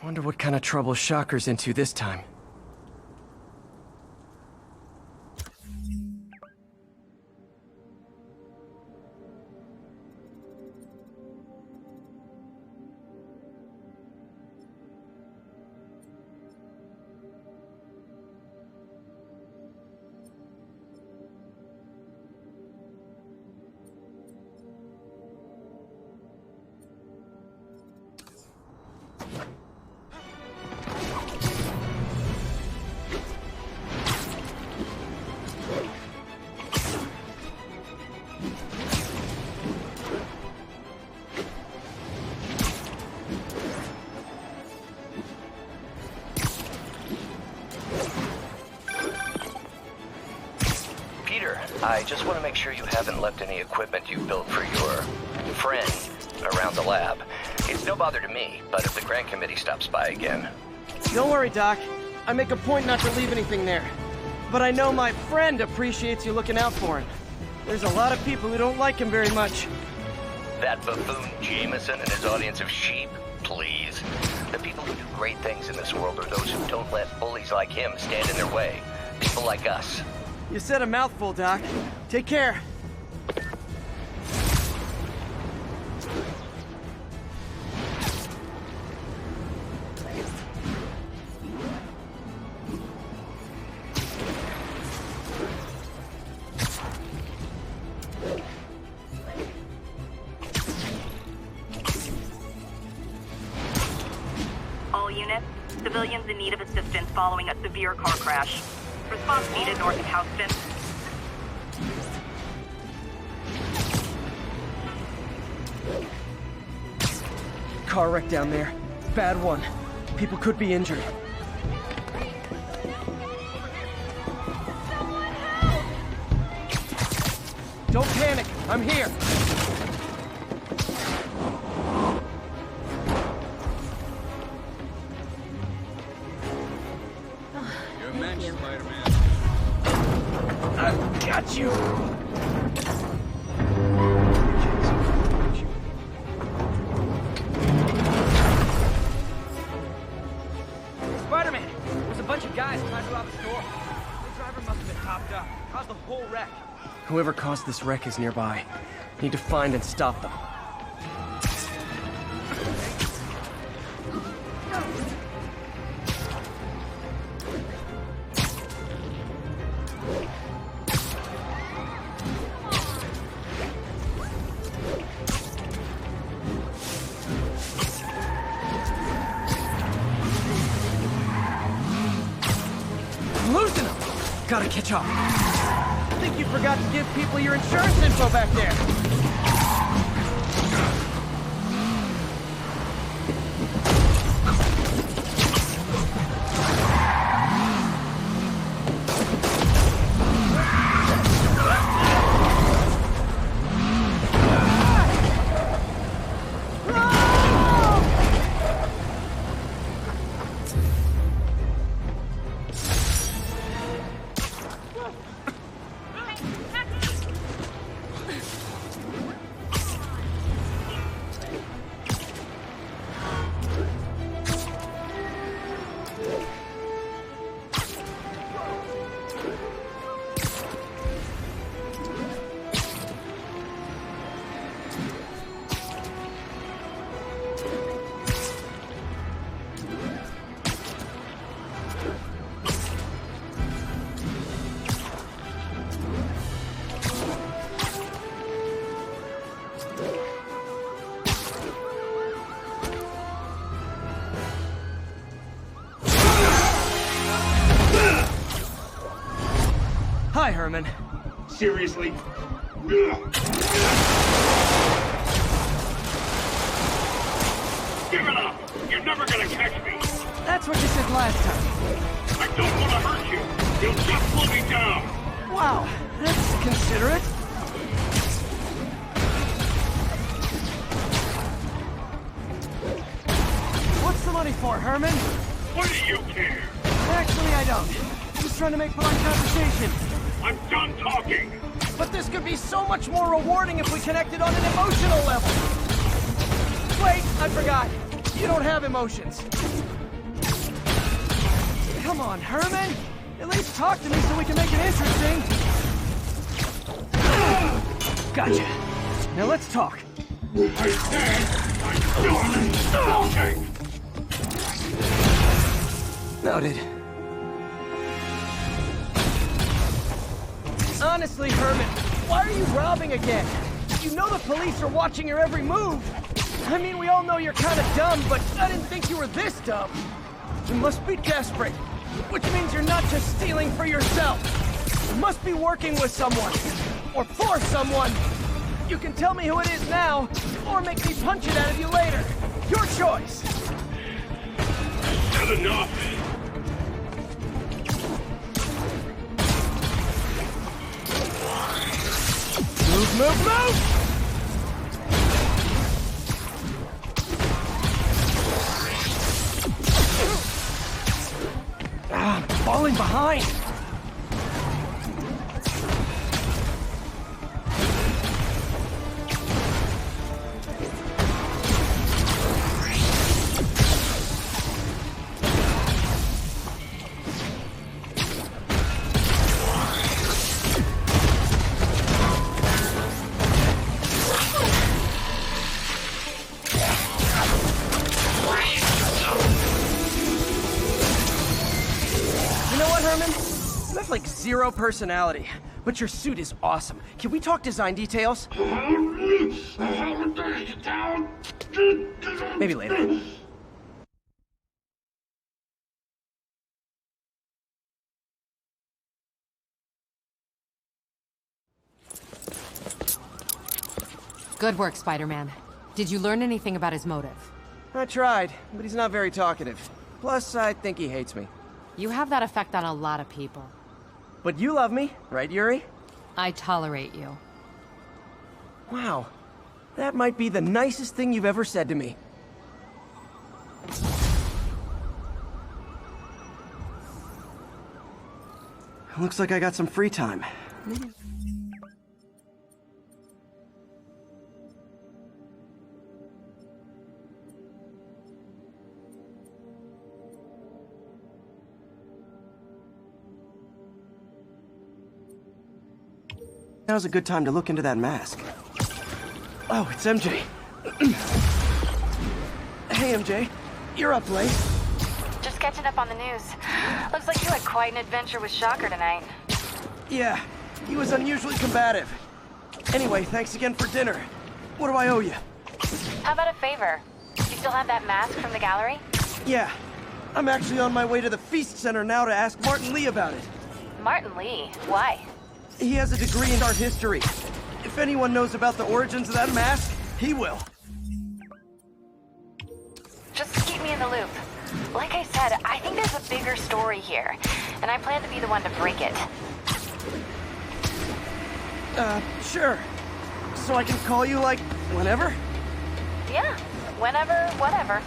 Wonder what kind of trouble Shocker's into this time. I just want to make sure you haven't left any equipment you built for your friend around the lab. It's no bother to me, but if the grant committee stops by again... Don't worry, Doc. I make a point not to leave anything there. But I know my friend appreciates you looking out for him. There's a lot of people who don't like him very much. That buffoon Jameson and his audience of sheep? Please. The people who do great things in this world are those who don't let bullies like him stand in their way. People like us. You said a mouthful, Doc. Take care. All units, civilians in need of assistance following a severe car crash. Response needed north of Houston. Car wreck down there. Bad one. People could be injured. Don't panic. I'm here. Got you! Spider-Man! There's a bunch of guys trying to rob a store. The driver must have been topped up. Caused the whole wreck. Whoever caused this wreck is nearby. Need to find and stop them. Losing them! Gotta catch up. I think you forgot to give people your insurance info back there. Hi, Herman. Seriously? Give it up! You're never gonna catch me! That's what you said last time. I don't want to hurt you! You'll just slow me down! Wow, that's considerate. What's the money for, Herman? What do you care? Actually, I don't. Just trying to make polite conversation. I'm done talking! But this could be so much more rewarding if we connected on an emotional level. Wait, I forgot. You don't have emotions. Come on, Herman! At least talk to me so we can make it interesting! Gotcha. Now let's talk. I said I'm done talking! Noted. Honestly, Herman, why are you robbing again? You know the police are watching your every move! I mean, we all know you're kinda dumb, but I didn't think you were this dumb. You must be desperate, which means you're not just stealing for yourself. You must be working with someone, or for someone. You can tell me who it is now, or make me punch it out of you later. Your choice. Good enough! Move, move, move! Ah, I'm falling behind! Like zero personality, but your suit is awesome. Can we talk design details? Maybe later. Good work, Spider-Man. Did you learn anything about his motive? I tried, but he's not very talkative. Plus, I think he hates me. You have that effect on a lot of people. But you love me, right, Yuri? I tolerate you. Wow. That might be the nicest thing you've ever said to me. Looks like I got some free time. Now's a good time to look into that mask. Oh, it's MJ. Hey, MJ. You're up late. Just catching up on the news. Looks like you had quite an adventure with Shocker tonight. Yeah, he was unusually combative. Anyway, thanks again for dinner. What do I owe you? How about a favor? You still have that mask from the gallery? Yeah. I'm actually on my way to the Feast Center now to ask Martin Lee about it. Martin Lee? Why? He has a degree in art history. If anyone knows about the origins of that mask, he will. Just keep me in the loop. Like I said, I think there's a bigger story here, and I plan to be the one to break it. Sure. So I can call you, like, whenever? Yeah, whenever, whatever.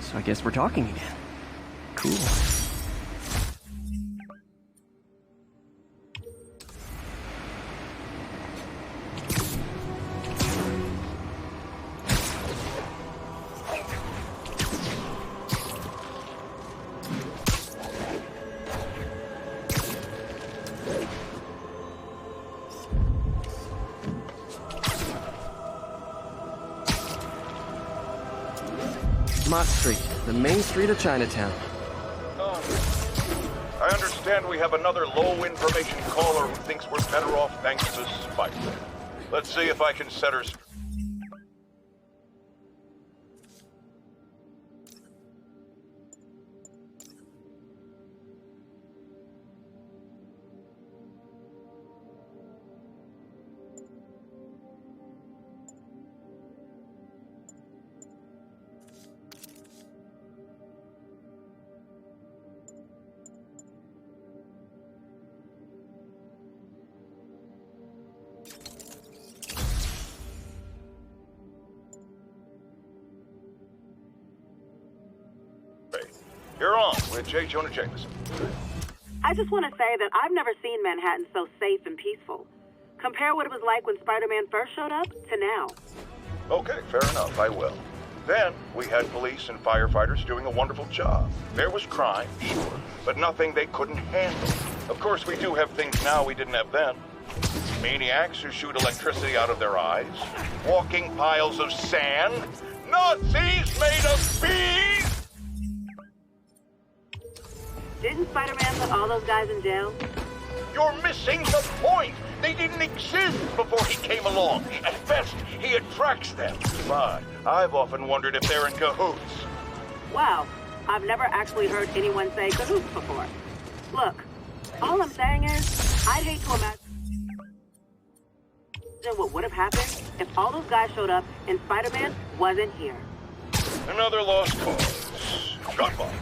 So I guess we're talking again. Cool. Mott Street, the main street of Chinatown. I understand we have another low-information caller who thinks we're better off thanks to Spike. Let's see if I can set her straight. You're on with J. Jonah Jameson. I just want to say that I've never seen Manhattan so safe and peaceful. Compare what it was like when Spider-Man first showed up to now. Okay, fair enough, I will. Then, we had police and firefighters doing a wonderful job. There was crime, sure, but nothing they couldn't handle. Of course, we do have things now we didn't have then. Maniacs who shoot electricity out of their eyes, walking piles of sand, Nazis made of bees! Didn't Spider-Man put all those guys in jail? You're missing the point! They didn't exist before he came along. At best, he attracts them. But I've often wondered if they're in cahoots. Wow, I've never actually heard anyone say cahoots before. Look, all I'm saying is, I'd hate to imagine what would have happened if all those guys showed up and Spider-Man wasn't here. Another lost cause. Goodbye.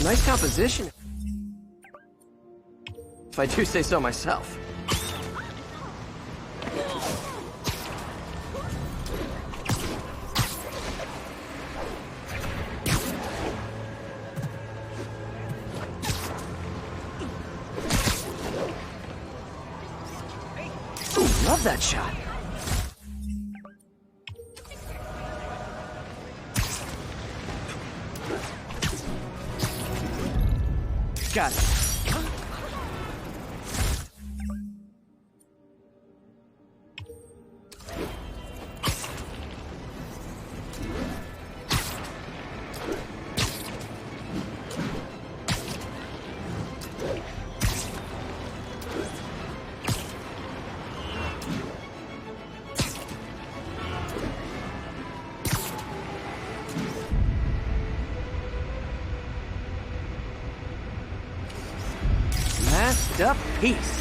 Nice composition. If I do say so myself. Ooh, love that shot. Got it. Masked up piece.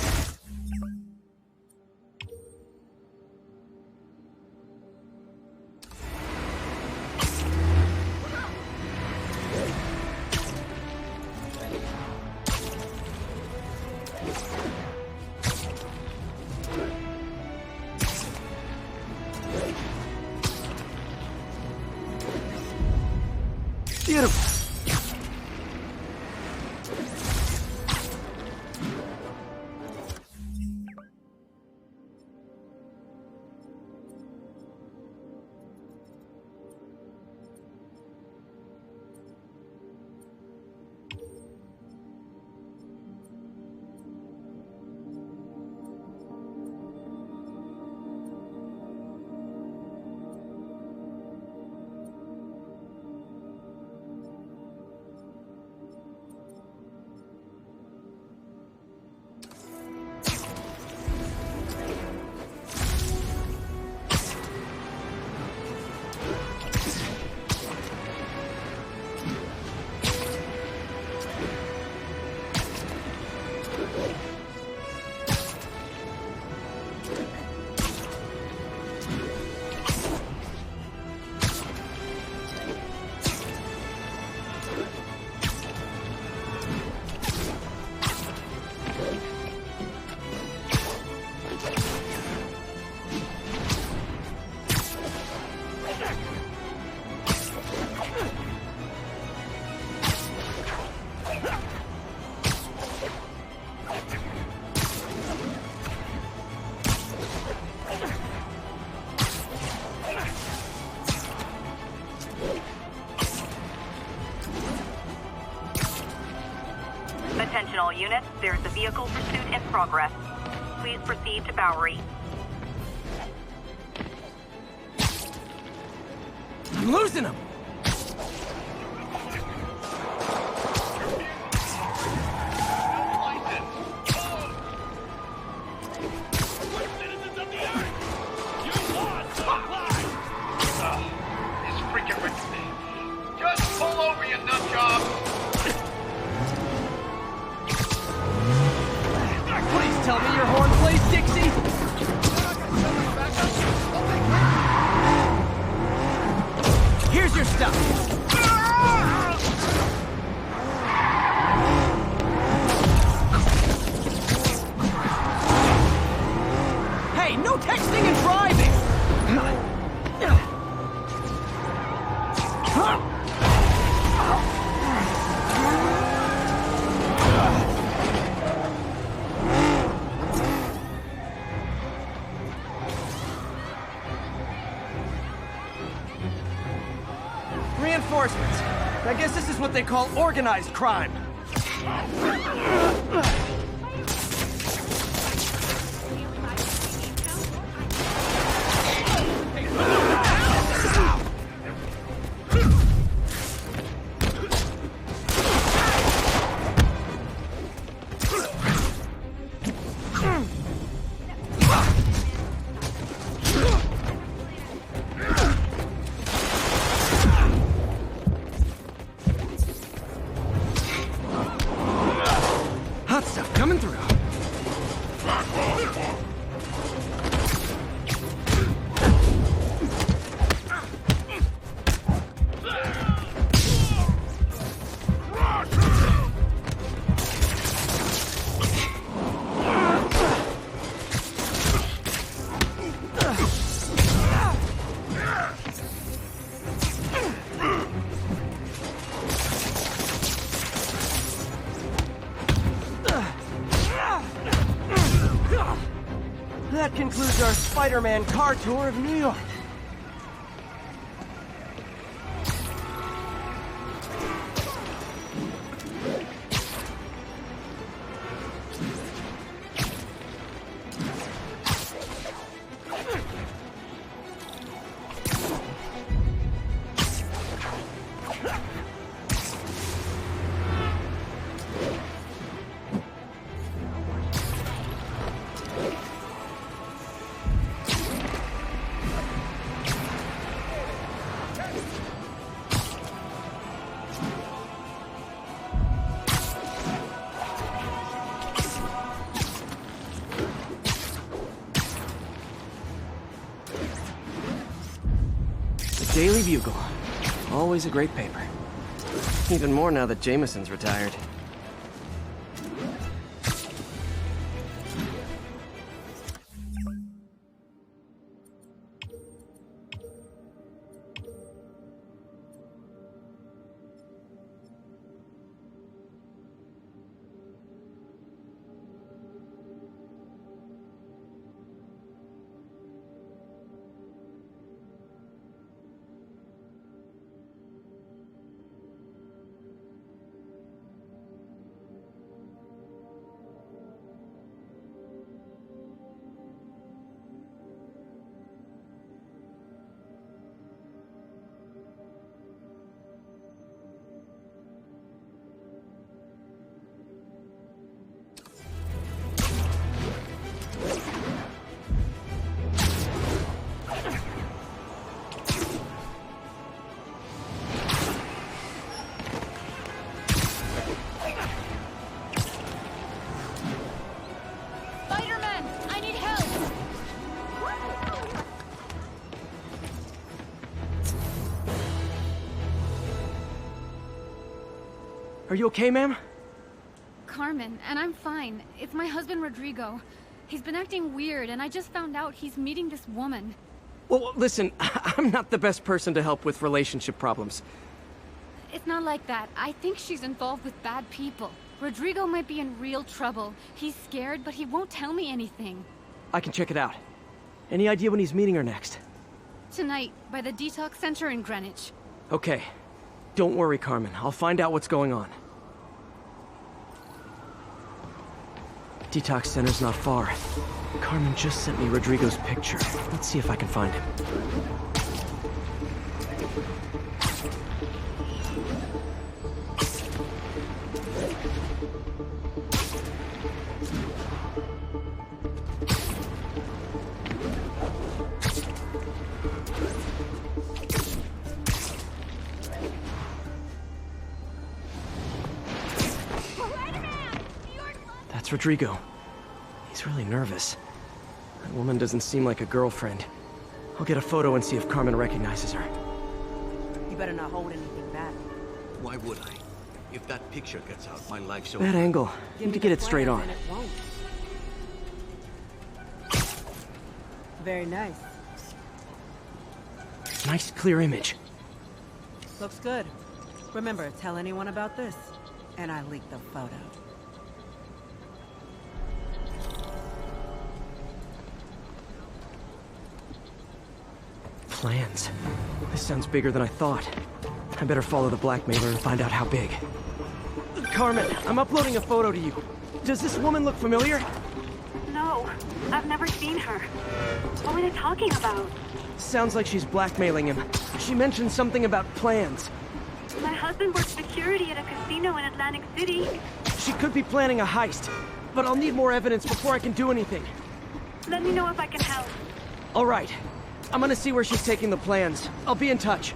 Beautiful. Attention all units, there is a vehicle pursuit in progress. Please proceed to Bowery. I'm losing him. His job! Please tell me your horn plays Dixie! Here's your stuff! Hey, no texting and driving! Reinforcements. I guess this is what they call organized crime. Hot stuff coming through. That concludes our Spider-Man car tour of New York. Daily Bugle. Always a great paper. Even more now that Jameson's retired. Are you okay, ma'am? Carmen, and I'm fine. It's my husband, Rodrigo. He's been acting weird, and I just found out he's meeting this woman. Well, listen, I'm not the best person to help with relationship problems. It's not like that. I think she's involved with bad people. Rodrigo might be in real trouble. He's scared, but he won't tell me anything. I can check it out. Any idea when he's meeting her next? Tonight, by the detox center in Greenwich. Okay. Don't worry, Carmen. I'll find out what's going on. Detox center's not far. Carmen just sent me Rodrigo's picture. Let's see if I can find him. That's Rodrigo. He's really nervous. That woman doesn't seem like a girlfriend. I'll get a photo and see if Carmen recognizes her. You better not hold anything back. Why would I? If that picture gets out, my life's over. Bad angle. Need to get it straight on. It won't. Very nice. Nice, clear image. Looks good. Remember, tell anyone about this, and I leak the photo. Plans. This sounds bigger than I thought. I better follow the blackmailer and find out how big. Carmen, I'm uploading a photo to you. Does this woman look familiar? No, I've never seen her. What were they talking about? Sounds like she's blackmailing him. She mentioned something about plans. My husband works security at a casino in Atlantic City. She could be planning a heist, but I'll need more evidence before I can do anything. Let me know if I can help. All right. I'm gonna see where she's taking the plans. I'll be in touch.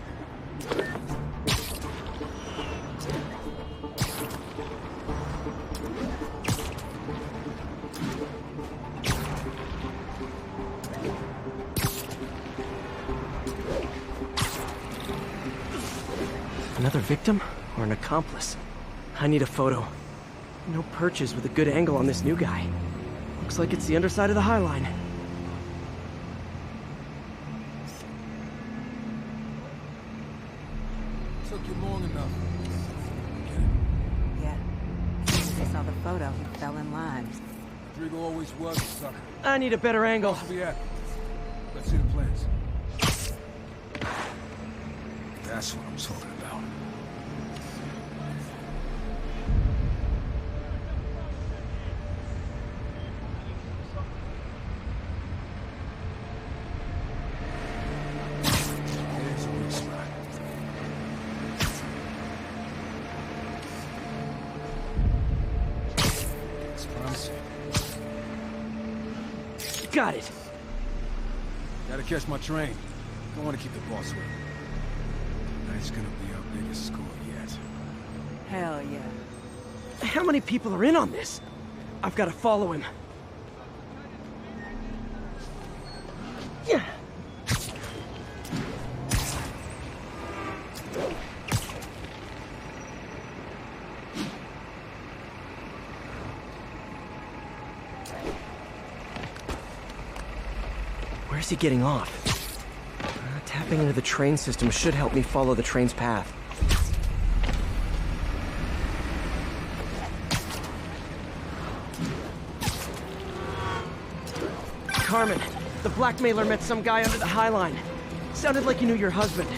Another victim or an accomplice? I need a photo. No perches with a good angle on this new guy. Looks like it's the underside of the High Line. Took you long enough. Yeah. As soon as he saw the photo, he fell in line. Rodrigo always was a sucker. I need a better angle. Where we at? Let's see the plans. That's what I'm talking about. There's a weak spot. That's promising. Got it. Gotta catch my train. Don't want to keep the boss waiting. Tonight's gonna be our biggest score yet. Hell yeah. How many people are in on this? I've got to follow him. Yeah. Where's he getting off? Tapping into the train system should help me follow the train's path. Carmen, the blackmailer met some guy under the High Line. Sounded like you knew your husband.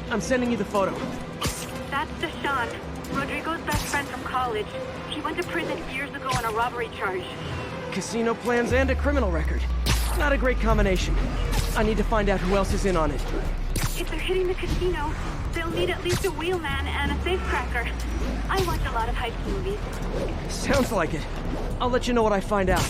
I'm sending you the photo. That's Deshaun, Rodrigo's best friend from college. He went to prison years ago on a robbery charge. Casino plans and a criminal record. Not a great combination. I need to find out who else is in on it. If they're hitting the casino, they'll need at least a wheelman and a safecracker. I watch a lot of heist movies. Sounds like it. I'll let you know what I find out.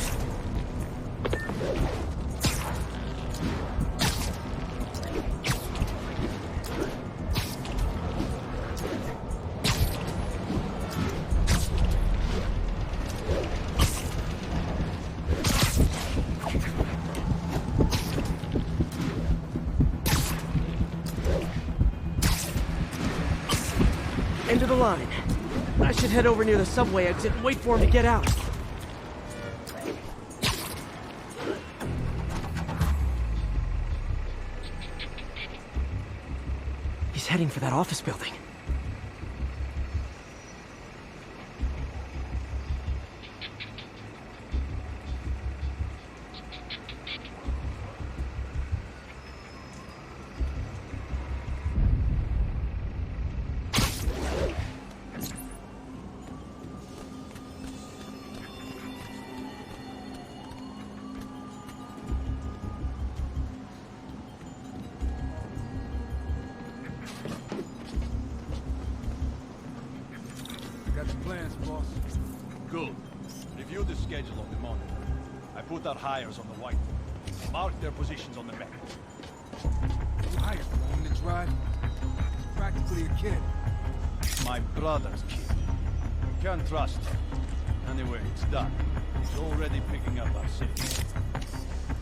End of the line. I should head over near the subway exit and wait for him to get out. He's heading for that office building. Got your plans, boss. Good. Review the schedule on the monitor. I put our hires on the whiteboard. Mark their positions on the map. You hired the woman to drive? She's practically a kid. My brother's kid. You can't trust her. Anyway, it's done. He's already picking up our signal.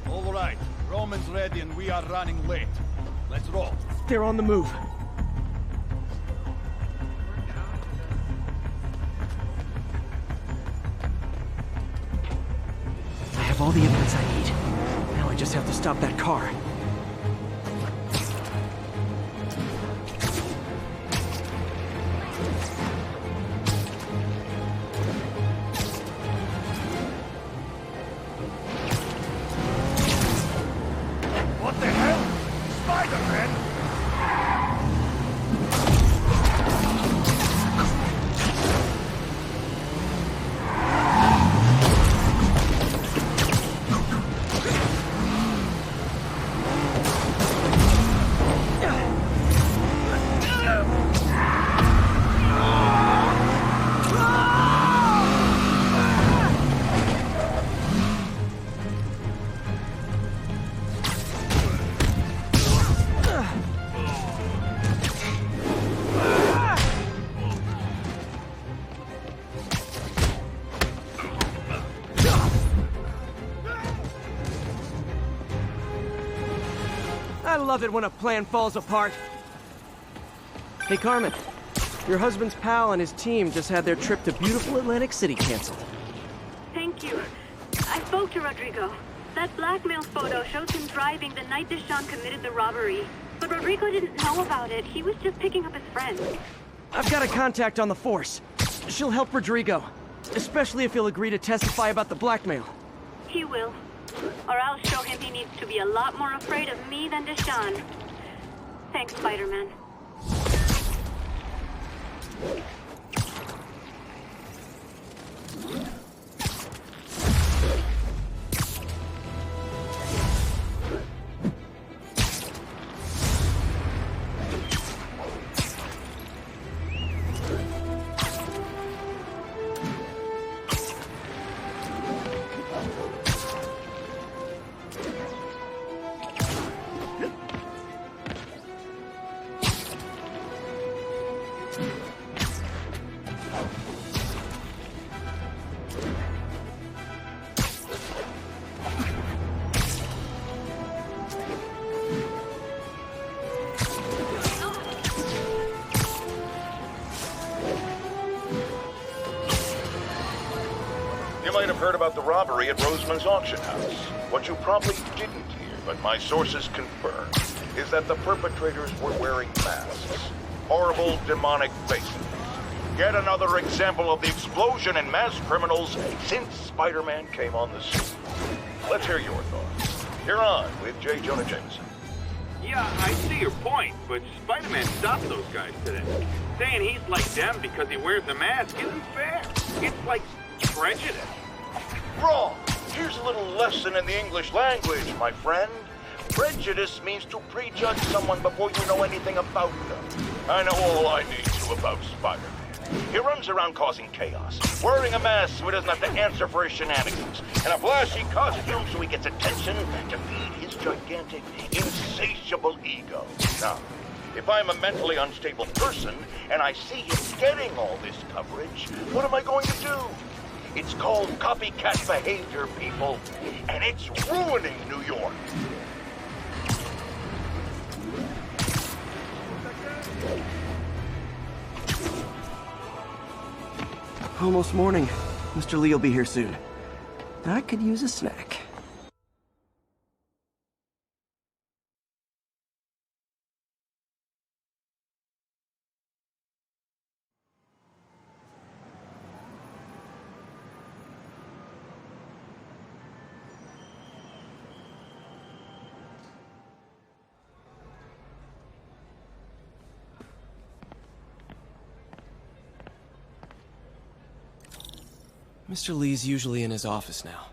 All right, Roman's ready and we are running late. Let's roll. They're on the move. I have all the evidence I need. Now I just have to stop that car. What the hell? Spider-Man? I love it when a plan falls apart. Hey, Carmen. Your husband's pal and his team just had their trip to beautiful Atlantic City canceled. Thank you. I spoke to Rodrigo. That blackmail photo shows him driving the night Deshawn committed the robbery. But Rodrigo didn't know about it. He was just picking up his friend. I've got a contact on the force. She'll help Rodrigo. Especially if he'll agree to testify about the blackmail. He will. Or I'll show him he needs to be a lot more afraid of me than Deshawn. Thanks, Spider-Man. You might have heard about the robbery at Roseman's auction house. What you probably didn't hear, but my sources confirm, is that the perpetrators were wearing masks. Horrible, demonic faces. Yet another example of the explosion in mass criminals since Spider-Man came on the scene. Let's hear your thoughts. You're on with J. Jonah Jameson. Yeah, I see your point, but Spider-Man stopped those guys today. Saying he's like them because he wears a mask isn't fair. It's like prejudice. Wrong. Here's a little lesson in the English language, my friend. Prejudice means to prejudge someone before you know anything about them. I know all I need to about Spider-Man. He runs around causing chaos, wearing a mask so he doesn't have to answer for his shenanigans, and a flashy costume so he gets attention to feed his gigantic, insatiable ego. Now, if I'm a mentally unstable person and I see him getting all this coverage, what am I going to do? It's called copycat behavior, people, and it's ruining New York. Almost morning. Mr. Lee will be here soon. I could use a snack. Mr. Lee's usually in his office now.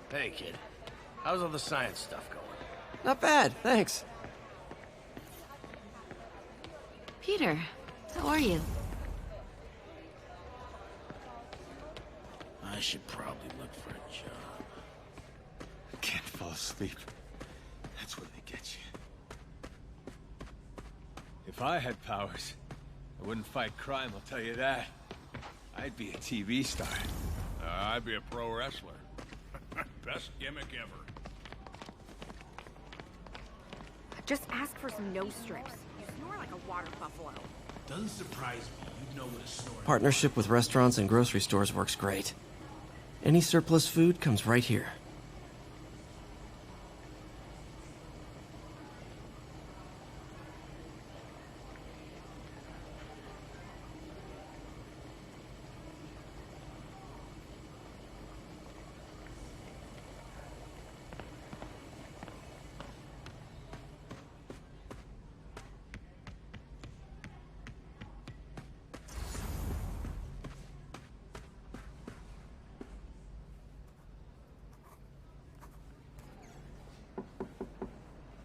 Hey, kid. How's all the science stuff going? Not bad, thanks. Peter, how are you? I should probably look for a job. Can't fall asleep. That's where they get you. If I had powers, I Wouldn't fight crime, I'll tell you that. I'd be a TV star. I'd be a pro wrestler. Best gimmick ever. Just ask for some nose strips. You snore like a water buffalo. Doesn't surprise me. You know what a snore. Partnership with restaurants and grocery stores works great. Any surplus food comes right here.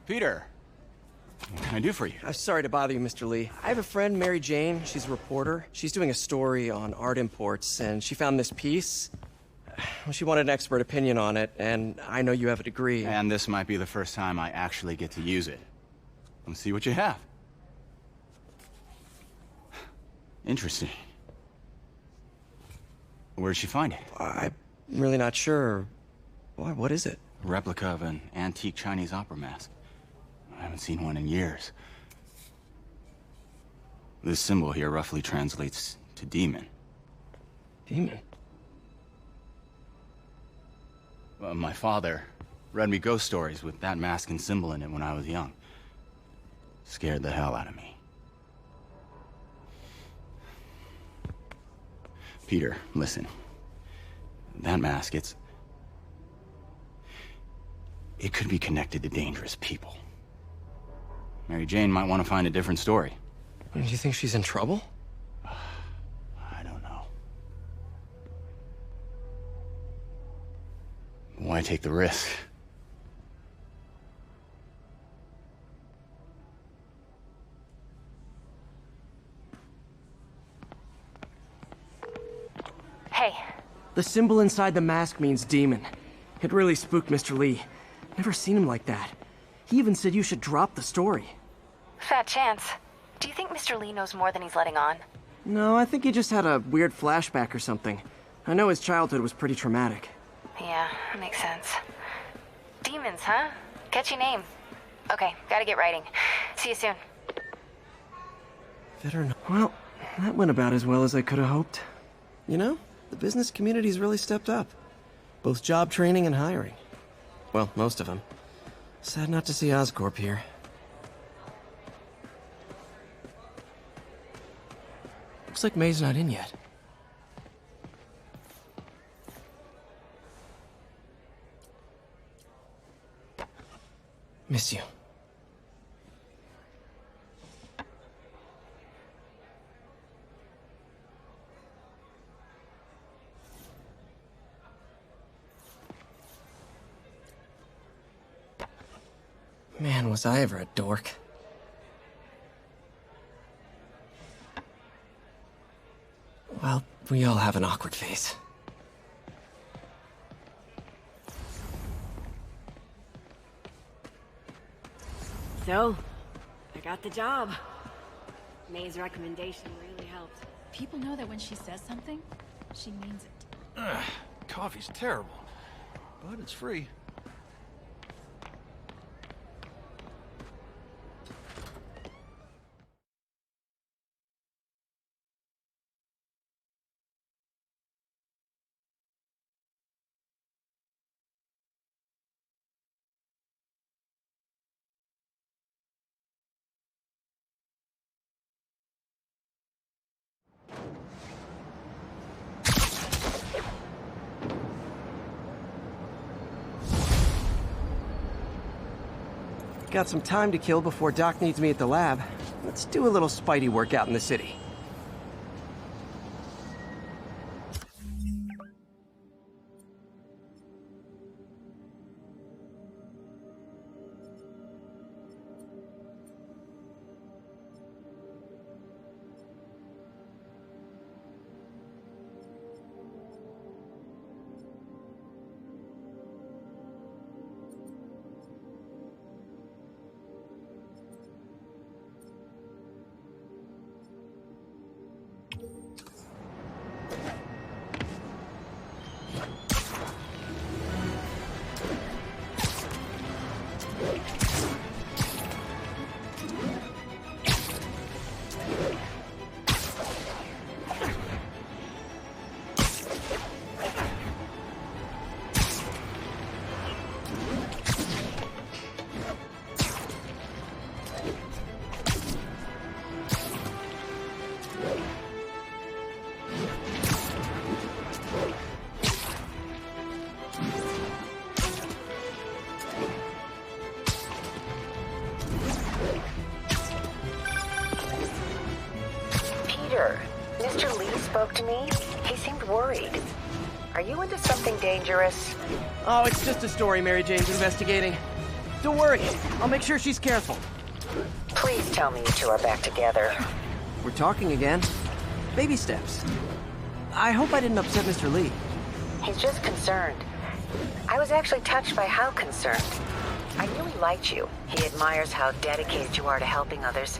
Peter, what can I do for you? I'm sorry to bother you, Mr. Lee. I have a friend, Mary Jane. She's a reporter. She's doing a story on art imports, and she found this piece. Well, she wanted an expert opinion on it, and I know you have a degree. And this might be the first time I actually get to use it. Let's see what you have. Interesting. Where'd she find it? I'm really not sure. Why, what is it? A replica of an antique Chinese opera mask. I haven't seen one in years. This symbol here roughly translates to demon. Demon? Well, my father read me ghost stories with that mask and symbol in it when I was young. Scared the hell out of me. Peter, listen. That mask, it could be connected to dangerous people. Mary Jane might want to find a different story. Do you think she's in trouble? I don't know. Why take the risk? Hey. The symbol inside the mask means demon. It really spooked Mr. Lee. Never seen him like that. He even said you should drop the story. Fat chance. Do you think Mr. Lee knows more than he's letting on? No, I think he just had a weird flashback or something. I know his childhood was pretty traumatic. Yeah, that makes sense. Demons, huh? Catchy name. Okay, gotta get writing. See you soon. Well, that went about as well as I could have hoped. You know, the business community's really stepped up. Both job training and hiring. Well, most of them. Sad not to see Oscorp here. Looks like May's not in yet. Miss you. Man, was I ever a dork. Well, we all have an awkward phase. So, I got the job. May's recommendation really helped. People know that when she says something, she means it. Coffee's terrible, but it's free. Got some time to kill before Doc needs me at the lab. Let's do a little Spidey workout in the city. Peter, Mr. Lee spoke to me. He seemed worried. Are you into something dangerous? Oh, it's just a story Mary Jane's investigating. Don't worry, I'll make sure she's careful. Please tell me you two are back together. We're talking again. Baby steps. I hope I didn't upset Mr. Lee. He's just concerned. I was actually touched by how concerned. I knew he liked you. He admires how dedicated you are to helping others.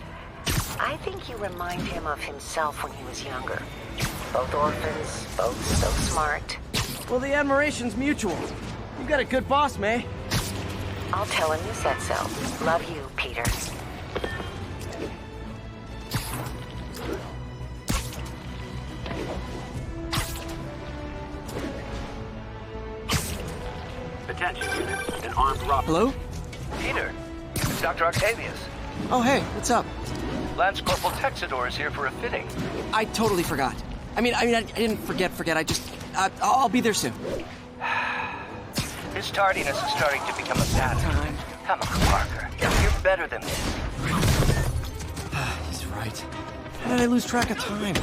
I think you remind him of himself when he was younger. Both orphans, both so smart. Well, the admiration's mutual. You've got a good boss, May. I'll tell him you said so. Love you, Peter. Attention units, an armed robber. Hello? Peter, it's Dr. Octavius. Oh, hey, what's up? Lance Corporal Texador is here for a fitting. I totally forgot. I didn't forget. I'll be there soon. His tardiness is starting to become a pattern. Come on, Parker. You're better than this. He's right. How did I lose track of time?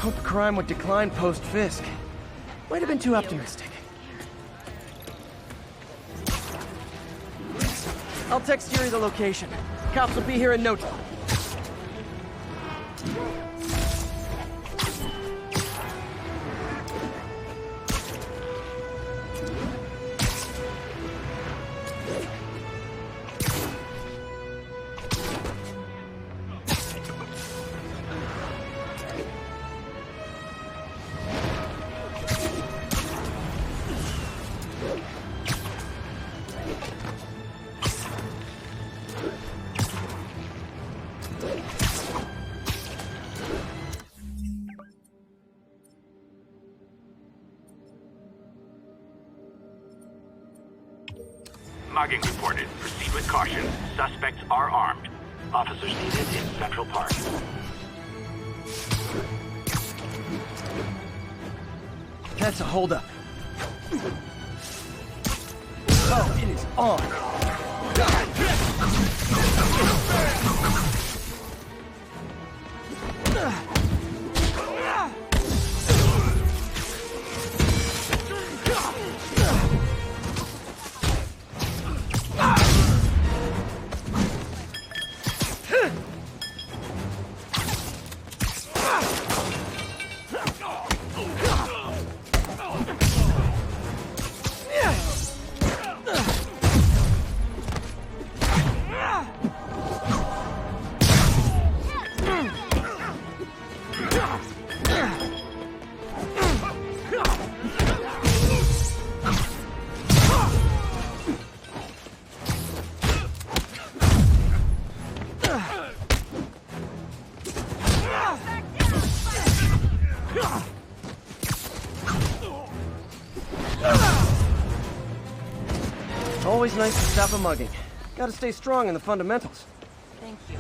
Hope crime would decline post-Fisk. Might have been too optimistic. I'll text Yuri the location. Cops will be here in no time. Mugging reported. Proceed with caution. Suspects are armed. Officers needed in Central Park. That's a holdup. Oh, it is on. Ah! always nice to stop a mugging. Gotta stay strong in the fundamentals. Thank you.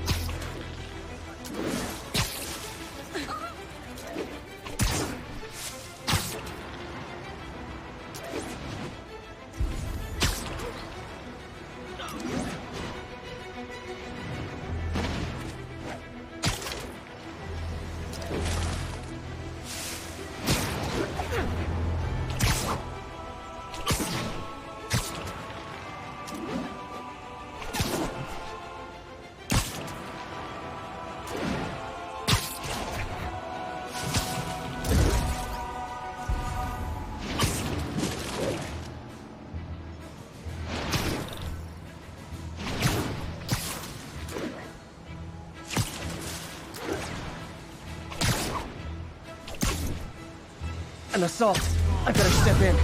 An assault. I better step in.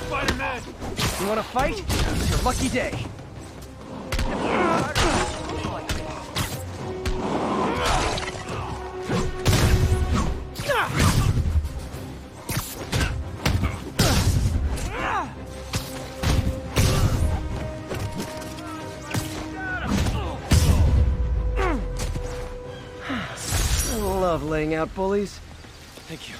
Spider-Man! You wanna fight? It's your lucky day. I love laying out bullies. Thank you.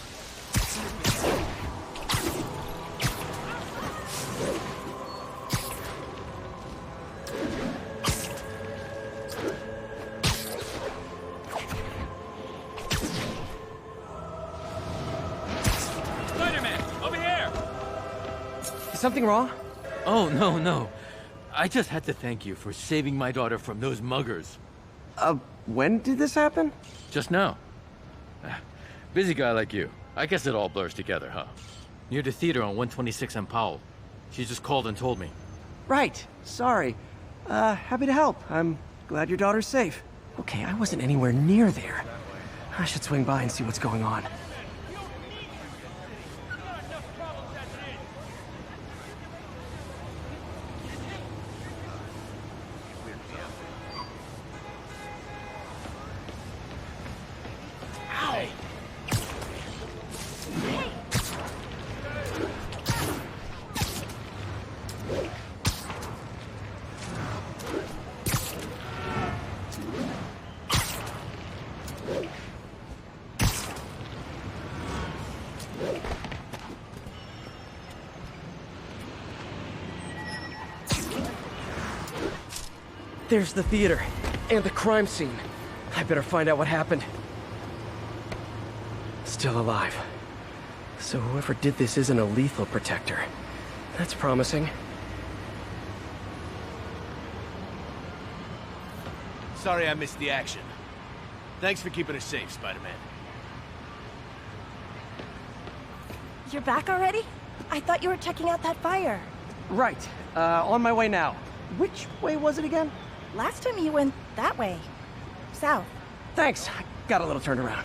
Something wrong? Oh, no. I just had to thank you for saving my daughter from those muggers. When did this happen? Just now. Busy guy like you. I guess it all blurs together, huh? Near the theater on 126 and Powell. She just called and told me. Right. Sorry. Happy to help. I'm glad your daughter's safe. Okay, I wasn't anywhere near there. I should swing by and see what's going on. There's the theater, and the crime scene. I better find out what happened. Still alive. So whoever did this isn't a lethal protector. That's promising. Sorry I missed the action. Thanks for keeping us safe, Spider-Man. You're back already? I thought you were checking out that fire. Right. On my way now. Which way was it again? Last time you went that way. South. Thanks. I got a little turned around.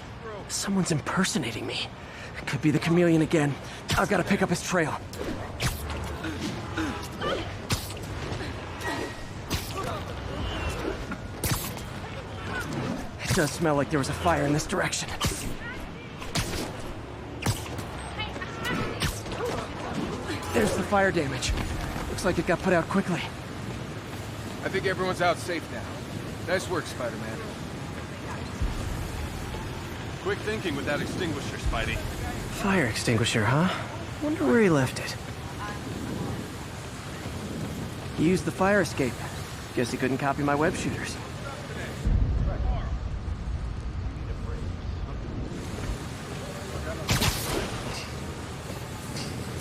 Someone's impersonating me. It could be the chameleon again. I've got to pick up his trail. It does smell like there was a fire in this direction. There's the fire damage. Looks like it got put out quickly. I think everyone's out safe now. Nice work, Spider-Man. Quick thinking with that extinguisher, Spidey. Fire extinguisher, huh? Wonder where he left it. He used the fire escape. Guess he couldn't copy my web shooters.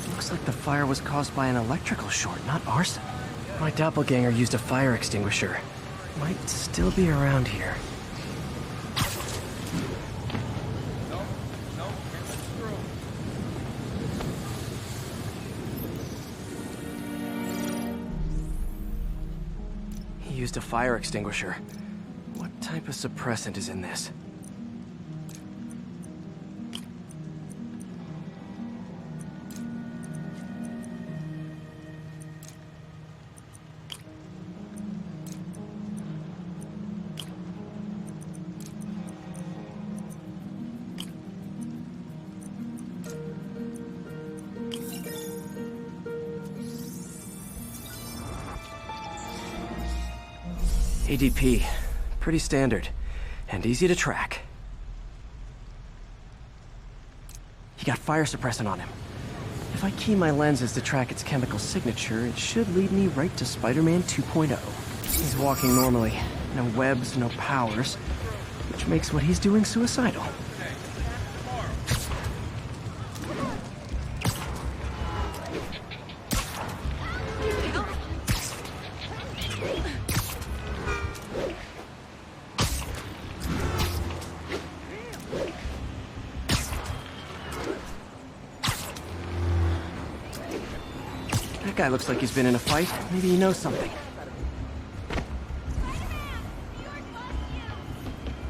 Looks like the fire was caused by an electrical short, not arson. My doppelganger used a fire extinguisher. Might still be around here. He used a fire extinguisher. What type of suppressant is in this? ADP. Pretty standard. And easy to track. He got fire suppressant on him. If I key my lenses to track its chemical signature, it should lead me right to Spider-Man 2.0. He's walking normally. No webs, no powers. Which makes what he's doing suicidal. That guy looks like he's been in a fight. Maybe he knows something.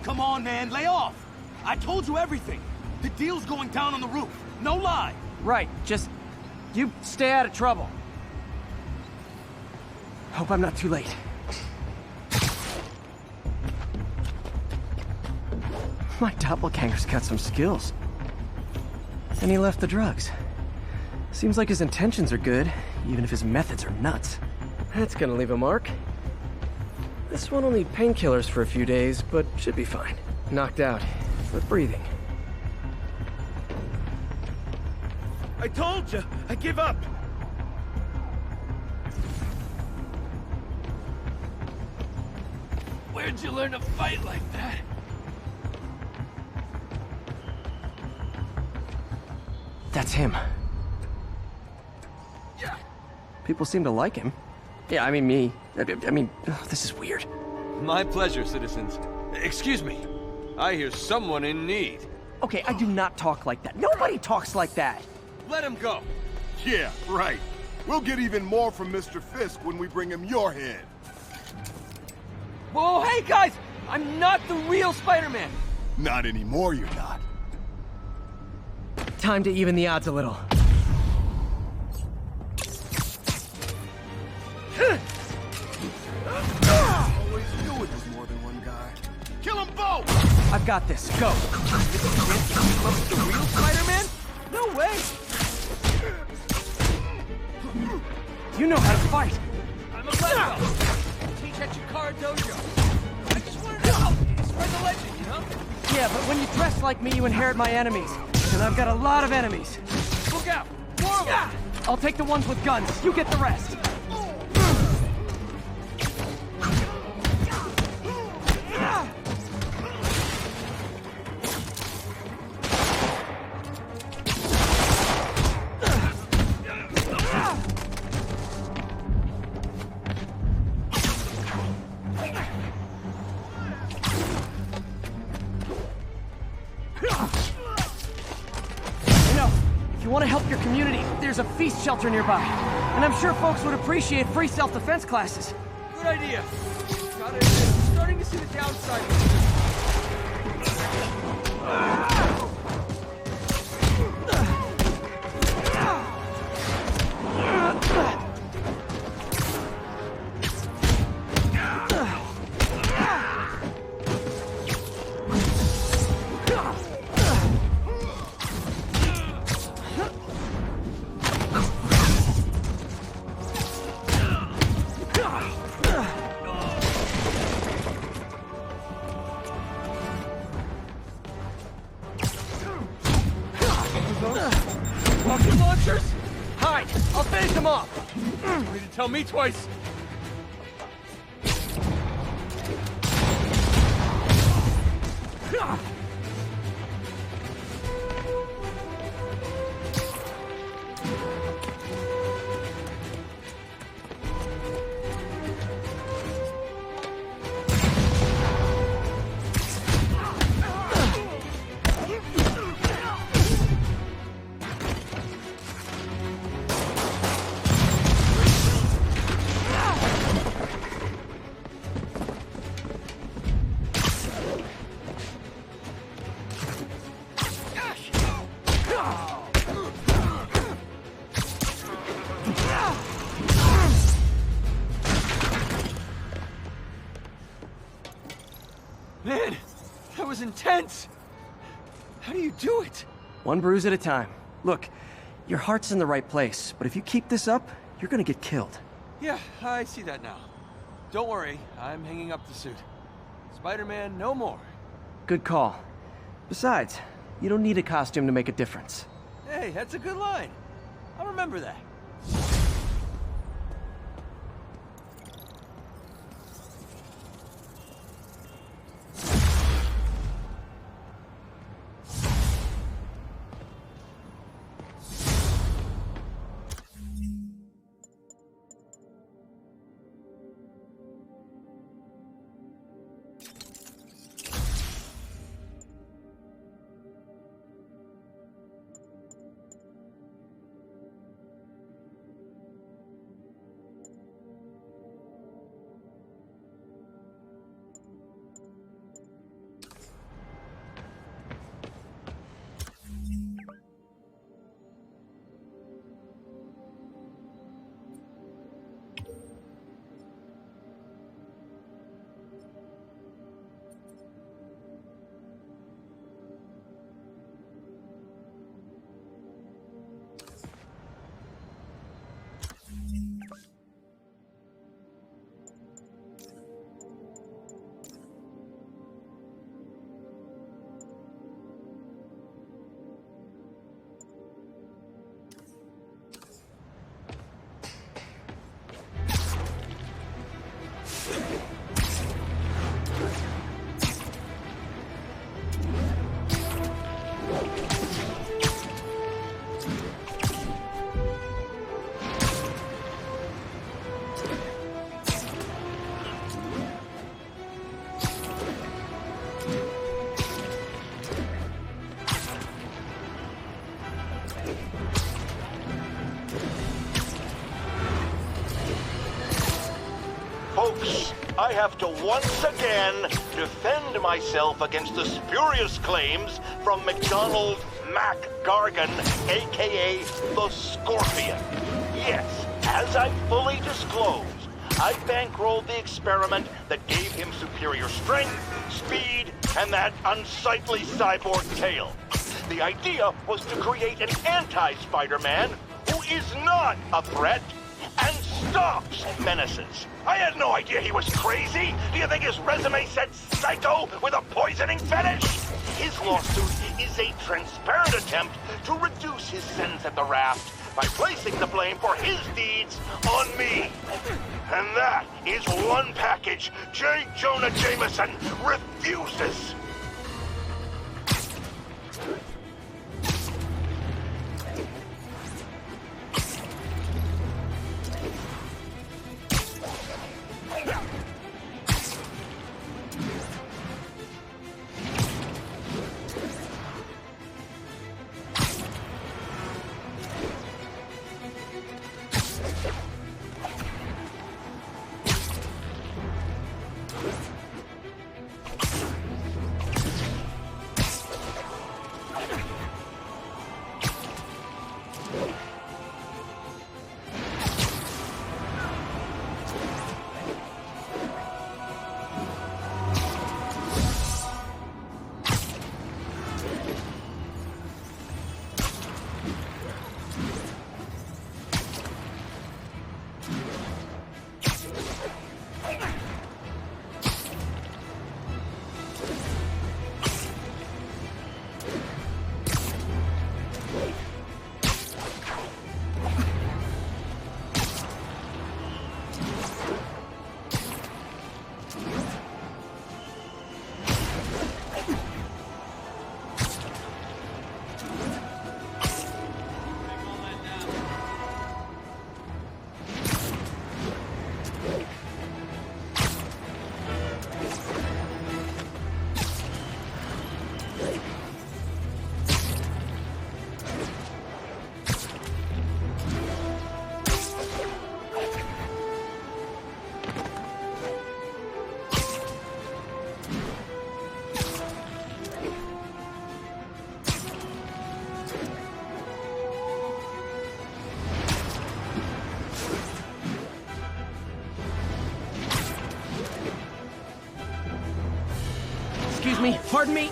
Come on, man, lay off! I told you everything. The deal's going down on the roof. No lie. Right, just... you stay out of trouble. Hope I'm not too late. My doppelganger's got some skills. And he left the drugs. Seems like his intentions are good, even if his methods are nuts. That's gonna leave a mark. This one will need painkillers for a few days, but should be fine. Knocked out, but breathing. I told you, I give up. Where'd you learn to fight like that? That's him. People seem to like him. Yeah, I mean me. I mean, this is weird. My pleasure, citizens. Excuse me. I hear someone in need. Okay, I do not talk like that. Nobody talks like that. Let him go. Yeah, right. We'll get even more from Mr. Fisk when we bring him your head. Whoa, hey guys! I'm not the real Spider-Man! Not anymore, you're not. Time to even the odds a little. Always knew it was more than one guy. Kill them both! I've got this. Go. The real Spider-Man? No way! You know how to fight. I'm a black belt. Teach at Chikara Dojo. I just wanted to help you. Spread the legend, you know? Yeah, but when you dress like me, you inherit my enemies. And I've got a lot of enemies. Look out! More of them! I'll take the ones with guns. You get the rest. You want to help your community, there's a feast shelter nearby. And I'm sure folks would appreciate free self-defense classes. Good idea. Starting to see the downside of this. Rocket launchers? Hide! I'll finish them off! You need to tell me twice. Man, that was intense! How do you do it? One bruise at a time. Look, your heart's in the right place, but if you keep this up, you're gonna get killed. Yeah, I see that now. don't worry. I'm hanging up the suit. Spider-Man, no more. Good call. Besides, you don't need a costume to make a difference. Hey, that's a good line. I'll remember that. Folks, I have to once again defend myself against the spurious claims from McDonald Mac Gargan, aka the Scorpion. Yes, as I fully disclosed, I bankrolled the experiment that gave him superior strength, speed, and that unsightly cyborg tail. The idea was to create an anti-Spider-Man who is not a threat and stops menaces. I had no idea he was crazy. Do you think his resume said psycho with a poisoning fetish? His lawsuit is a transparent attempt to reduce his sentence at the raft by placing the blame for his deeds on me. And that is one package J. Jonah Jameson refuses. Excuse me, pardon me?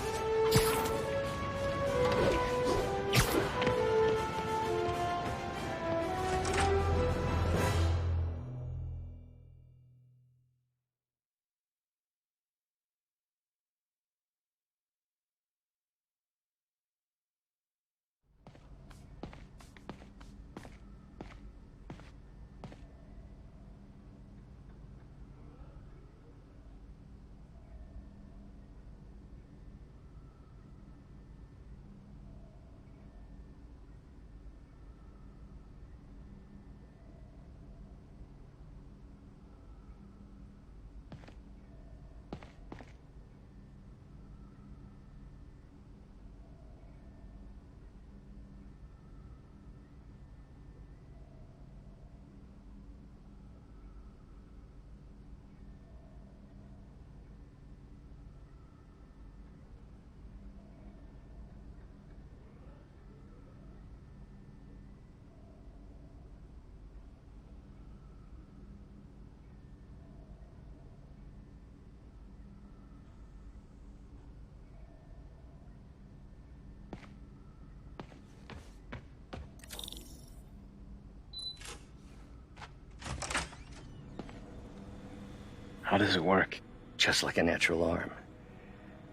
How does it work? Just like a natural arm.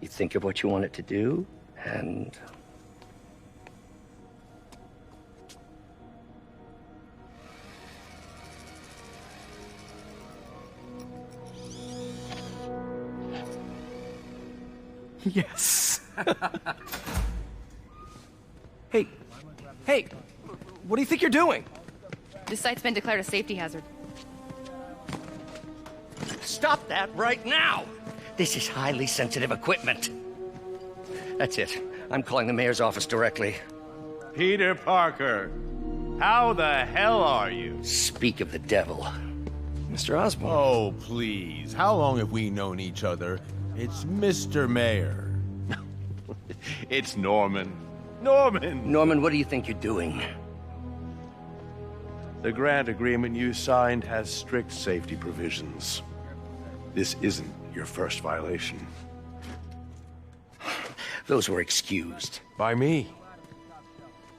You think of what you want it to do, and... Yes. Hey, what do you think you're doing? This site's been declared a safety hazard. Stop that right now! This is highly sensitive equipment. That's it. I'm calling the mayor's office directly. Peter Parker, how the hell are you? Speak of the devil. Mr. Osborn. Oh, please. How long have we known each other? It's Mr. Mayor. It's Norman. Norman, what do you think you're doing? The grant agreement you signed has strict safety provisions. This isn't your first violation. Those were excused. By me.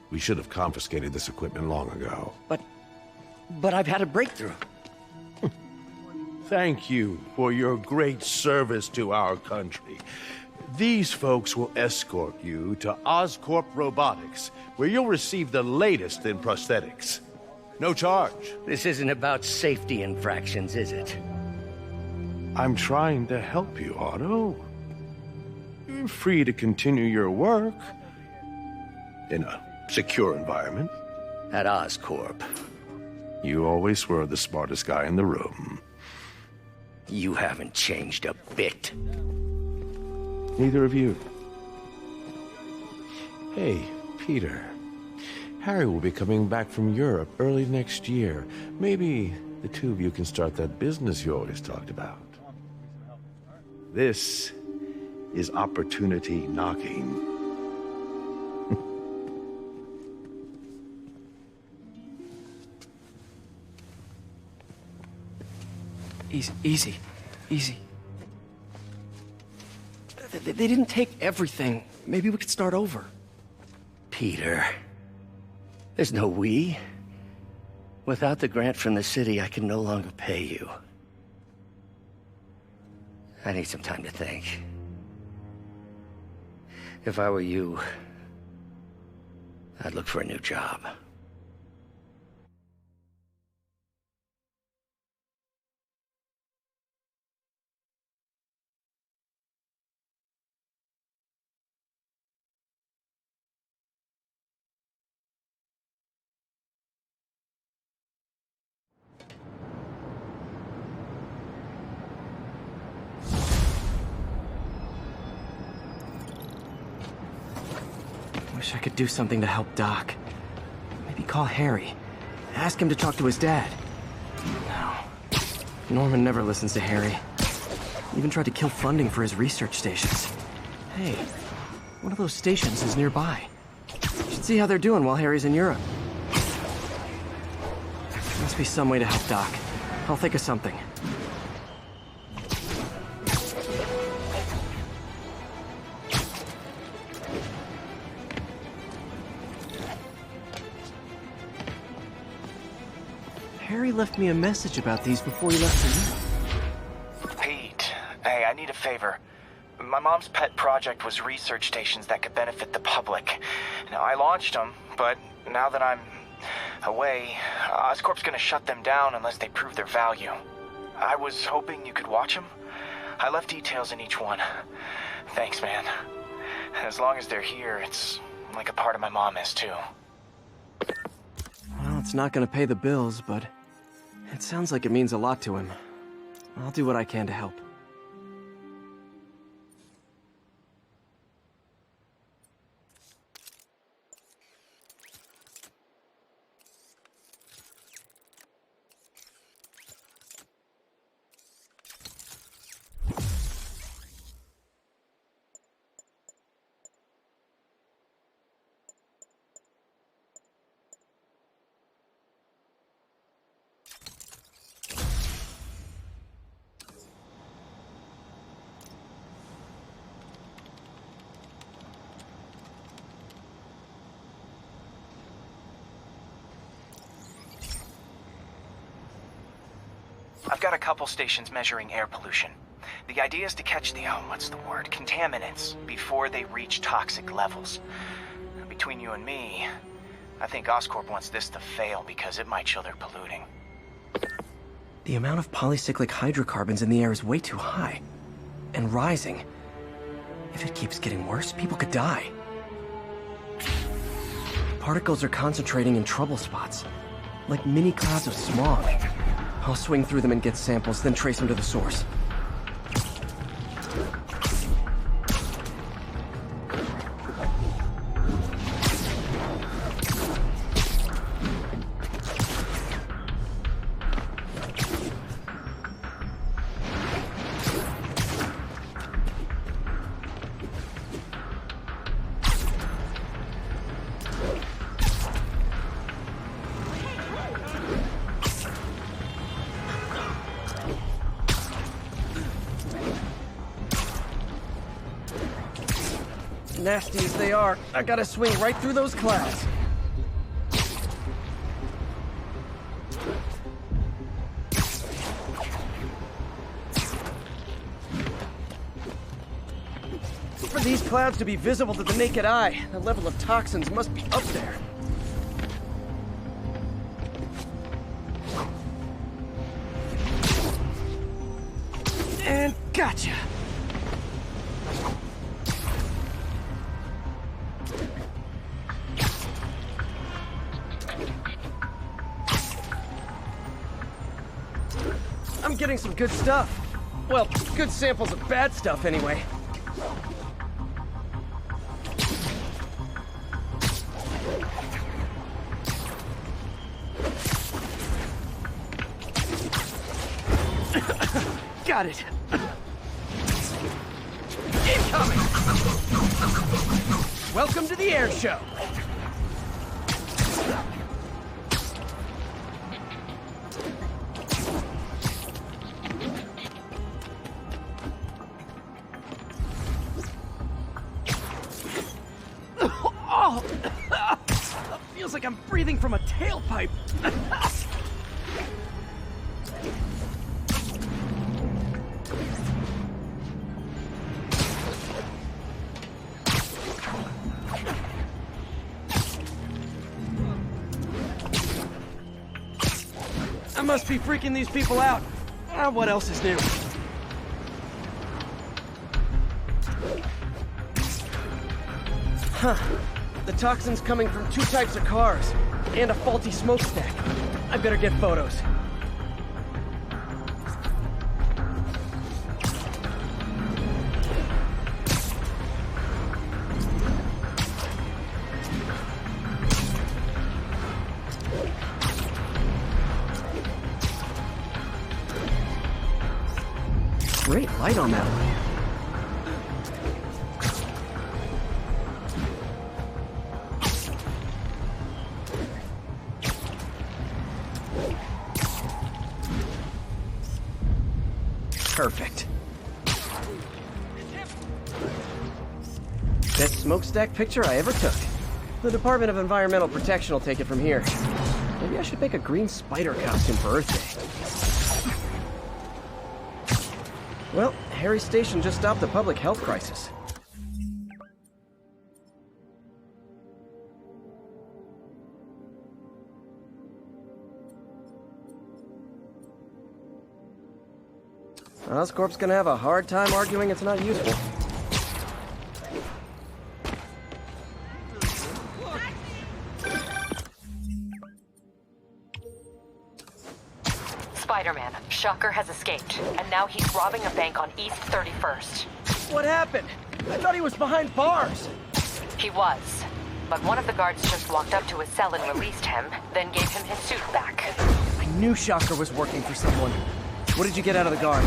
We should have confiscated this equipment long ago. But I've had a breakthrough. Thank you for your great service to our country. These folks will escort you to Oscorp Robotics, where you'll receive the latest in prosthetics. No charge. This isn't about safety infractions, is it? I'm trying to help you, Otto. You're free to continue your work in a secure environment. At Oscorp. You always were the smartest guy in the room. You haven't changed a bit. Neither of you. Hey, Peter. Harry will be coming back from Europe early next year. Maybe the two of you can start that business you always talked about. This is opportunity knocking. Easy. They didn't take everything. Maybe we could start over. Peter, there's no we. Without the grant from the city, I can no longer pay you. I need some time to think. If I were you, I'd look for a new job. Wish I could do something to help Doc. Maybe call Harry. Ask him to talk to his dad. No. Norman never listens to Harry. Even tried to kill funding for his research stations. Hey, one of those stations is nearby. Should see how they're doing while Harry's in Europe. Must be some way to help Doc. I'll think of something. Harry left me a message about these before he left for you. Pete, hey, I need a favor. My mom's pet project was research stations that could benefit the public. Now, I launched them, but now that I'm away, Oscorp's gonna shut them down unless they prove their value. I was hoping you could watch them. I left details in each one. Thanks, man. As long as they're here, it's like a part of my mom is, too. Well, it's not gonna pay the bills, but it sounds like it means a lot to him. I'll do what I can to help. I've got a couple stations measuring air pollution. The idea is to catch the, contaminants before they reach toxic levels. Between you and me, I think Oscorp wants this to fail because it might show they're polluting. The amount of polycyclic hydrocarbons in the air is way too high. And rising. If it keeps getting worse, people could die. Particles are concentrating in trouble spots, like mini clouds of smog. I'll swing through them and get samples, then trace them to the source. Nasty as they are, I gotta swing right through those clouds. For these clouds to be visible to the naked eye, the level of toxins must be up there. And gotcha! I'm getting some good stuff. Well, good samples of bad stuff, anyway. Got it. Incoming! Welcome to the air show. Oh! Feels like I'm breathing from a tailpipe. I must be freaking these people out. What else is new? Huh. The toxin's coming from two types of cars, and a faulty smokestack. I better get photos. Great light on that one. Perfect. Best smokestack picture I ever took. The Department of Environmental Protection will take it from here. Maybe I should make a green spider costume for Earth Day. Well, Harry Station just stopped a public health crisis. Oscorp's gonna have a hard time arguing it's not useful. Spider-Man, Shocker has escaped, and now he's robbing a bank on East 31st. What happened? I thought he was behind bars. He was, but one of the guards just walked up to his cell and released him, then gave him his suit back. I knew Shocker was working for someone. What did you get out of the guard?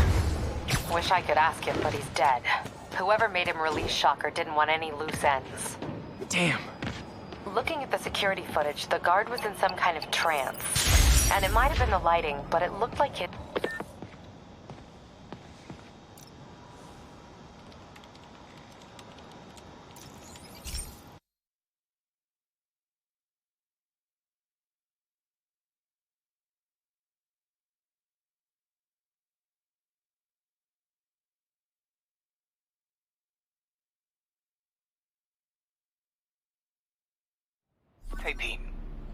Wish I could ask him, but he's dead. Whoever made him release Shocker didn't want any loose ends. Damn. Looking at the security footage, the guard was in some kind of trance. And it might have been the lighting, but it looked like it... Hey, Pete.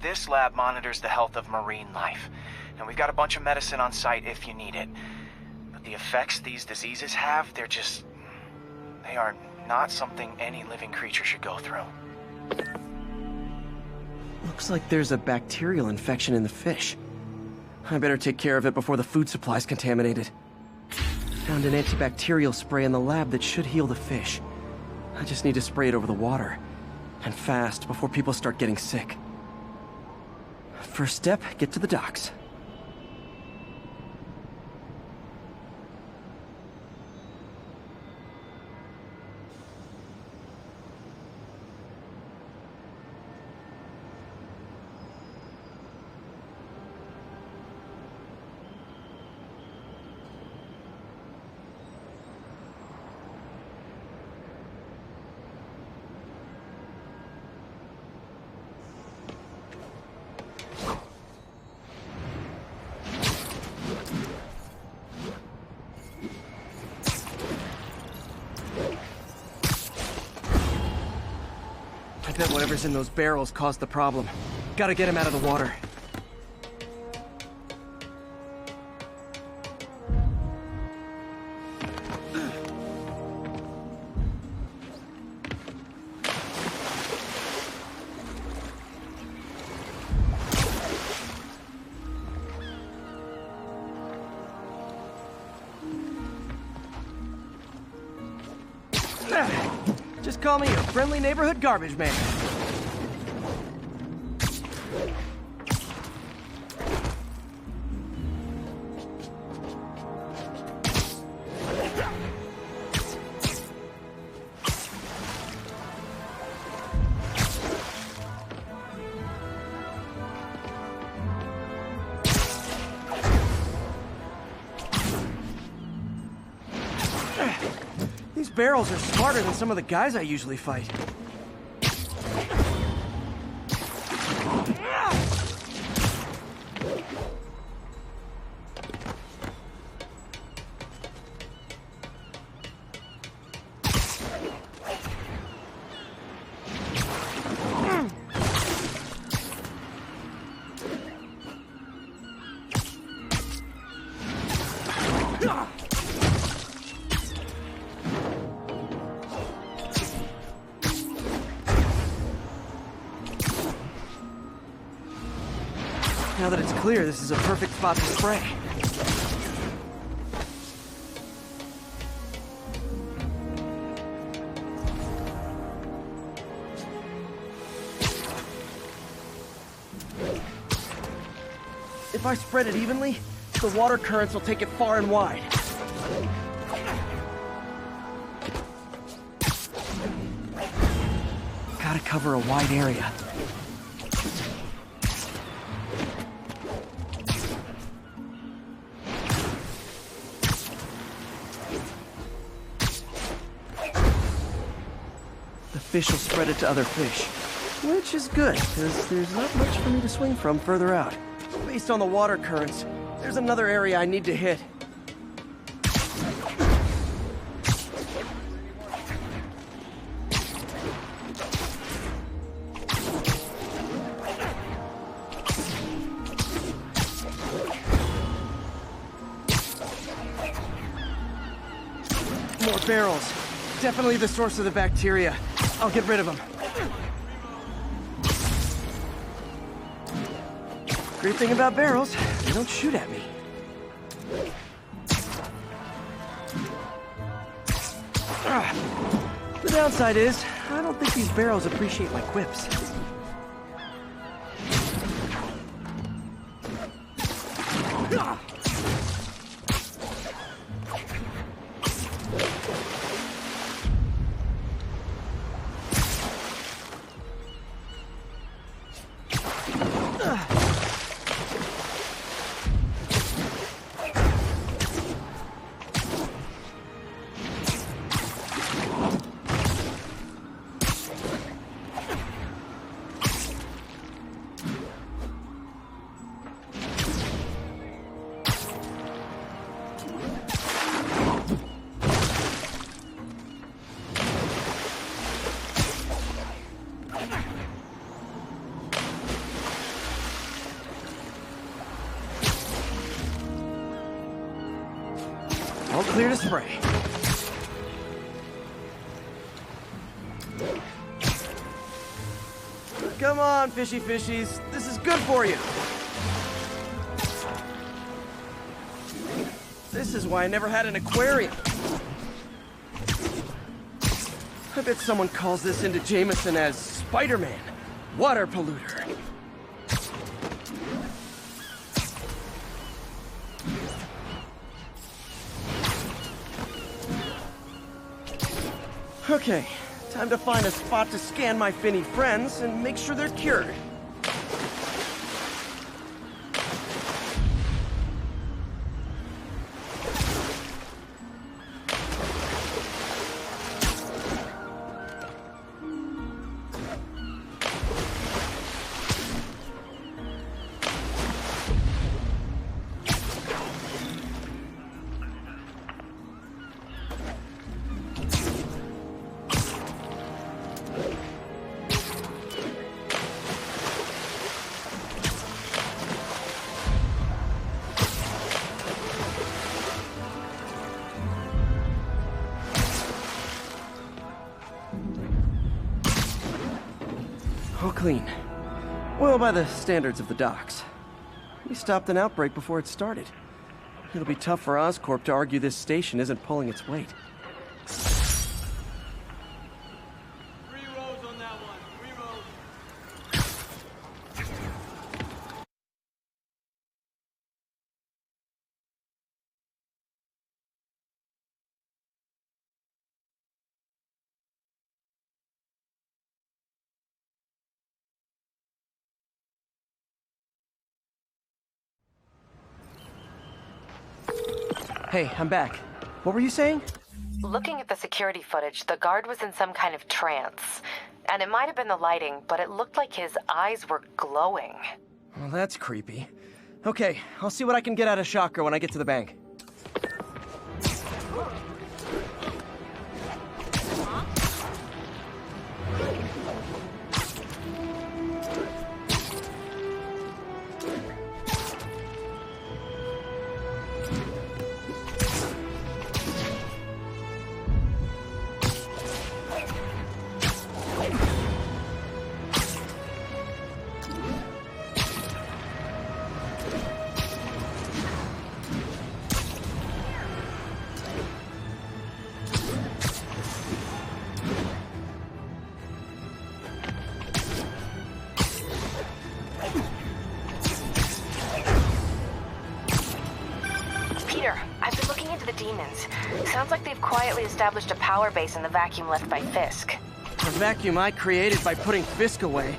This lab monitors the health of marine life, and we've got a bunch of medicine on site if you need it. But the effects these diseases have, they are not something any living creature should go through. Looks like there's a bacterial infection in the fish. I better take care of it before the food supply's contaminated. Found an antibacterial spray in the lab that should heal the fish. I just need to spray it over the water. And fast, before people start getting sick. First step, get to the docks. I bet whatever's in those barrels caused the problem. Gotta get him out of the water. Just call me a friendly neighborhood garbage man. These barrels are smarter than some of the guys I usually fight. Now that it's clear, this is a perfect spot to spray. If I spread it evenly, the water currents will take it far and wide. Gotta cover a wide area. The fish will spread it to other fish, which is good, because there's not much for me to swing from further out. Based on the water currents, there's another area I need to hit. More barrels. Definitely the source of the bacteria. I'll get rid of them. Great thing about barrels, they don't shoot at me. The downside is, I don't think these barrels appreciate my quips. clear to spray. Come on, fishy fishies. This is good for you. This is why I never had an aquarium. I bet someone calls this into Jameson as Spider-Man, water polluter. Okay, time to find a spot to scan my finny friends and make sure they're cured. All clean. Well, by the standards of the docks. We stopped an outbreak before it started. It'll be tough for Oscorp to argue this station isn't pulling its weight. Hey, I'm back. What were you saying? Looking at the security footage, the guard was in some kind of trance. And it might have been the lighting, but it looked like his eyes were glowing. Well, that's creepy. Okay, I'll see what I can get out of Shocker when I get to the bank. Sounds like they've quietly established a power base in the vacuum left by Fisk. The vacuum I created by putting Fisk away.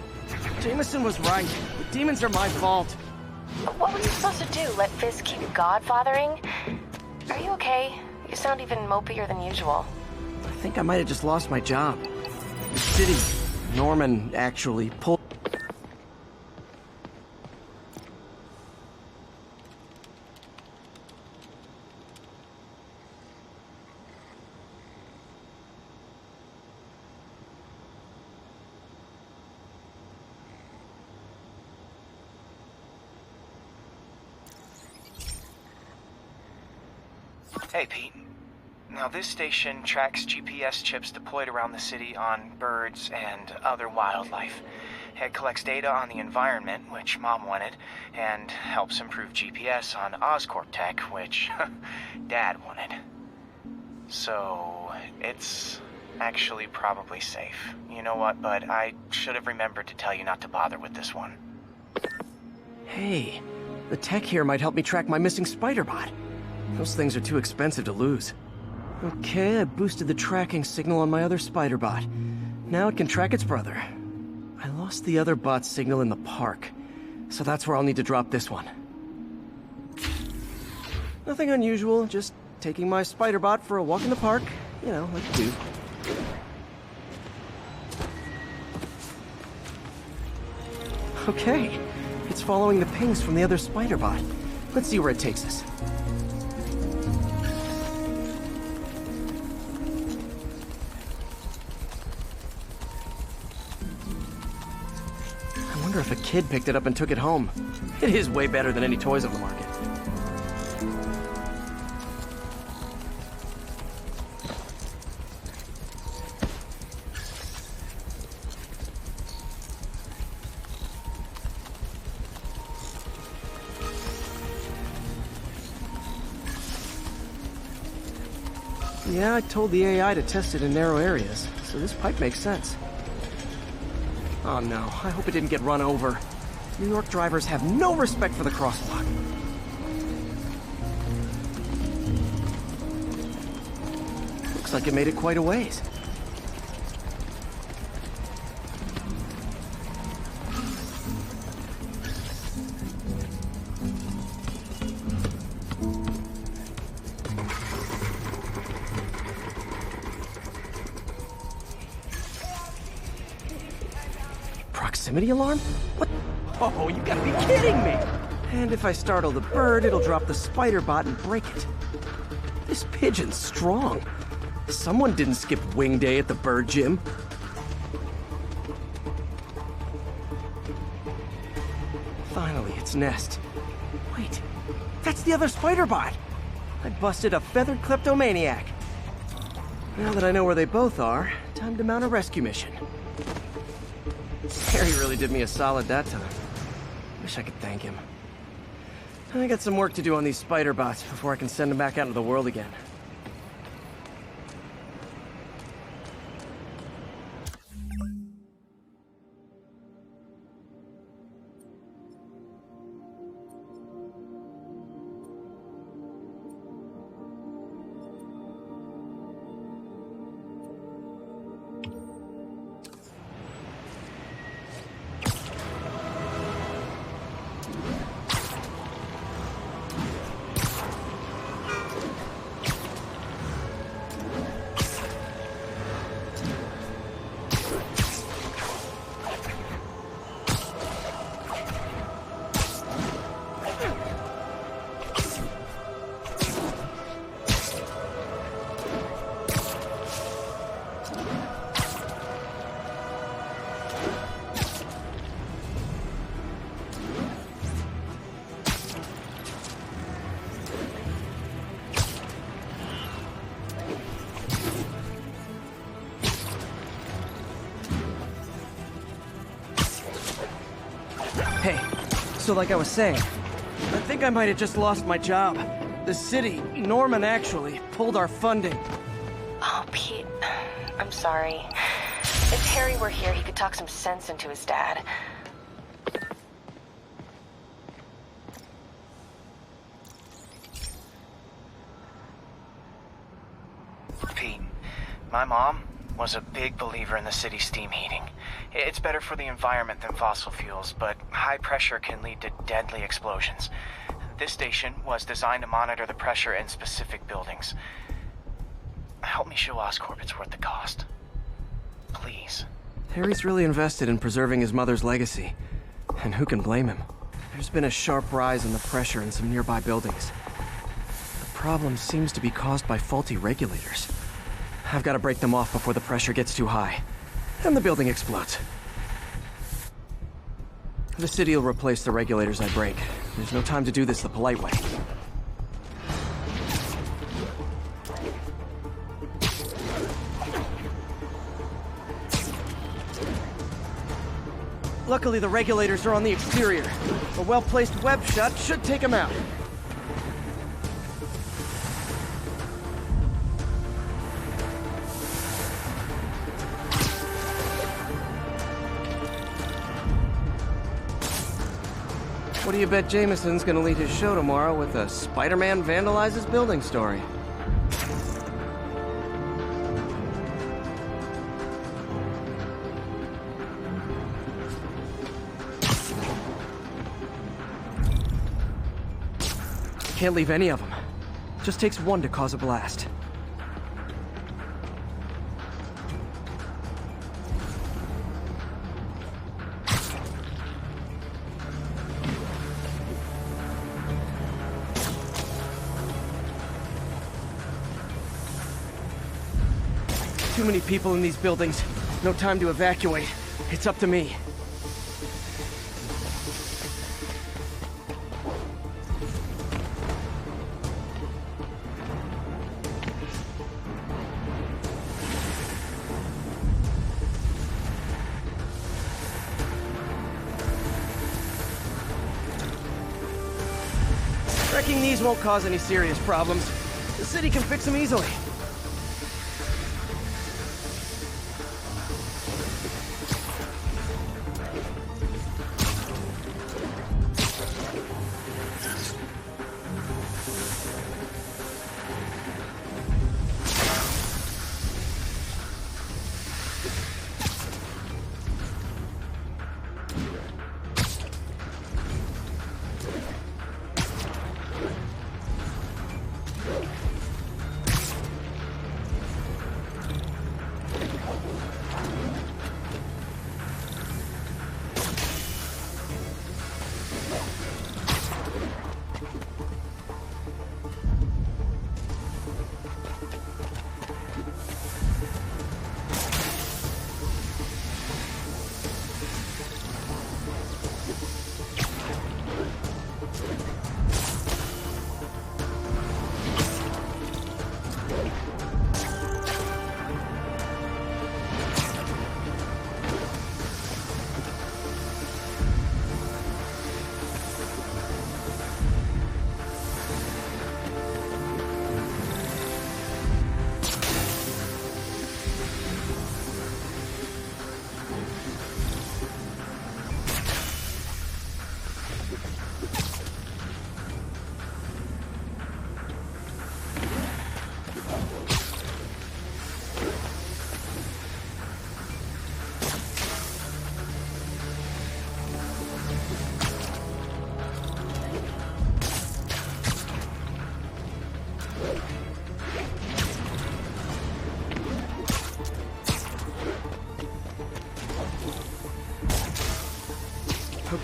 Jameson was right. The demons are my fault. What were you supposed to do? Let Fisk keep godfathering? Are you okay? You sound even mopier than usual. I think I might have just lost my job. The city, Norman actually pulled... Hey, Pete. Now, this station tracks GPS chips deployed around the city on birds and other wildlife. It collects data on the environment, which Mom wanted, and helps improve GPS on Oscorp tech, which Dad wanted. So, it's actually probably safe. You know what, bud? I should have remembered to tell you not to bother with this one. Hey, the tech here might help me track my missing Spider-Bot. Those things are too expensive to lose. Okay, I boosted the tracking signal on my other Spider-Bot. Now it can track its brother. I lost the other bot's signal in the park, so that's where I'll need to drop this one. Nothing unusual, just taking my Spider-Bot for a walk in the park. You know, like you do. Okay, it's following the pings from the other Spider-Bot. Let's see where it takes us. I wonder if a kid picked it up and took it home. It is way better than any toys on the market. Yeah, I told the AI to test it in narrow areas, so this pipe makes sense. Oh no, I hope it didn't get run over. New York drivers have no respect for the crosswalk. Looks like it made it quite a ways. Proximity alarm? What? Oh, you gotta be kidding me! And if I startle the bird, it'll drop the spider bot and break it. This pigeon's strong. Someone didn't skip wing day at the bird gym. Finally, its nest. Wait, that's the other spider bot! I busted a feathered kleptomaniac. Now that I know where they both are, time to mount a rescue mission. Harry really did me a solid that time. Wish I could thank him. I got some work to do on these spider bots before I can send them back out into the world again. Hey, so like I was saying, I think I might have just lost my job. The city, Norman actually, pulled our funding. Oh, Pete, I'm sorry. If Harry were here, he could talk some sense into his dad. Pete, my mom was a big believer in the city's steam heating. It's better for the environment than fossil fuels, but high pressure can lead to deadly explosions. This station was designed to monitor the pressure in specific buildings. Help me show Oscorp it's worth the cost. Please. Harry's really invested in preserving his mother's legacy. And who can blame him? There's been a sharp rise in the pressure in some nearby buildings. The problem seems to be caused by faulty regulators. I've got to break them off before the pressure gets too high. And the building explodes. The city will replace the regulators I break. There's no time to do this the polite way. Luckily, the regulators are on the exterior. A well-placed web shot should take them out. What do you bet Jameson's gonna lead his show tomorrow with a Spider-Man vandalizes building story? Can't leave any of them. Just takes one to cause a blast. Too many people in these buildings. No time to evacuate. It's up to me. Wrecking these won't cause any serious problems. The city can fix them easily.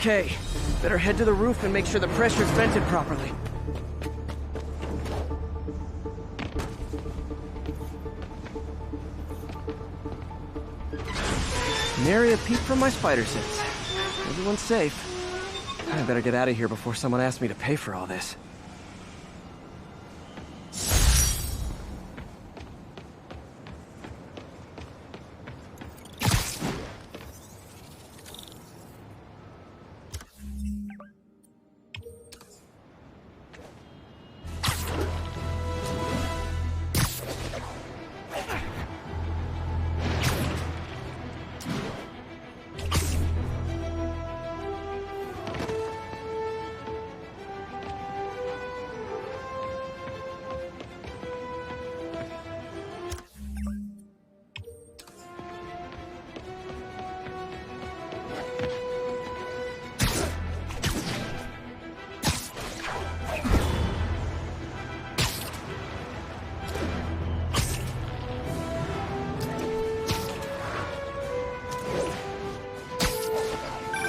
Okay, better head to the roof and make sure the pressure's vented properly. Nary a peep from my spider sense. Everyone's safe. I better get out of here before someone asks me to pay for all this.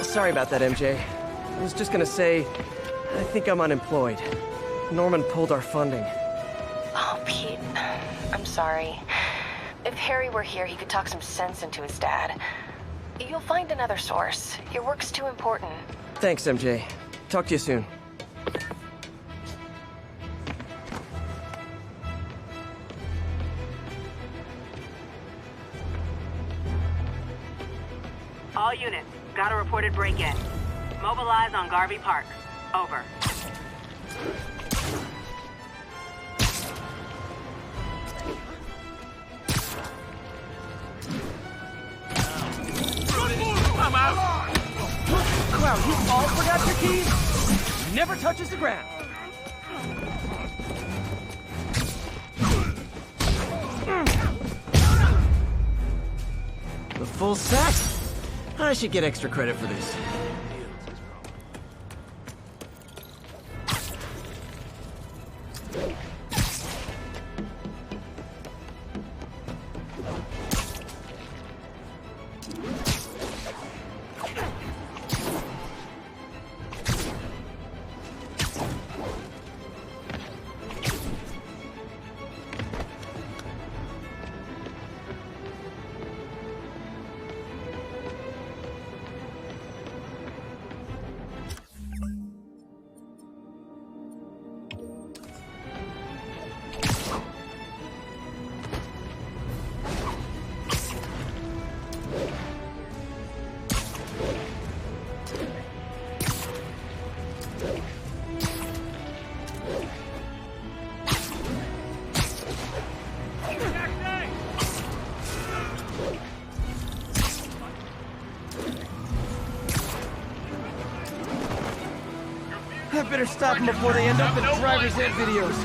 Sorry about that, MJ. I was just gonna say, I think I'm unemployed. Norman pulled our funding. Oh, Pete. I'm sorry. If Harry were here, he could talk some sense into his dad. You'll find another source. Your work's too important. Thanks, MJ. Talk to you soon. All units, got a reported break-in. Mobilize on Garvey Park. Over. I'm out! Wow, you all forgot your keys? Never touches the ground. The full sack? I should get extra credit for this. I better stop them before they end up in driver's ed videos.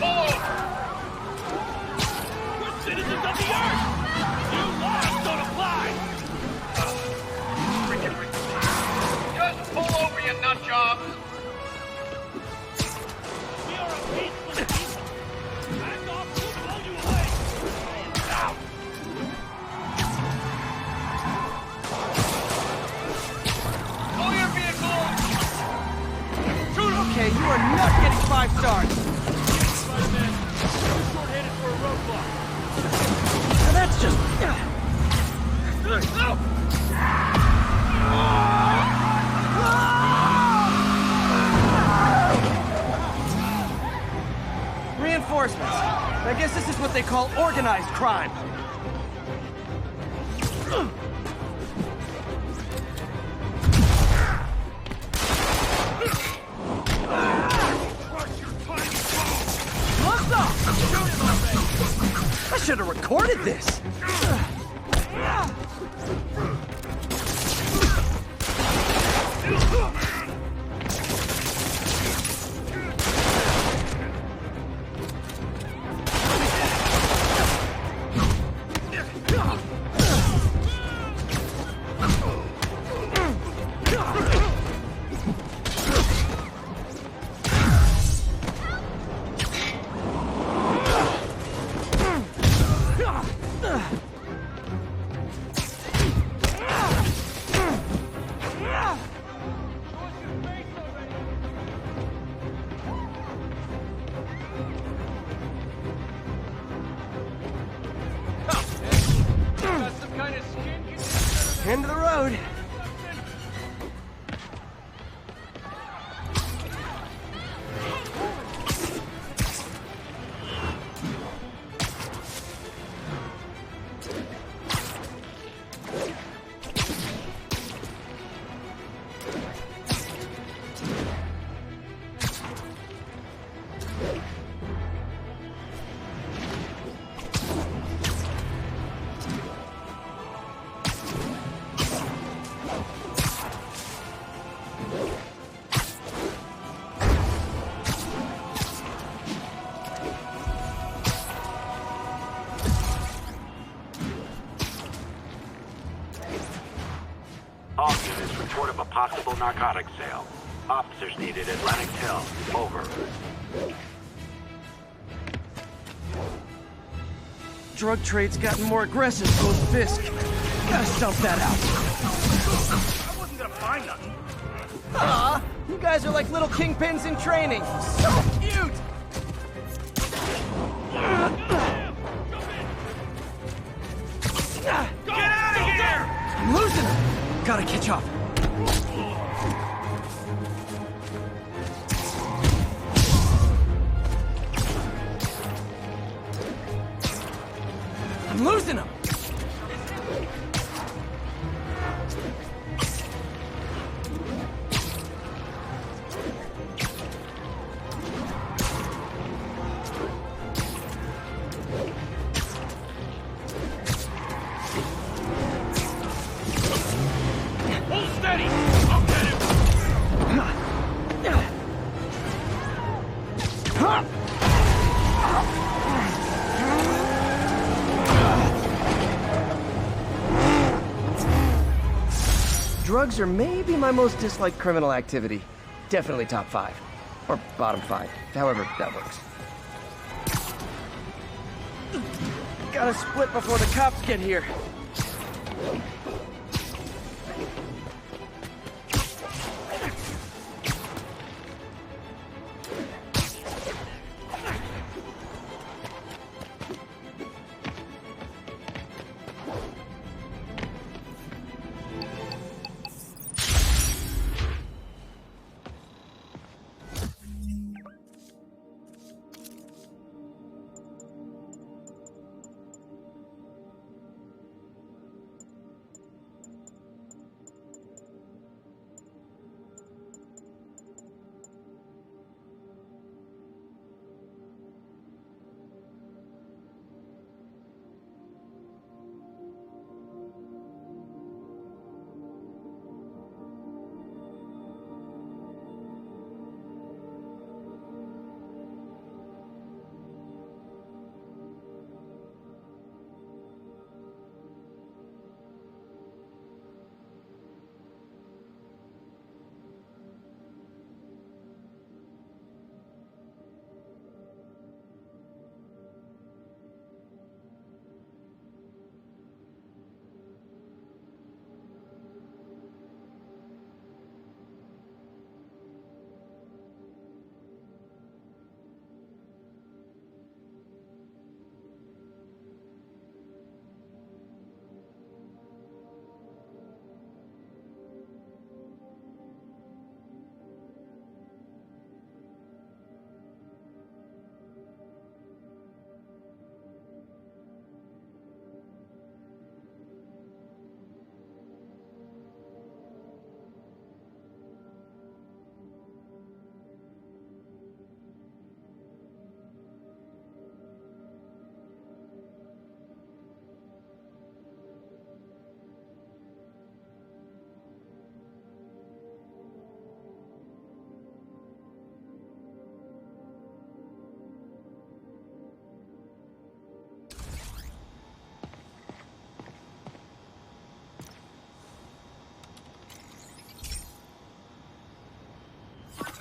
We're citizens of the Earth! New laws don't apply! Just pull over, you nut job! We are a peaceful people! Back off, we'll blow you away! Ow! Pull your vehicle! Okay, you are not getting 5 stars! Spider-Man, you're short-handed for a roadblock. Now that's just... Reinforcements. I guess this is what they call organized crime. I should have recorded this! road. All units report of a possible narcotics sale. Officers needed at Lenox Hill. Over. Drug trade's gotten more aggressive post-Fisk. Gotta stomp that out. I wasn't gonna find nothing. Aw, you guys are like little kingpins in training. So cute! Get out of here! I'm losing him! Gotta catch up. I'm losing him! Hold steady! I'll get him! Drugs are maybe my most disliked criminal activity. Definitely top 5. Or bottom 5. However that works. Gotta split before the cops get here.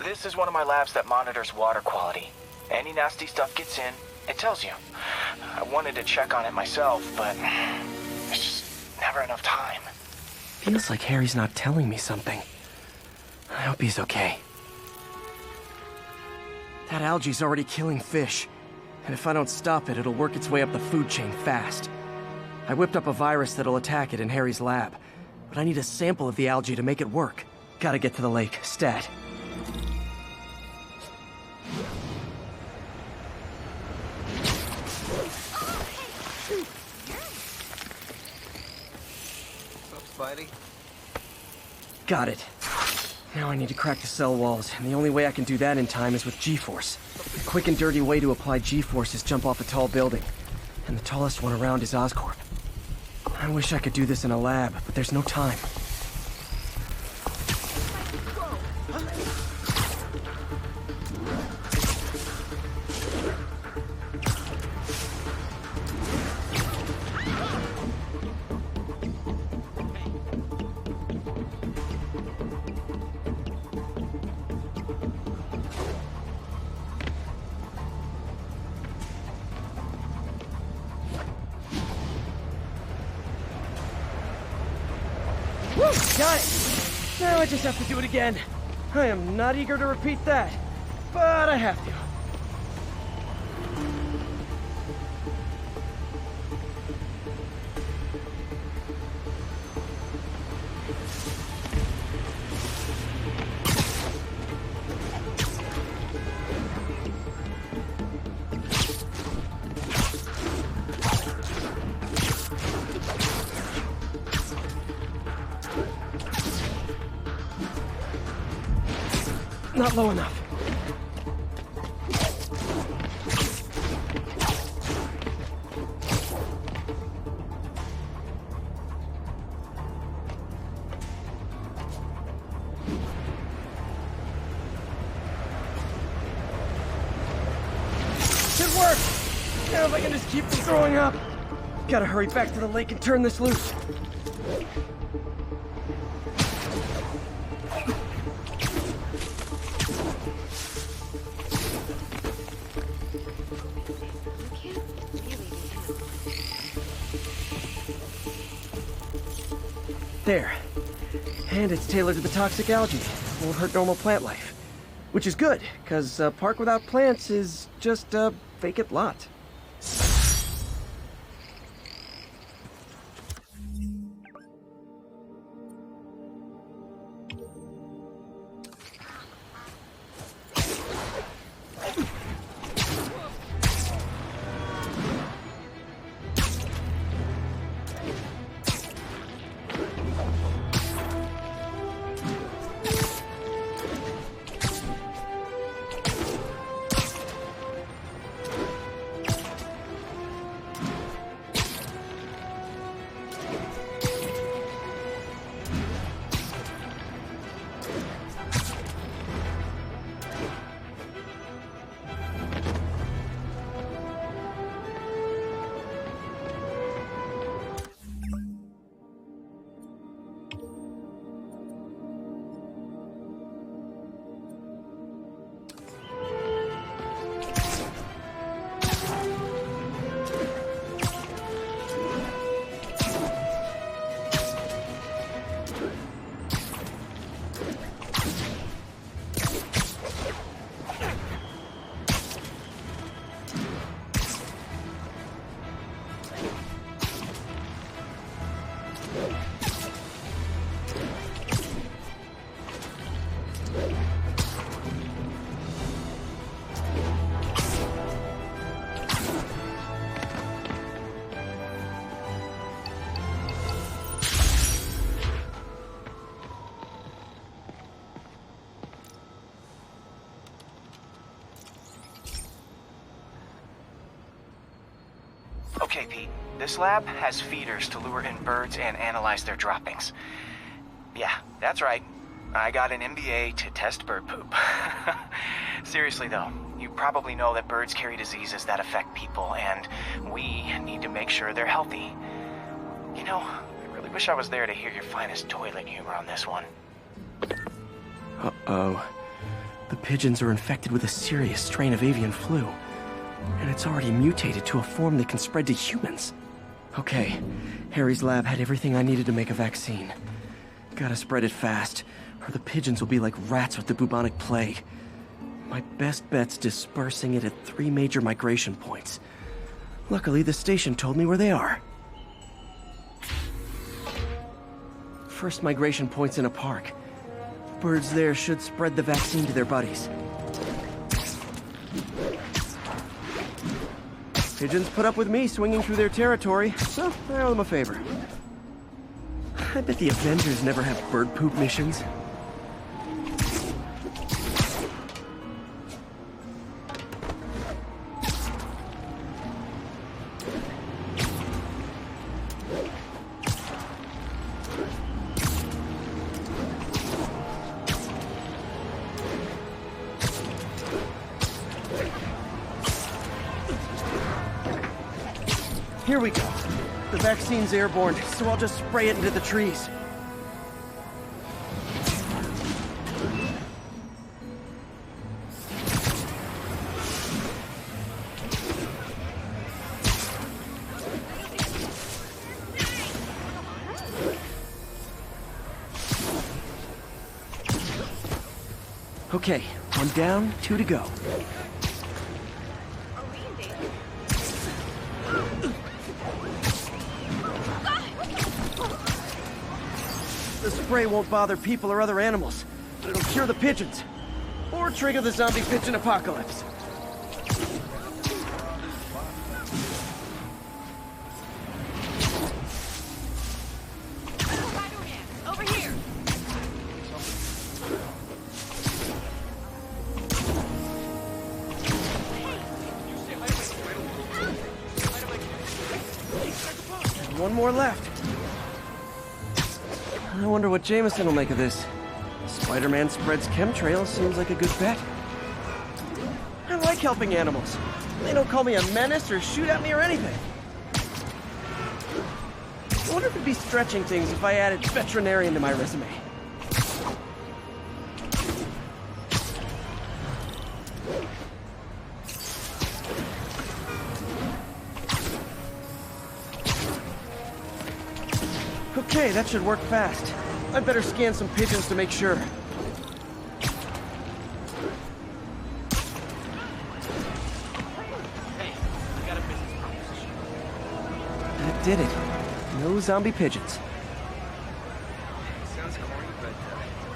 This is one of my labs that monitors water quality. Any nasty stuff gets in, it tells you. I wanted to check on it myself, but there's just never enough time. Feels like Harry's not telling me something. I hope he's okay. That algae's already killing fish. And if I don't stop it, it'll work its way up the food chain fast. I whipped up a virus that'll attack it in Harry's lab. But but I need a sample of the algae to make it work. Gotta get to the lake, stat. What's up, Spidey? Got it. Now I need to crack the cell walls, and the only way I can do that in time is with G-Force. The quick and dirty way to apply G-Force is jump off a tall building. And the tallest one around is Oscorp. I wish I could do this in a lab, but there's no time. Got it! Now I just have to do it again. I am not eager to repeat that, but I have to. Not low enough. It worked! Now if I can just keep from throwing up. Gotta hurry back to the lake and turn this loose. There. And it's tailored to the toxic algae. Won't hurt normal plant life. Which is good, because a park without plants is just a vacant lot. Okay, Pete. This lab has feeders to lure in birds and analyze their droppings. Yeah, that's right. I got an MBA to test bird poop. Seriously though, you probably know that birds carry diseases that affect people, and we need to make sure they're healthy. You know, I really wish I was there to hear your finest toilet humor on this one. Uh-oh. The pigeons are infected with a serious strain of avian flu. And it's already mutated to a form that can spread to humans. Okay, Harry's lab had everything I needed to make a vaccine. Gotta spread it fast, or the pigeons will be like rats with the bubonic plague. My best bet's dispersing it at 3 major migration points. Luckily, the station told me where they are. first migration point's in a park. Birds there should spread the vaccine to their buddies. Pigeons put up with me swinging through their territory, so I owe them a favor. I bet the Avengers never have bird poop missions. Here we go. The vaccine's airborne, so I'll just spray it into the trees. Okay, 1 down, 2 to go. The spray won't bother people or other animals, but it'll cure the pigeons. Or trigger the zombie pigeon apocalypse. Over here! One more left. I wonder what Jameson will make of this. Spider-Man spreads chemtrails seems like a good bet. I like helping animals. They don't call me a menace or shoot at me or anything. I wonder if it'd be stretching things if I added veterinarian to my resume. Okay, that should work fast. I'd better scan some pigeons to make sure. Hey, I got a business proposition. That did it. No zombie pigeons. Sounds corny, but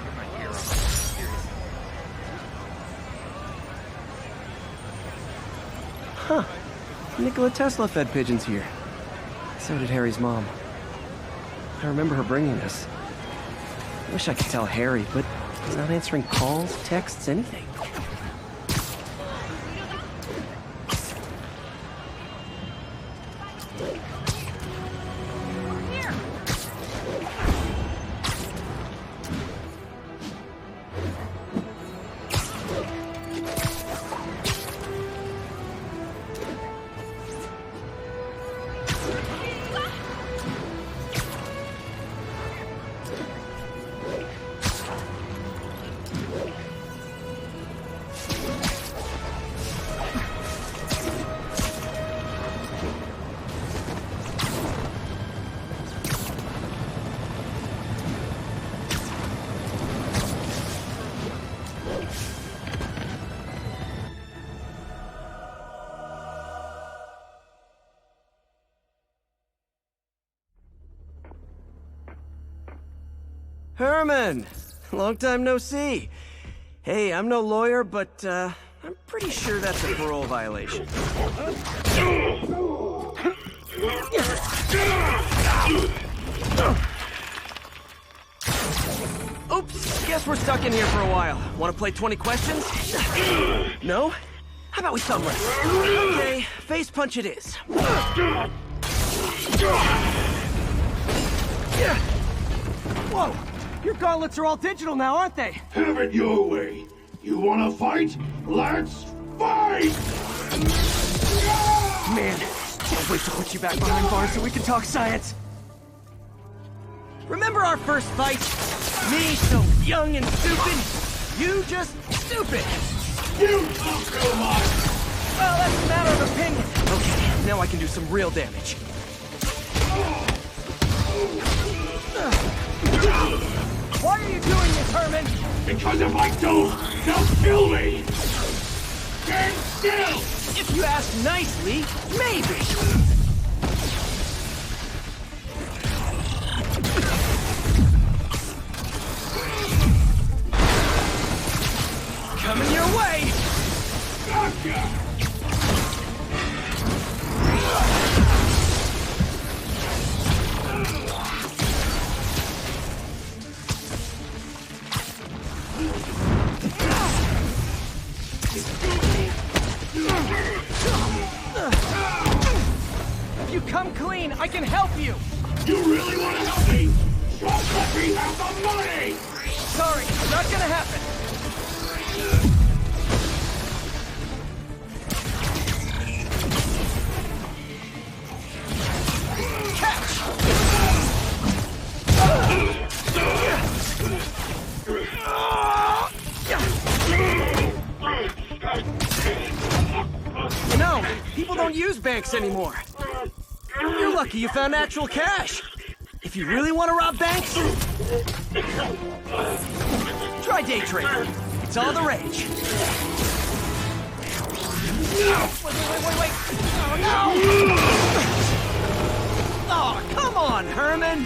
you're my hero. Seriously. Huh. Nikola Tesla fed pigeons here. So did Harry's mom. I remember her bringing this. I wish I could tell Harry, but he's not answering calls, texts, anything. Herman! Long time no see. Hey, I'm no lawyer, but, I'm pretty sure that's a parole violation. Oops, guess we're stuck in here for a while. Want to play 20 questions? No? How about we thumb wrestle? Okay, face punch it is. Whoa! Your gauntlets are all digital now, aren't they? Have it your way. You wanna fight? Let's fight! Man, can't wait to put you back behind bars so we can talk science. Remember our first fight? Me so young and stupid, you just stupid. You talk so much! Well, that's a matter of opinion. Okay, now I can do some real damage. Why are you doing this, Herman? Because if I don't, they'll kill me! Stand still! If you ask nicely, maybe. Coming your way! Gotcha! If you come clean, I can help you! You really want to help me? Just let me have the money! Sorry, not gonna happen. You know, people don't use banks anymore. You're lucky you found actual cash. If you really want to rob banks, try day trading. It's all the rage. Wait. Oh, no! Oh, come on, Herman!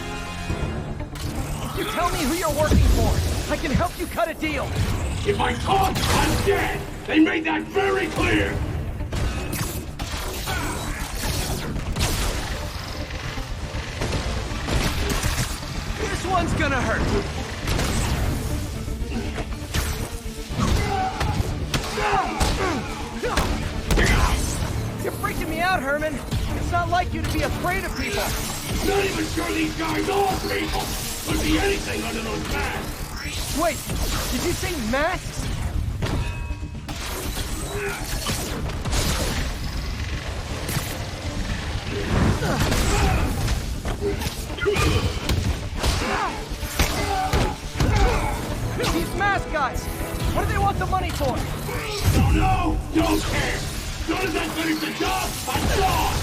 If you tell me who you're working for, I can help you cut a deal. If I talk, I'm dead! They made that very clear! This one's gonna hurt. You're freaking me out, Herman. It's not like you to be afraid of people. Not even sure these guys are people! Could be anything under those masks! Wait, did you say masks? These mask guys! What do they want the money for? Don't know! Don't care! As soon as I finish the job, I'm gone!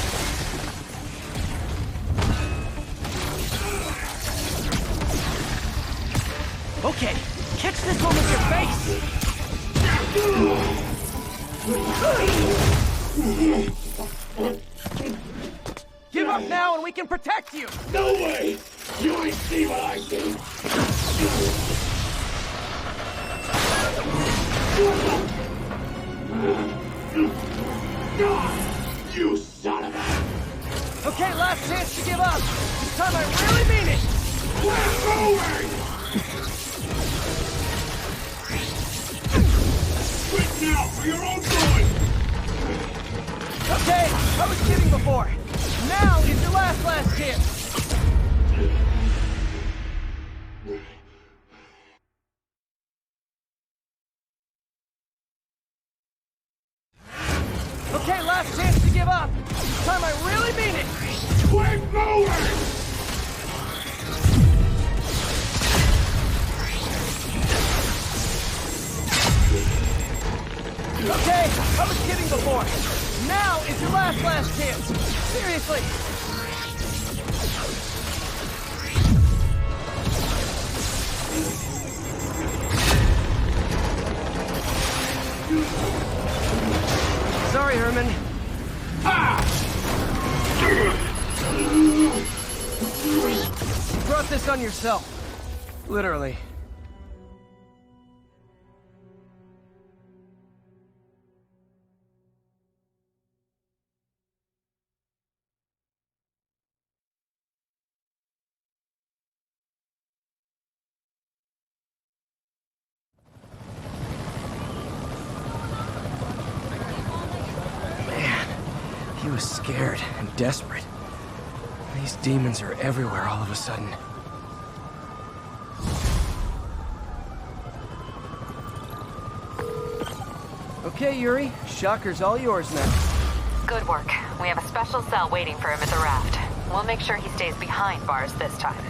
Okay, catch this one with your face! Give up now and we can protect you! No way! You ain't see what I see! You son of a... Okay, last chance to give up! This time I really mean it! We're moving! Quit now for your own good! Okay, I was kidding before. Now is your last chance. Okay, last chance to give up. This time I really mean it. Quit moving! Okay, I was kidding before. Now is your last chance. Seriously. Sorry, Herman. You brought this on yourself. Literally. He was scared and desperate. These demons are everywhere all of a sudden. Okay, Yuri. Shocker's all yours now. Good work. We have a special cell waiting for him at the raft. We'll make sure he stays behind bars this time.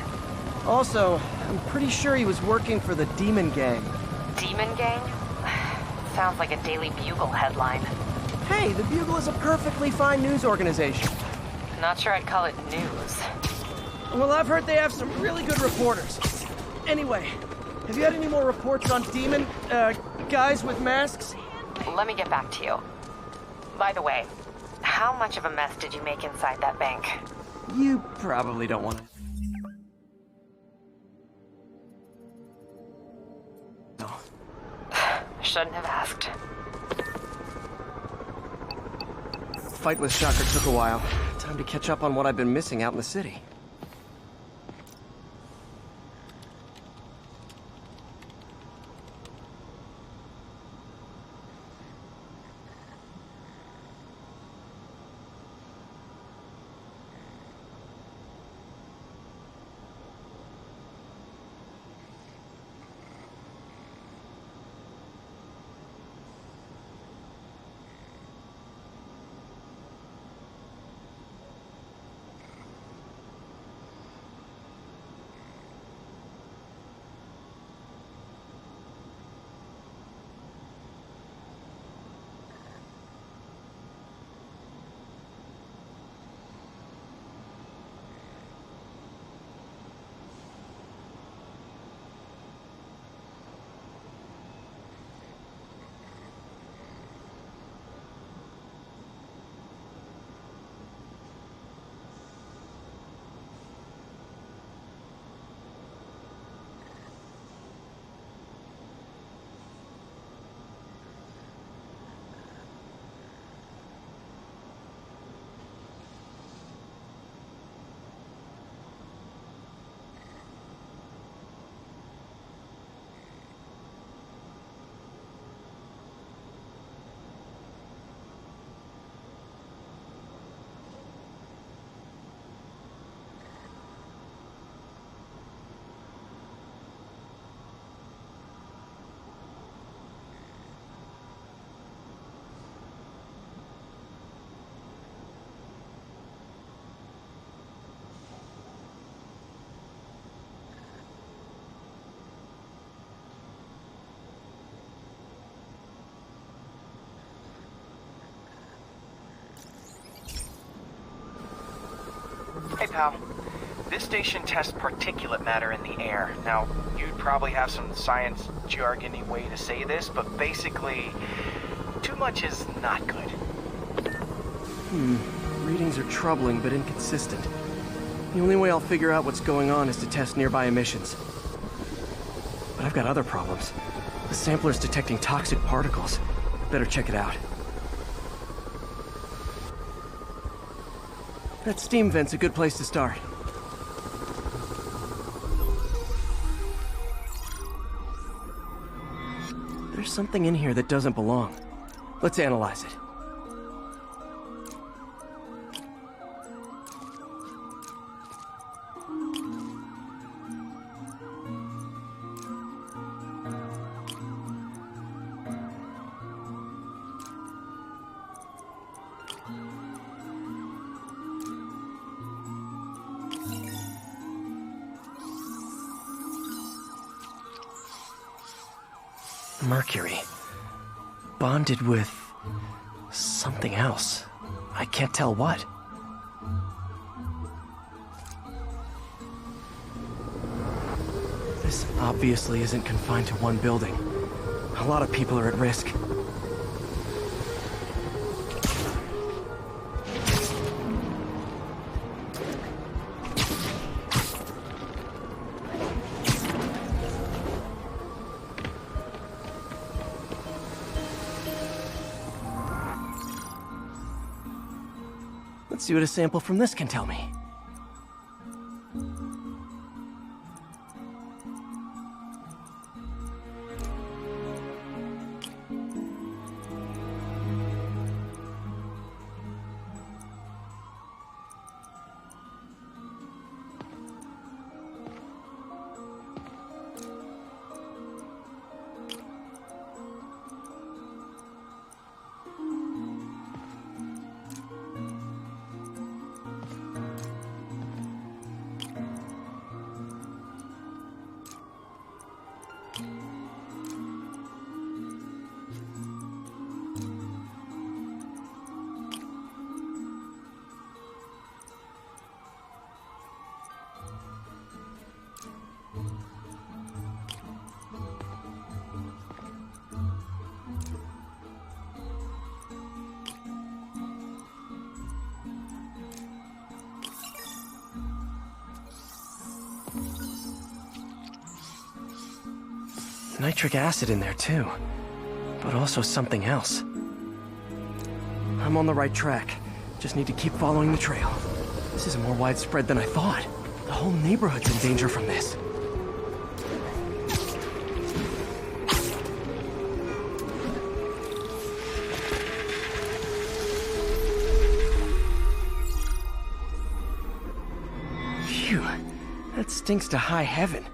Also, I'm pretty sure he was working for the Demon Gang. Demon Gang? Sounds like a Daily Bugle headline. Hey, the Bugle is a perfectly fine news organization. Not sure I'd call it news. Well, I've heard they have some really good reporters. Anyway, have you had any more reports on demon, guys with masks? Let me get back to you. By the way, how much of a mess did you make inside that bank? You probably don't want to... No. Shouldn't have asked. Fight with Shocker took a while. Time to catch up on what I've been missing out in the city. Hey, pal. This station tests particulate matter in the air. Now, you'd probably have some science jargony way to say this, but basically, too much is not good. Readings are troubling but inconsistent. The only way I'll figure out what's going on is to test nearby emissions. But I've got other problems. The sampler's detecting toxic particles. Better check it out. That steam vent's a good place to start. There's something in here that doesn't belong. Let's analyze it. Mercury. Bonded with something else. I can't tell what. This obviously isn't confined to one building. A lot of people are at risk. Let's see what a sample from this can tell me. Nitric acid in there, too. but also something else. I'm on the right track. Just need to keep following the trail. This is more widespread than I thought. The whole neighborhood's in danger from this. Phew, that stinks to high heaven.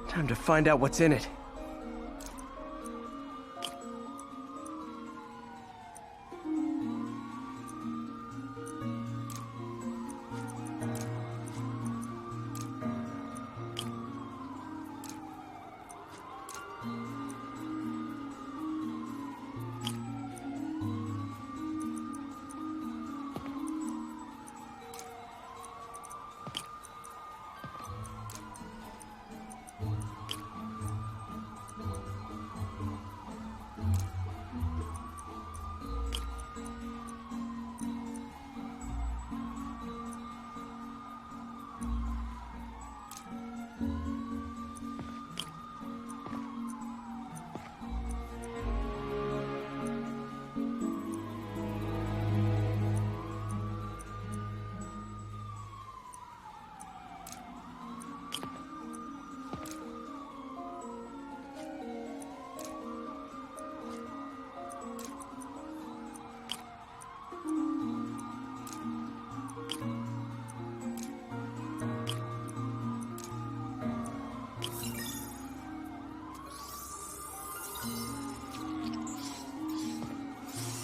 Time to find out what's in it.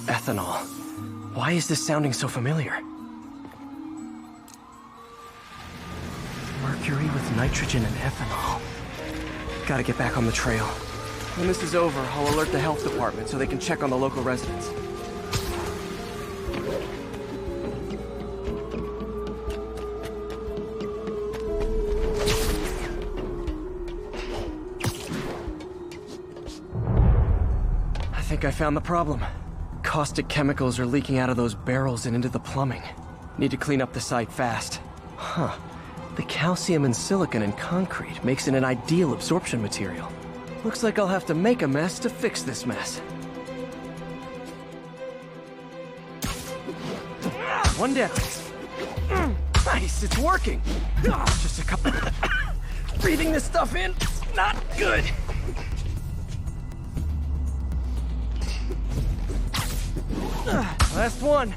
Ethanol. Why is this sounding so familiar? Mercury with nitrogen and ethanol. Gotta get back on the trail. When this is over, I'll alert the health department so they can check on the local residents. I think I found the problem. Caustic chemicals are leaking out of those barrels and into the plumbing. Need to clean up the site fast. Huh. The calcium and silicon in concrete makes it an ideal absorption material. Looks like I'll have to make a mess to fix this mess. One down. Nice, it's working. Just a couple... Breathing this stuff in, not good. Last one.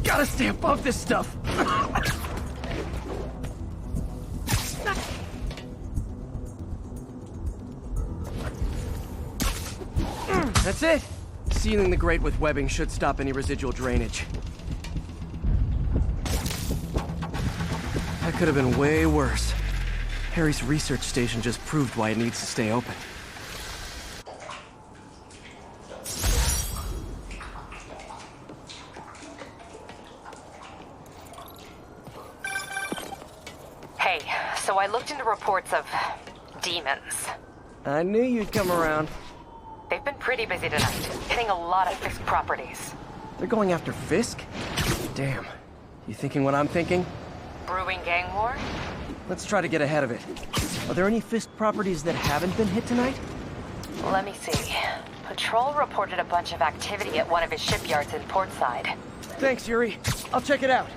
Gotta stay above this stuff. That's it. Sealing the grate with webbing should stop any residual drainage. That could have been way worse. Harry's research station just proved why it needs to stay open. Hey, so I looked into reports of demons. I knew you'd come around. They've been pretty busy tonight, hitting a lot of Fisk properties. They're going after Fisk? Damn. You thinking what I'm thinking? Brewing gang war? Let's try to get ahead of it. Are there any Fisk properties that haven't been hit tonight? Let me see. Patrol reported a bunch of activity at one of his shipyards in Portside. Thanks, Yuri. I'll check it out.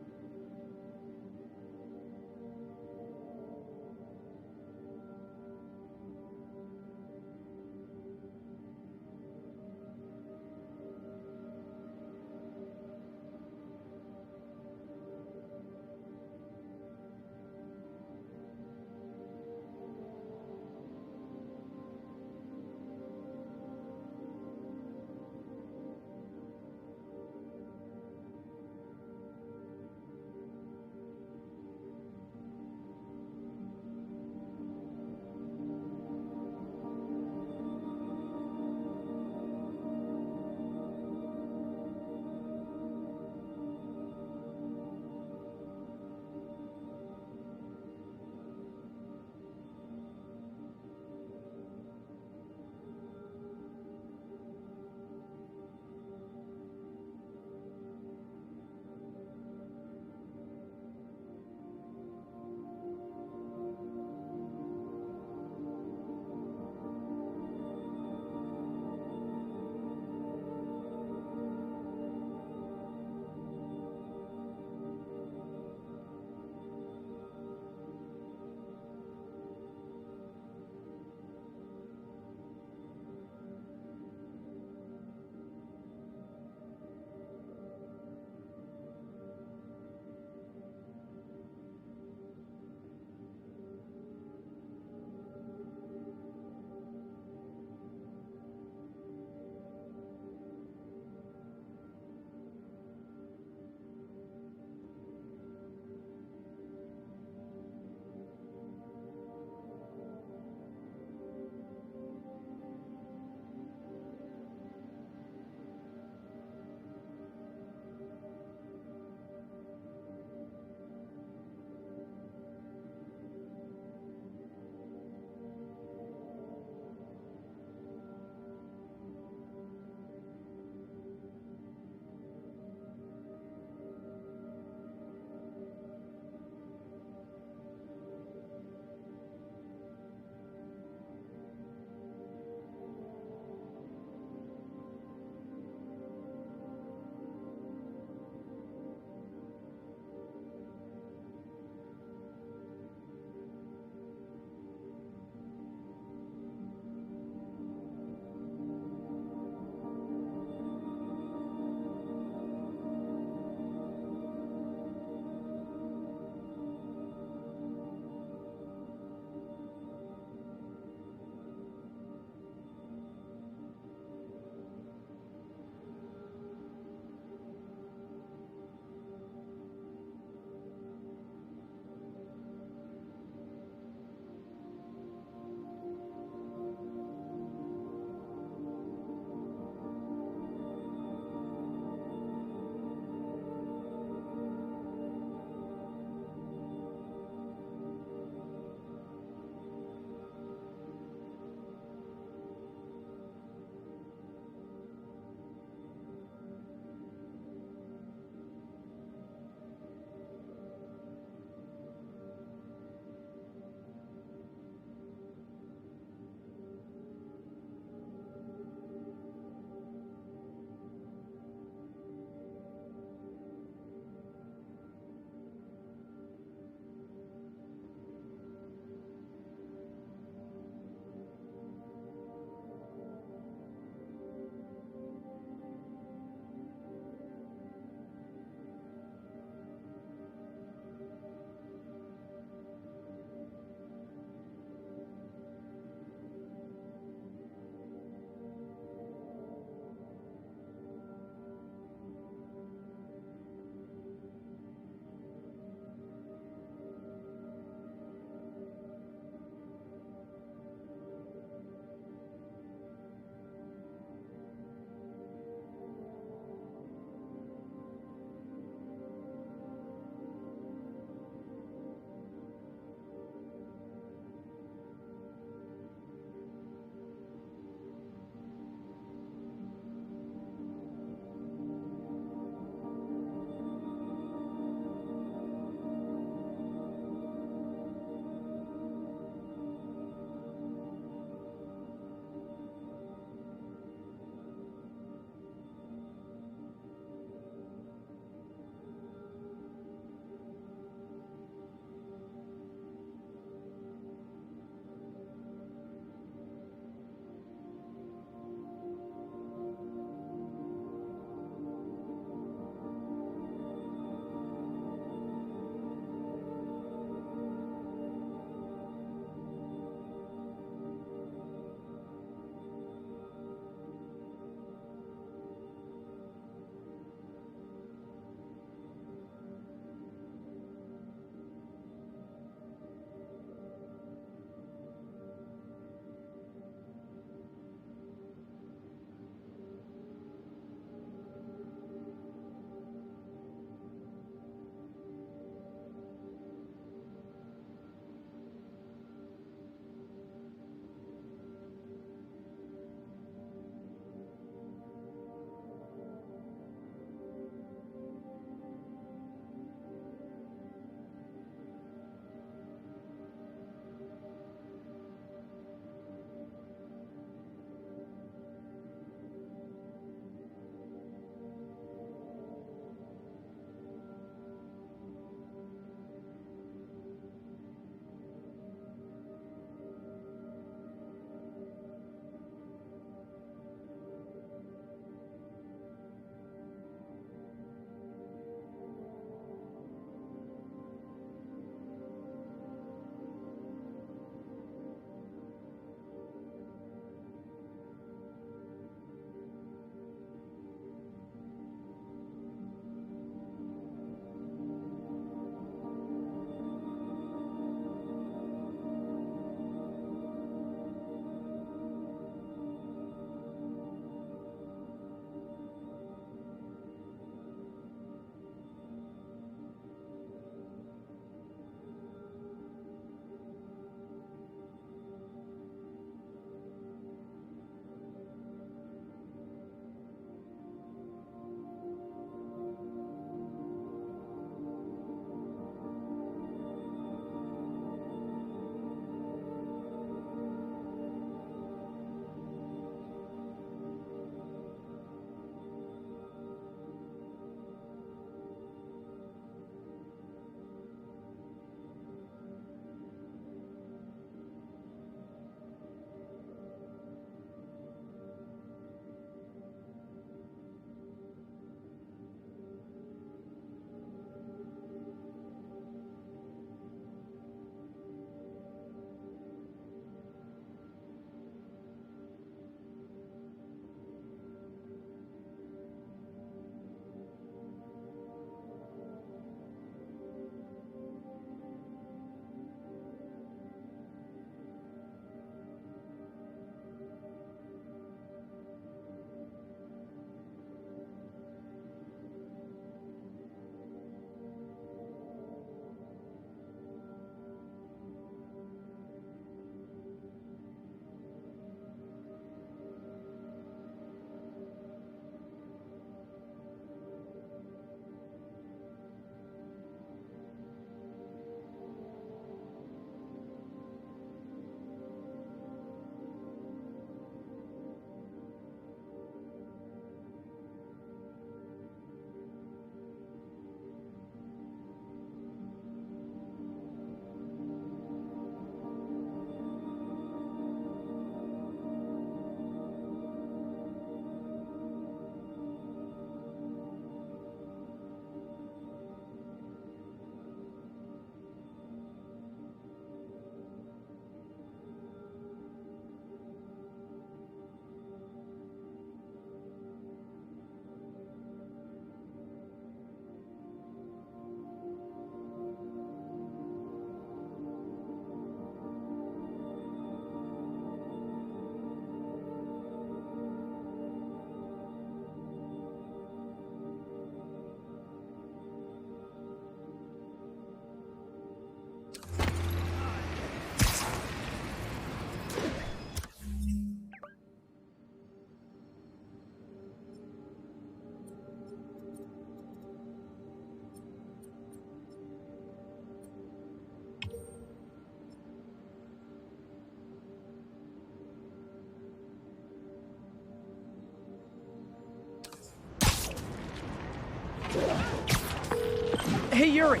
Hey, Yuri.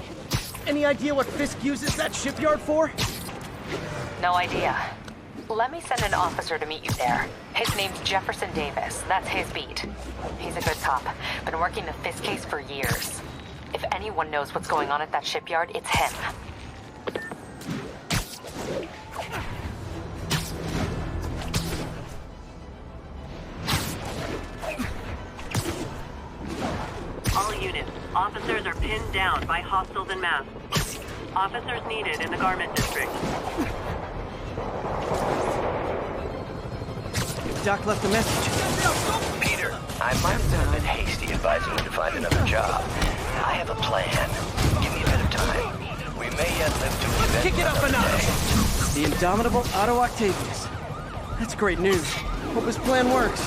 Any idea what Fisk uses that shipyard for? No idea. Let me send an officer to meet you there. His name's Jefferson Davis. That's his beat. He's a good cop. Been working the Fisk case for years. If anyone knows what's going on at that shipyard, it's him. All units, officers are pinned down by hostiles en masse. Officers needed in the garment district. Doc left a message. Peter, I might have been a bit hasty advising you to find another job. I have a plan. Give me a bit of time. We may yet live to invent Kick it up a another notch. day. The indomitable Otto Octavius. That's great news. Hope his plan works.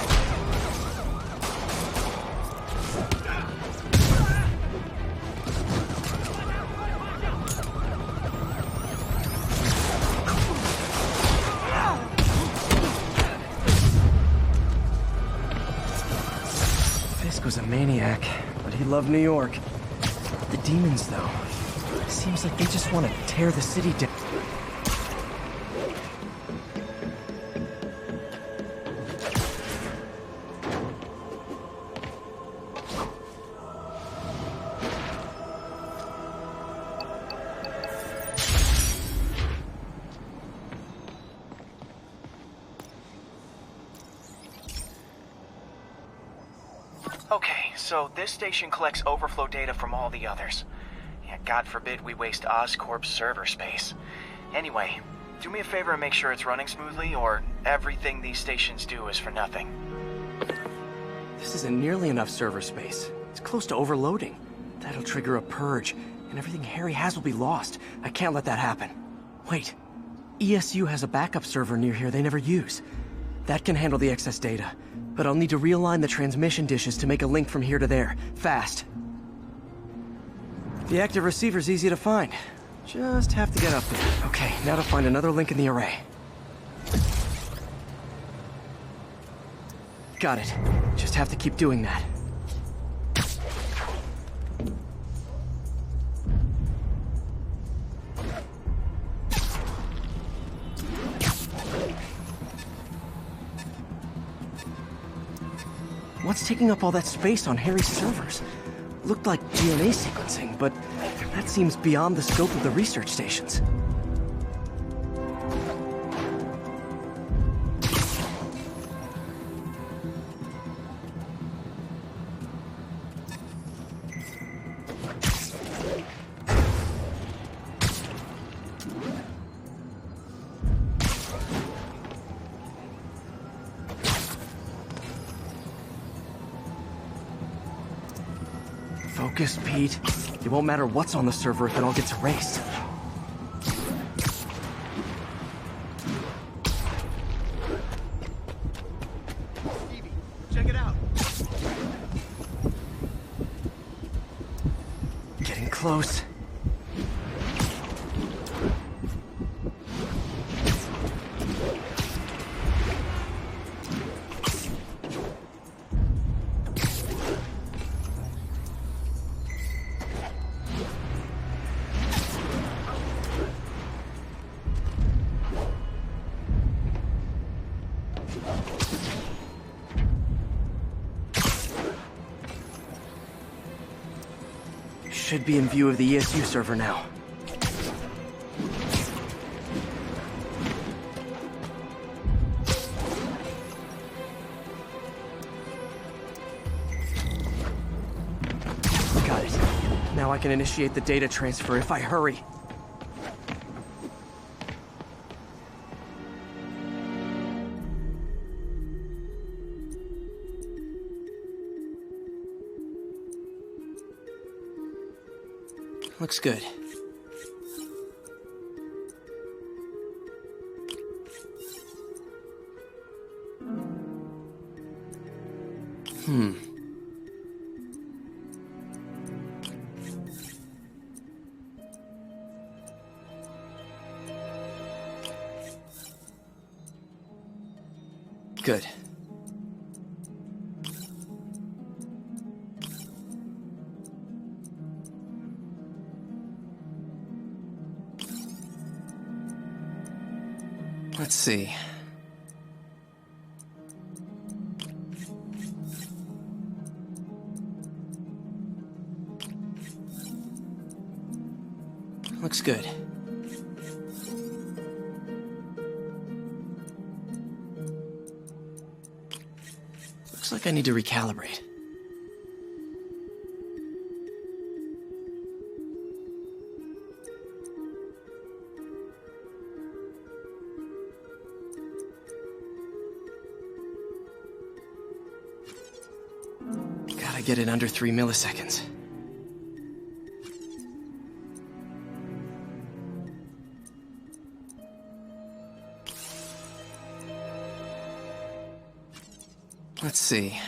Fisk was a maniac, but he loved New York. The demons, though. It seems like they just want to tear the city down. Okay, so this station collects overflow data from all the others. Yeah, God forbid we waste Oscorp's server space. Anyway, do me a favor and make sure it's running smoothly, or everything these stations do is for nothing. This isn't nearly enough server space. It's close to overloading. That'll trigger a purge, and everything Harry has will be lost. I can't let that happen. Wait. ESU has a backup server near here they never use. That can handle the excess data, but I'll need to realign the transmission dishes to make a link from here to there, fast. The active receiver's easy to find. Just have to get up there. Okay, now to find another link in the array. Got it. Just have to keep doing that. What's taking up all that space on Harry's servers? Looked like DNA sequencing, but that seems beyond the scope of the research stations. Focus, Pete. It won't matter what's on the server if it all gets erased. Check it out. Getting close. Should be in view of the ESU server now. Got it. Now I can initiate the data transfer if I hurry. Looks good. Good. Let's see. Looks good. Looks like I need to recalibrate. Gotta get it under 3 milliseconds. Let's see.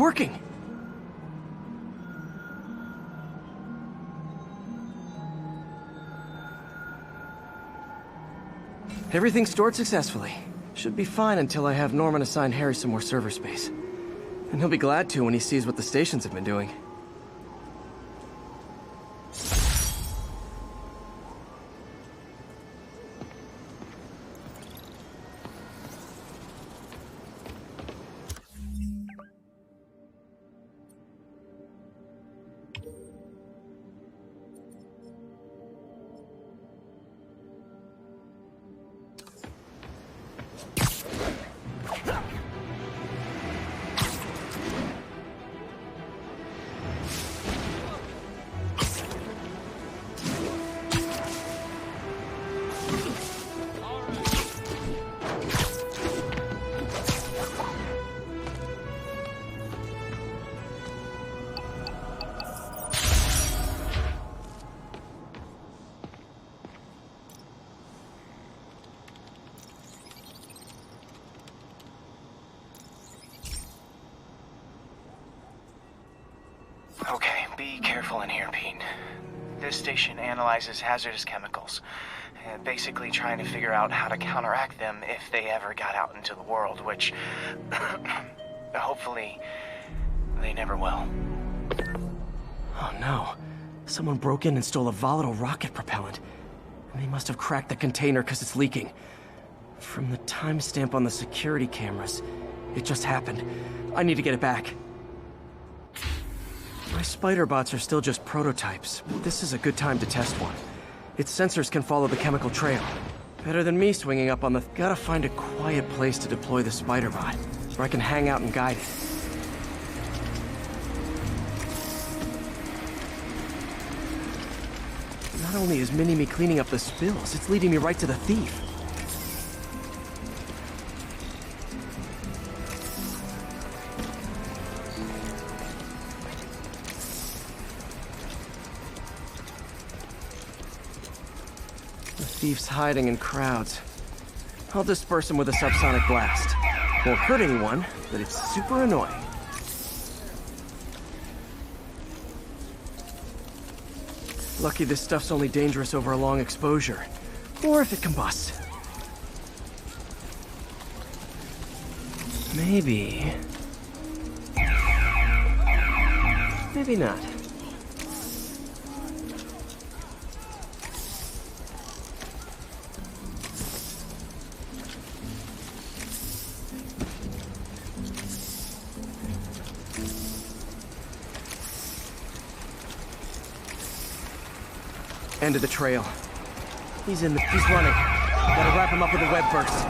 working! Everything stored successfully. Should be fine until I have Norman assign Harry some more server space. And he'll be glad to when he sees what the stations have been doing. Okay, be careful in here, Pete. This station analyzes hazardous chemicals, basically trying to figure out how to counteract them if they ever got out into the world, which hopefully they never will. Oh no. Someone broke in and stole a volatile rocket propellant. And they must have cracked the container because it's leaking. From the timestamp on the security cameras, it just happened. I need to get it back. My spider bots are still just prototypes. This is a good time to test one. Its sensors can follow the chemical trail. Better than me swinging up on the... Gotta find a quiet place to deploy the spider bot, where I can hang out and guide it. Not only is Mini-Me cleaning up the spills, it's leading me right to the thief. The thief's hiding in crowds. I'll disperse him with a subsonic blast. Won't hurt anyone, but it's super annoying. Lucky this stuff's only dangerous over a long exposure. Or if it combusts. Maybe... maybe not. End of the trail. He's running. Gotta wrap him up with a web burst.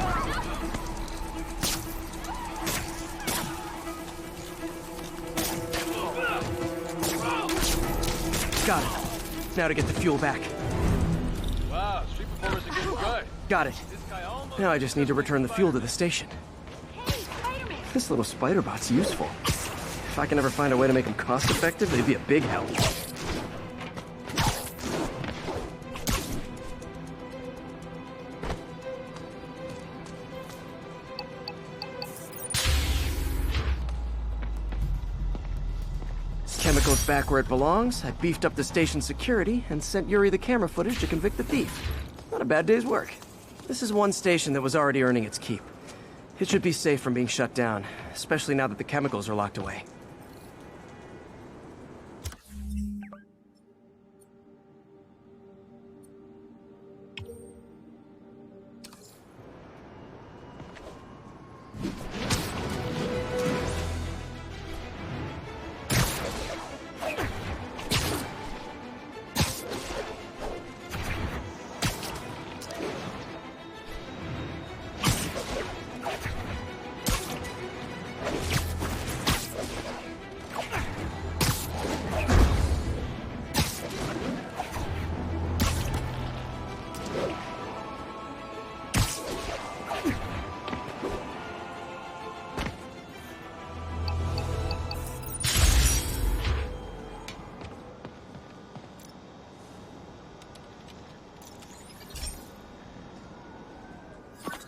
Got it. Now to get the fuel back. Wow, street performers are getting good. Got it. Now I just need to return the fuel to the station. This little spider bot's useful. If I can ever find a way to make them cost-effective, they'd be a big help. Chemicals back where it belongs. I beefed up the station security and sent Yuri the camera footage to convict the thief. Not a bad day's work. This is one station that was already earning its keep. It should be safe from being shut down, especially now that the chemicals are locked away.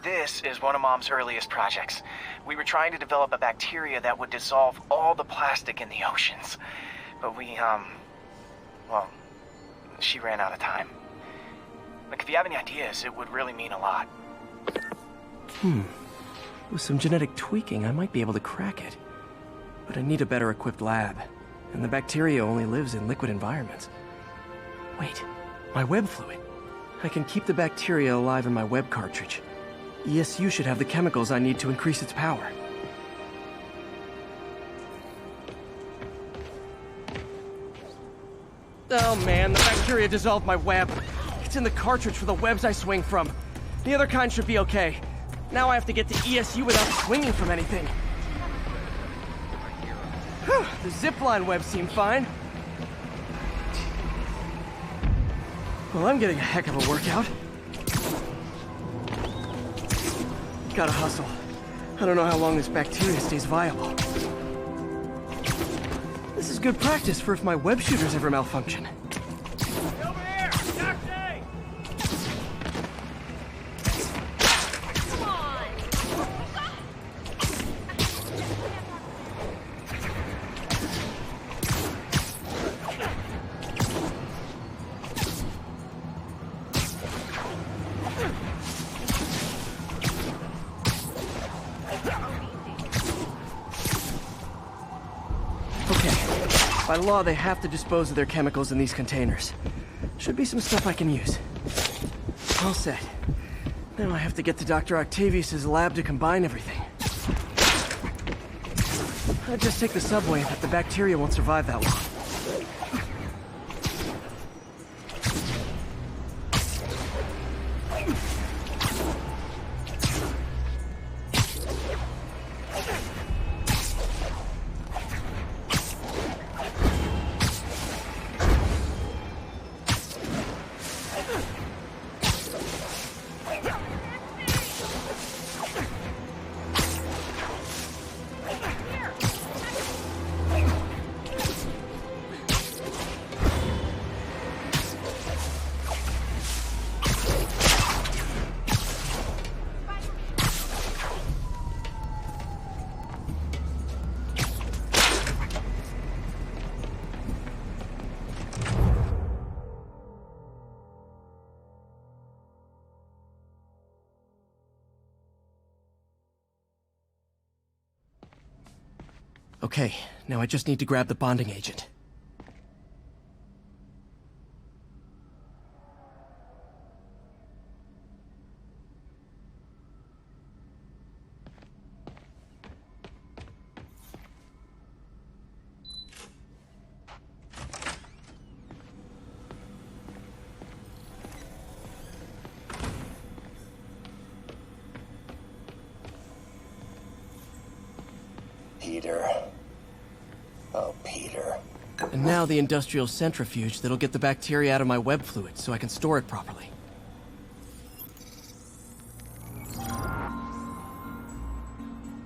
This is one of Mom's earliest projects. We were trying to develop a bacteria that would dissolve all the plastic in the oceans. But well, she ran out of time. Like, if you have any ideas, it would really mean a lot. With some genetic tweaking, I might be able to crack it. But I need a better equipped lab. And the bacteria only lives in liquid environments. Wait, my web fluid. I can keep the bacteria alive in my web cartridge. ESU should have the chemicals I need to increase its power. Oh man, the bacteria dissolved my web. It's in the cartridge for the webs I swing from. The other kind should be okay. Now I have to get to ESU without swinging from anything. Whew, the zipline webs seem fine. Well, I'm getting a heck of a workout. Gotta hustle. I don't know how long this bacteria stays viable. This is good practice for if my web shooters ever malfunction. Over here! Taxi! Come on! By law, they have to dispose of their chemicals in these containers. Should be some stuff I can use. All set. Now I have to get to Dr. Octavius' lab to combine everything. I'll just take the subway, but the bacteria won't survive that long. Okay, now I just need to grab the bonding agent. Peter. Oh, Peter. And now the industrial centrifuge that'll get the bacteria out of my web fluid so I can store it properly.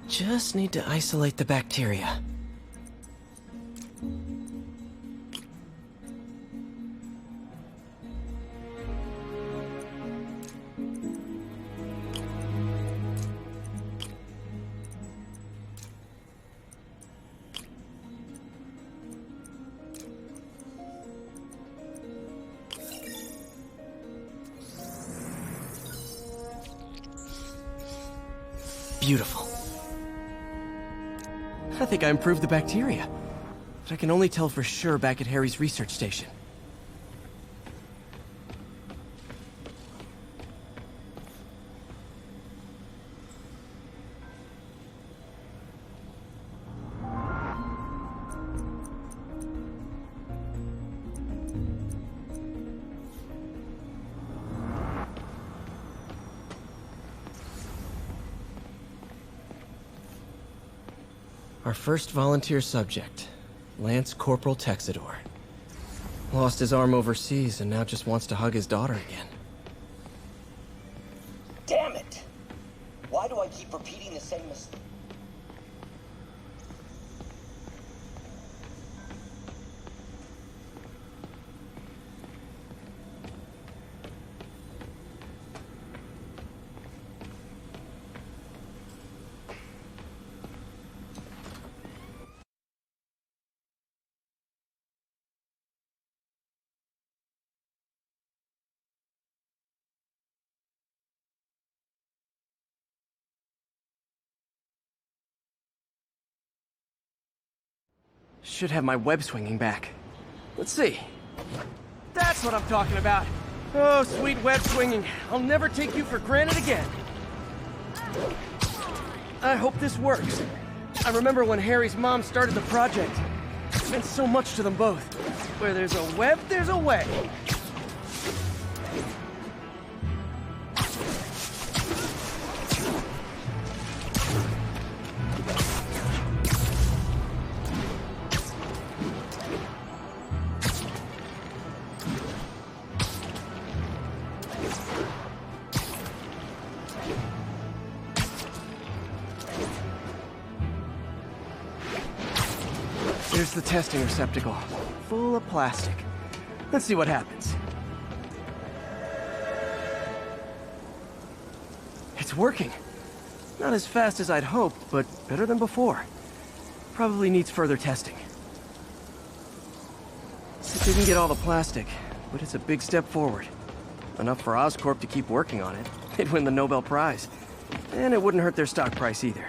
Just need to isolate the bacteria. Beautiful. I think I improved the bacteria. But I can only tell for sure back at Harry's research station. Our first volunteer subject, Lance Corporal Texidor. Lost his arm overseas and now just wants to hug his daughter again. Damn it! Why do I keep repeating the same mistake? Should have my web swinging back. Let's see. That's what I'm talking about. Oh, sweet web swinging. I'll never take you for granted again. I hope this works. I remember when Harry's mom started the project. It meant so much to them both. Where there's a web, there's a way. Here's the testing receptacle, full of plastic. Let's see what happens. It's working. Not as fast as I'd hoped, but better than before. Probably needs further testing. It didn't get all the plastic, but it's a big step forward. Enough for Oscorp to keep working on it. They'd win the Nobel Prize. And it wouldn't hurt their stock price either.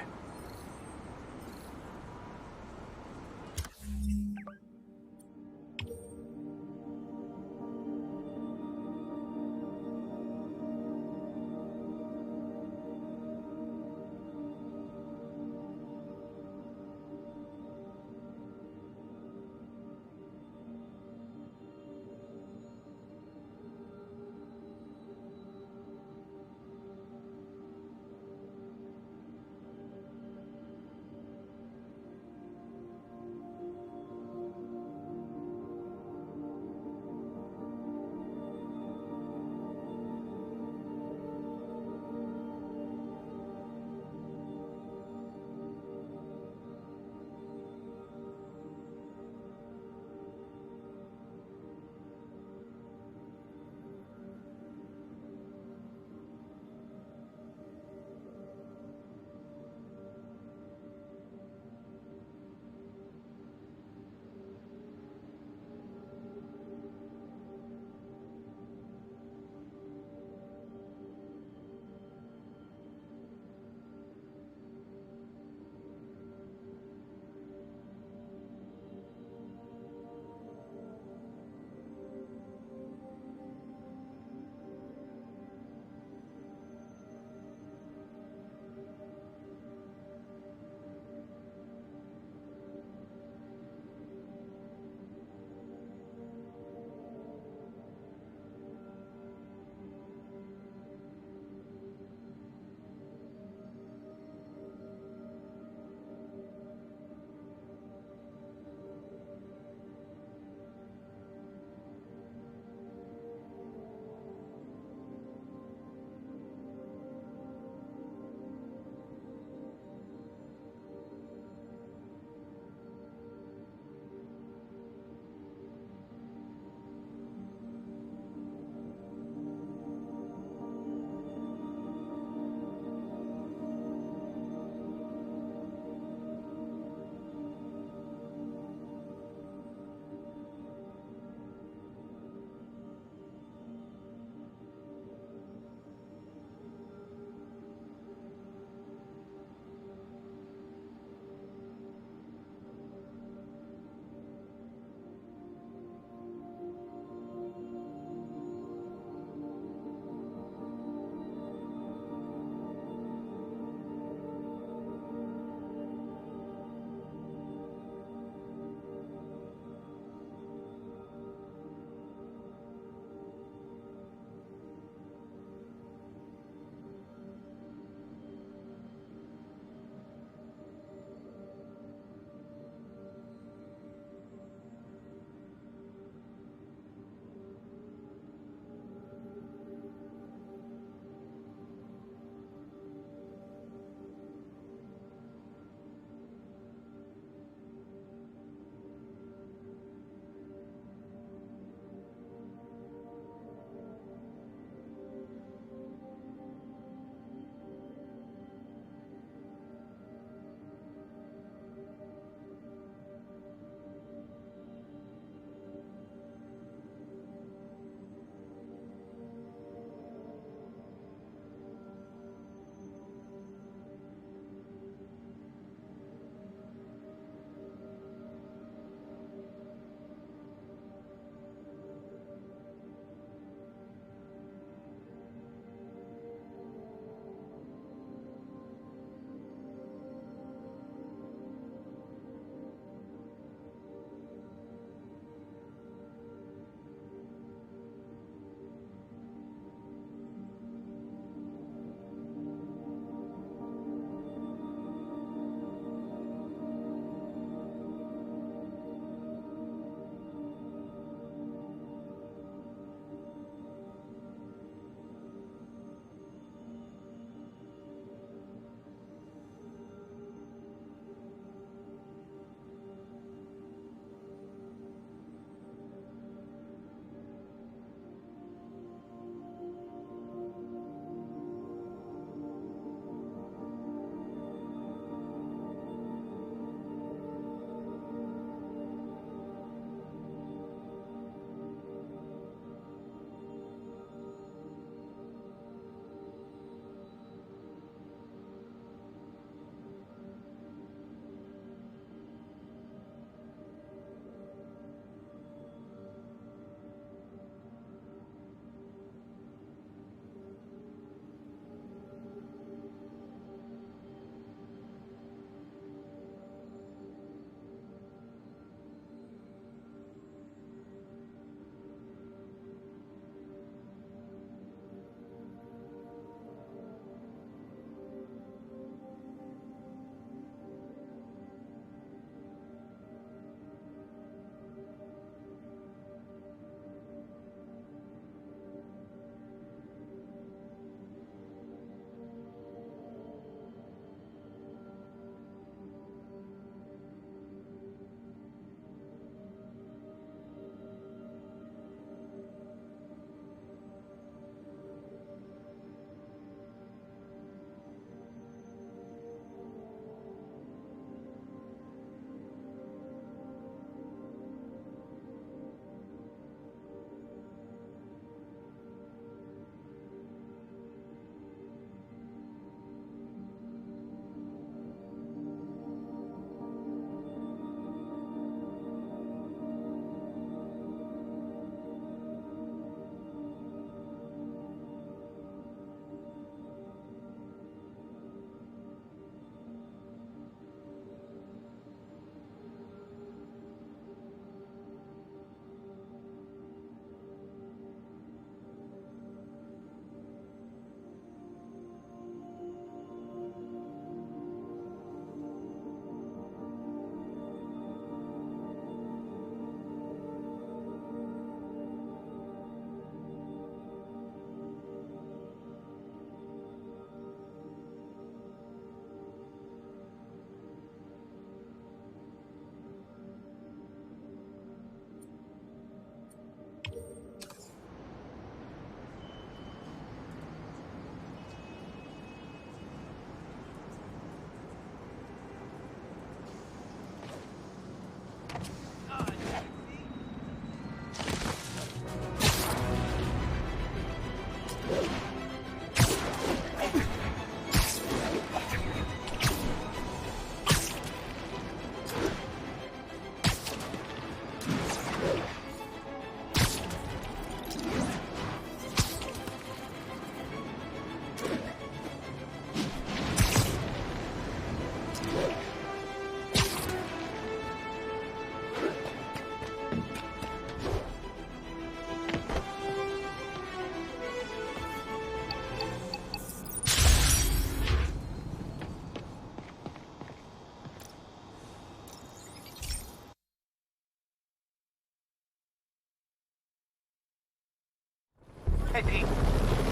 Hey, Pete.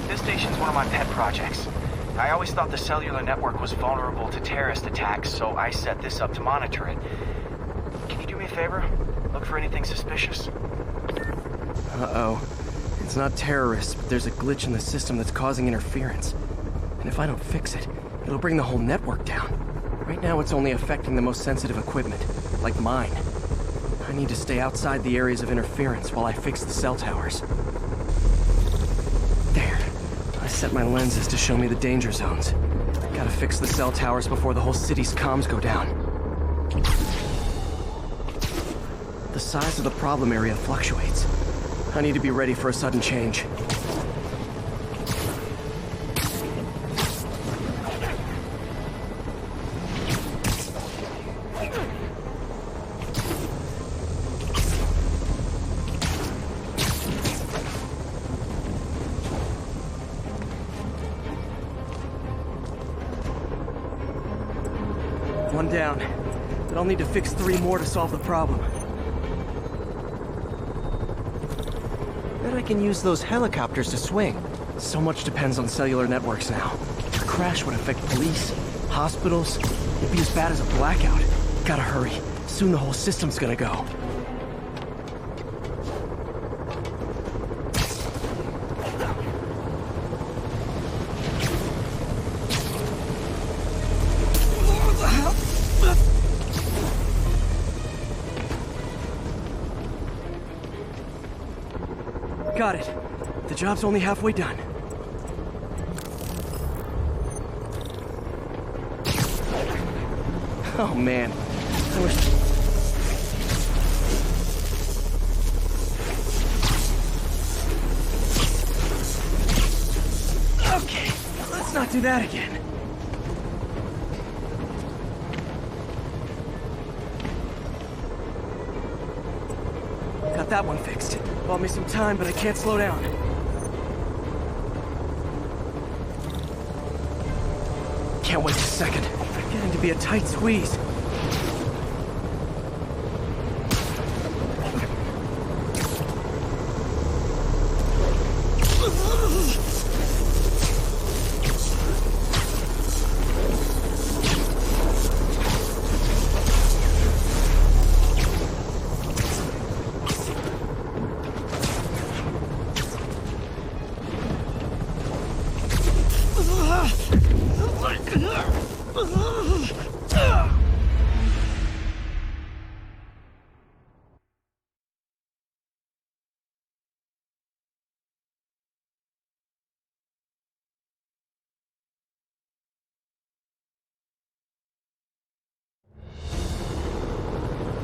This station's one of my pet projects. I always thought the cellular network was vulnerable to terrorist attacks, so I set this up to monitor it. Can you do me a favor? Look for anything suspicious? Uh-oh. It's not terrorists, but there's a glitch in the system that's causing interference. And if I don't fix it, it'll bring the whole network down. Right now, it's only affecting the most sensitive equipment, like mine. I need to stay outside the areas of interference while I fix the cell towers. There. I set my lenses to show me the danger zones. Gotta fix the cell towers before the whole city's comms go down. The size of the problem area fluctuates. I need to be ready for a sudden change. One down, but I'll need to fix 3 more to solve the problem. Bet I can use those helicopters to swing. So much depends on cellular networks now. A crash would affect police, hospitals. It'd be as bad as a blackout. Gotta hurry. Soon the whole system's gonna go. Got it. The job's only halfway done. Oh man, I wish... Okay, let's not do that again. Got that one fixed. Bought me some time, but I can't slow down. Can't wait a second. Getting to be a tight squeeze.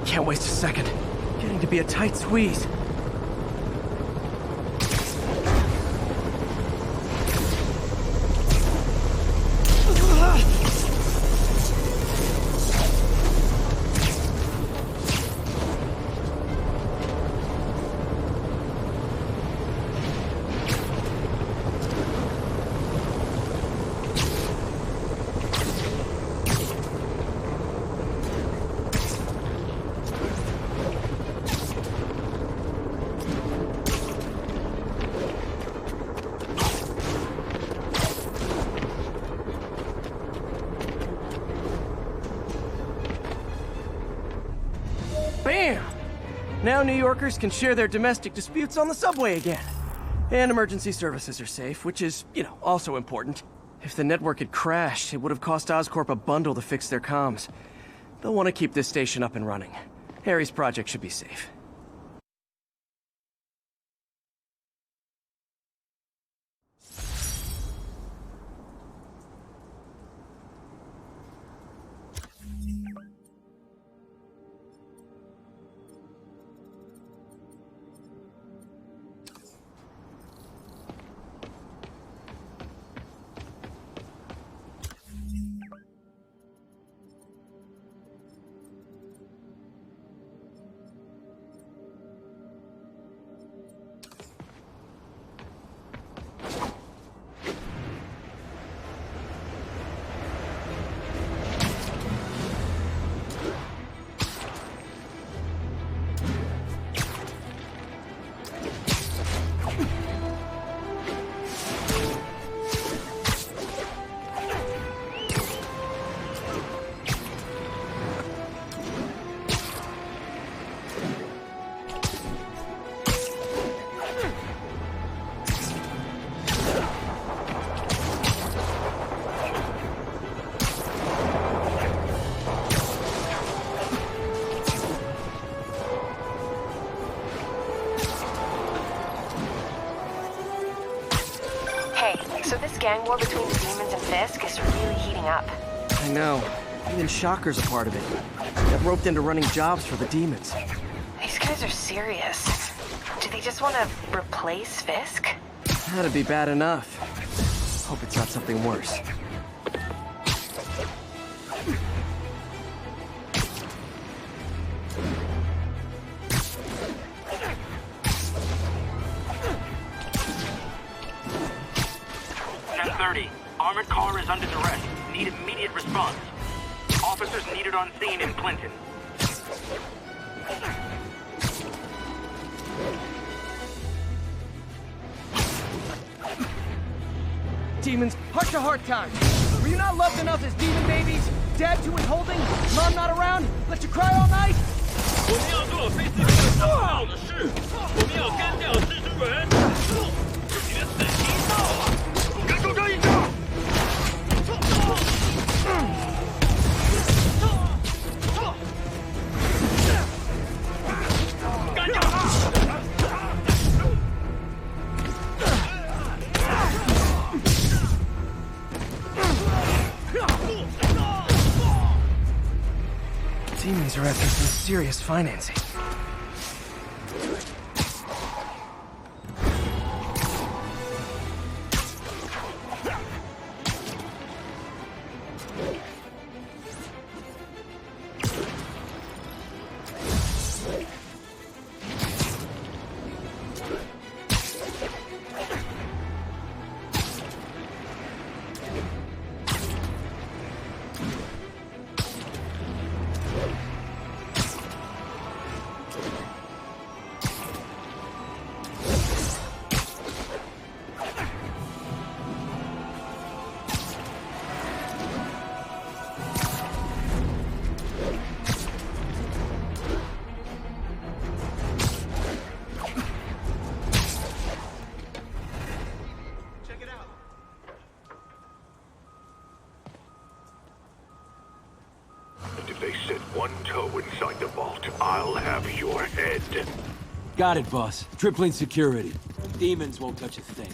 Can't waste a second. Getting to be a tight squeeze. Bam! Now New Yorkers can share their domestic disputes on the subway again. And emergency services are safe, which is, also important. If the network had crashed, it would have cost Oscorp a bundle to fix their comms. They'll want to keep this station up and running. Harry's project should be safe. gang war between the demons and Fisk is really heating up. I know. Even Shocker's a part of it. Got roped into running jobs for the demons. These guys are serious. Do they just want to replace Fisk? That'd be bad enough. Hope it's not something worse. Armored car is under duress. Need immediate response. Officers needed on scene in Clinton. Demons, heart to heart time. Were you not loved enough as demon babies? Dad too withholding? Mom not around? Let you cry all night? 我们要做非自己的重要的事，我们要干掉蜘蛛人。你的死期到了，跟住这一招！ Demons are after some serious financing. Got it, boss. Tripling security. Demons won't touch a thing.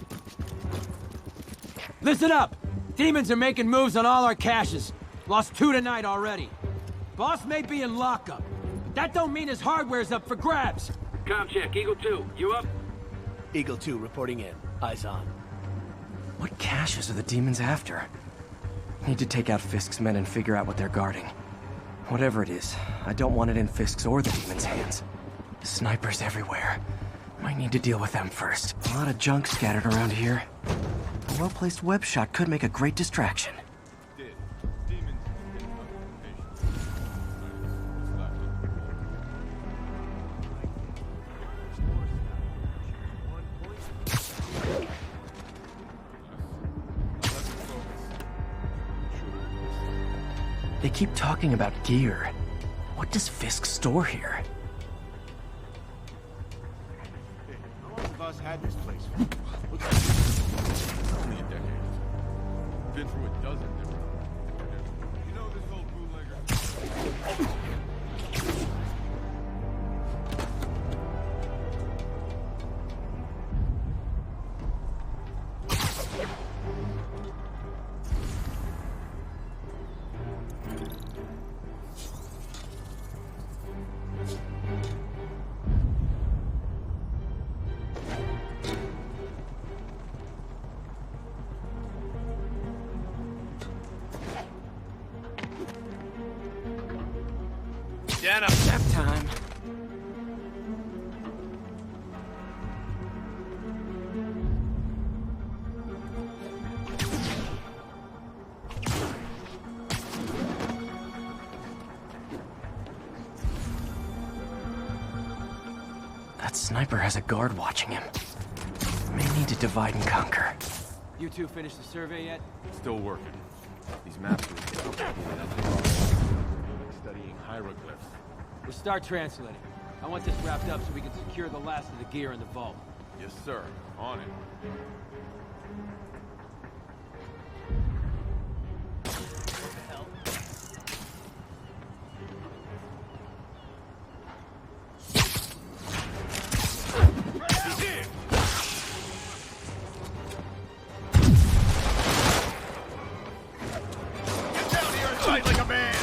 Listen up! Demons are making moves on all our caches. Lost 2 tonight already. Boss may be in lockup, but that don't mean his hardware's up for grabs. Com check, Eagle 2, you up? Eagle 2 reporting in. Eyes on. What caches are the demons after? Need to take out Fisk's men and figure out what they're guarding. Whatever it is, I don't want it in Fisk's or the demons' hands. Snipers everywhere. Might need to deal with them first. A lot of junk scattered around here. A well-placed web shot could make a great distraction. They keep talking about gear. What does Fisk store here? Us had this place. Looks like it's only a decade. Been through a dozen different. You know this old bootlegger. Nap time. That sniper has a guard watching him. May need to divide and conquer. You two finished the survey yet? Still working. These maps are studying hieroglyphs. We'll start translating. I want this wrapped up so we can secure the last of the gear in the vault. Yes, sir. On it. Fight like a man!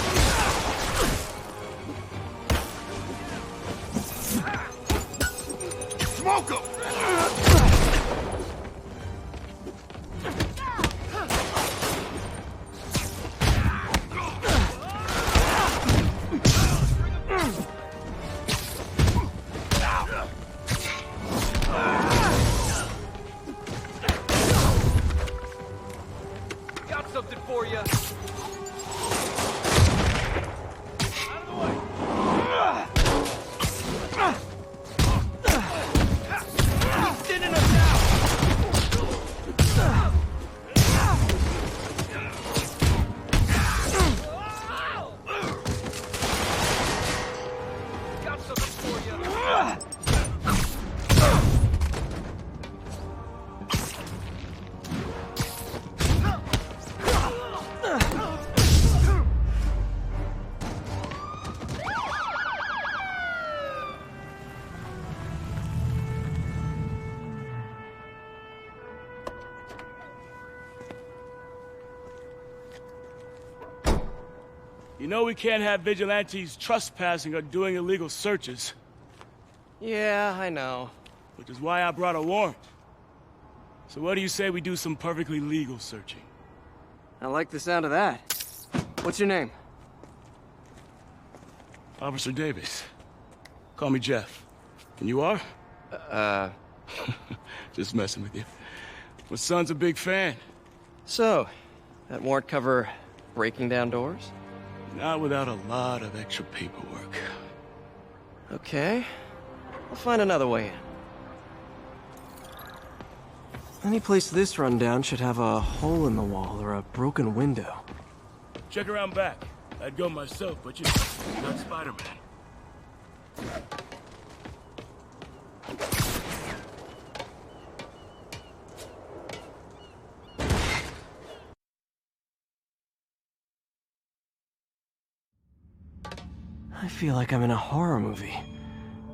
Smoke him! Got something for you. You know we can't have vigilantes trespassing or doing illegal searches. Yeah, I know. Which is why I brought a warrant. So what do you say we do some perfectly legal searching? I like the sound of that. What's your name? Officer Davis. Call me Jeff. And you are? Just messing with you. My son's a big fan. So, that warrant cover breaking down doors? Not without a lot of extra paperwork. Okay. I'll find another way in. Any place this rundown should have a hole in the wall or a broken window. Check around back. I'd go myself, but you're not Spider-Man. I feel like I'm in a horror movie.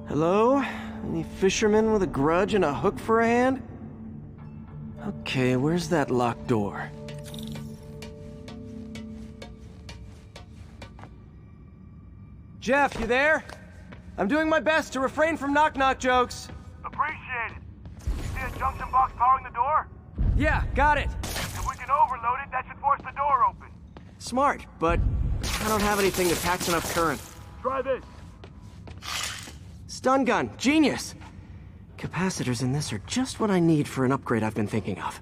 Hello? Any fisherman with a grudge and a hook for a hand? Okay, where's that locked door? Jeff, you there? I'm doing my best to refrain from knock-knock jokes. Appreciate it. You see a junction box powering the door? Yeah, got it. If we can overload it, that should force the door open. Smart, but I don't have anything that packs enough current. Try this. Stun gun, genius! Capacitors in this are just what I need for an upgrade I've been thinking of.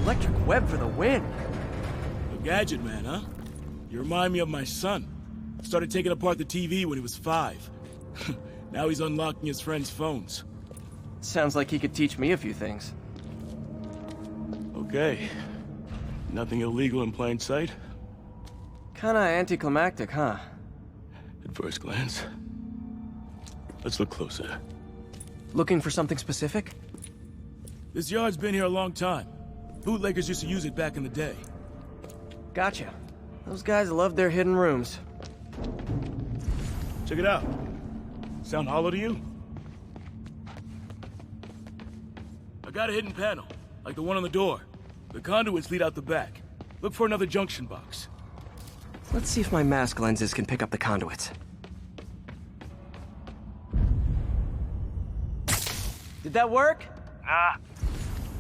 Electric web for the win. A gadget man, huh? You remind me of my son. Started taking apart the TV when he was 5. Now he's unlocking his friends' phones. Sounds like he could teach me a few things. Okay. Nothing illegal in plain sight? Kinda anticlimactic, huh? At first glance. Let's look closer. Looking for something specific? This yard's been here a long time. Bootleggers used to use it back in the day. Gotcha. Those guys love their hidden rooms. Check it out. Sound hollow to you? I got a hidden panel, like the one on the door. The conduits lead out the back. Look for another junction box. Let's see if my mask lenses can pick up the conduits. Did that work? Nah.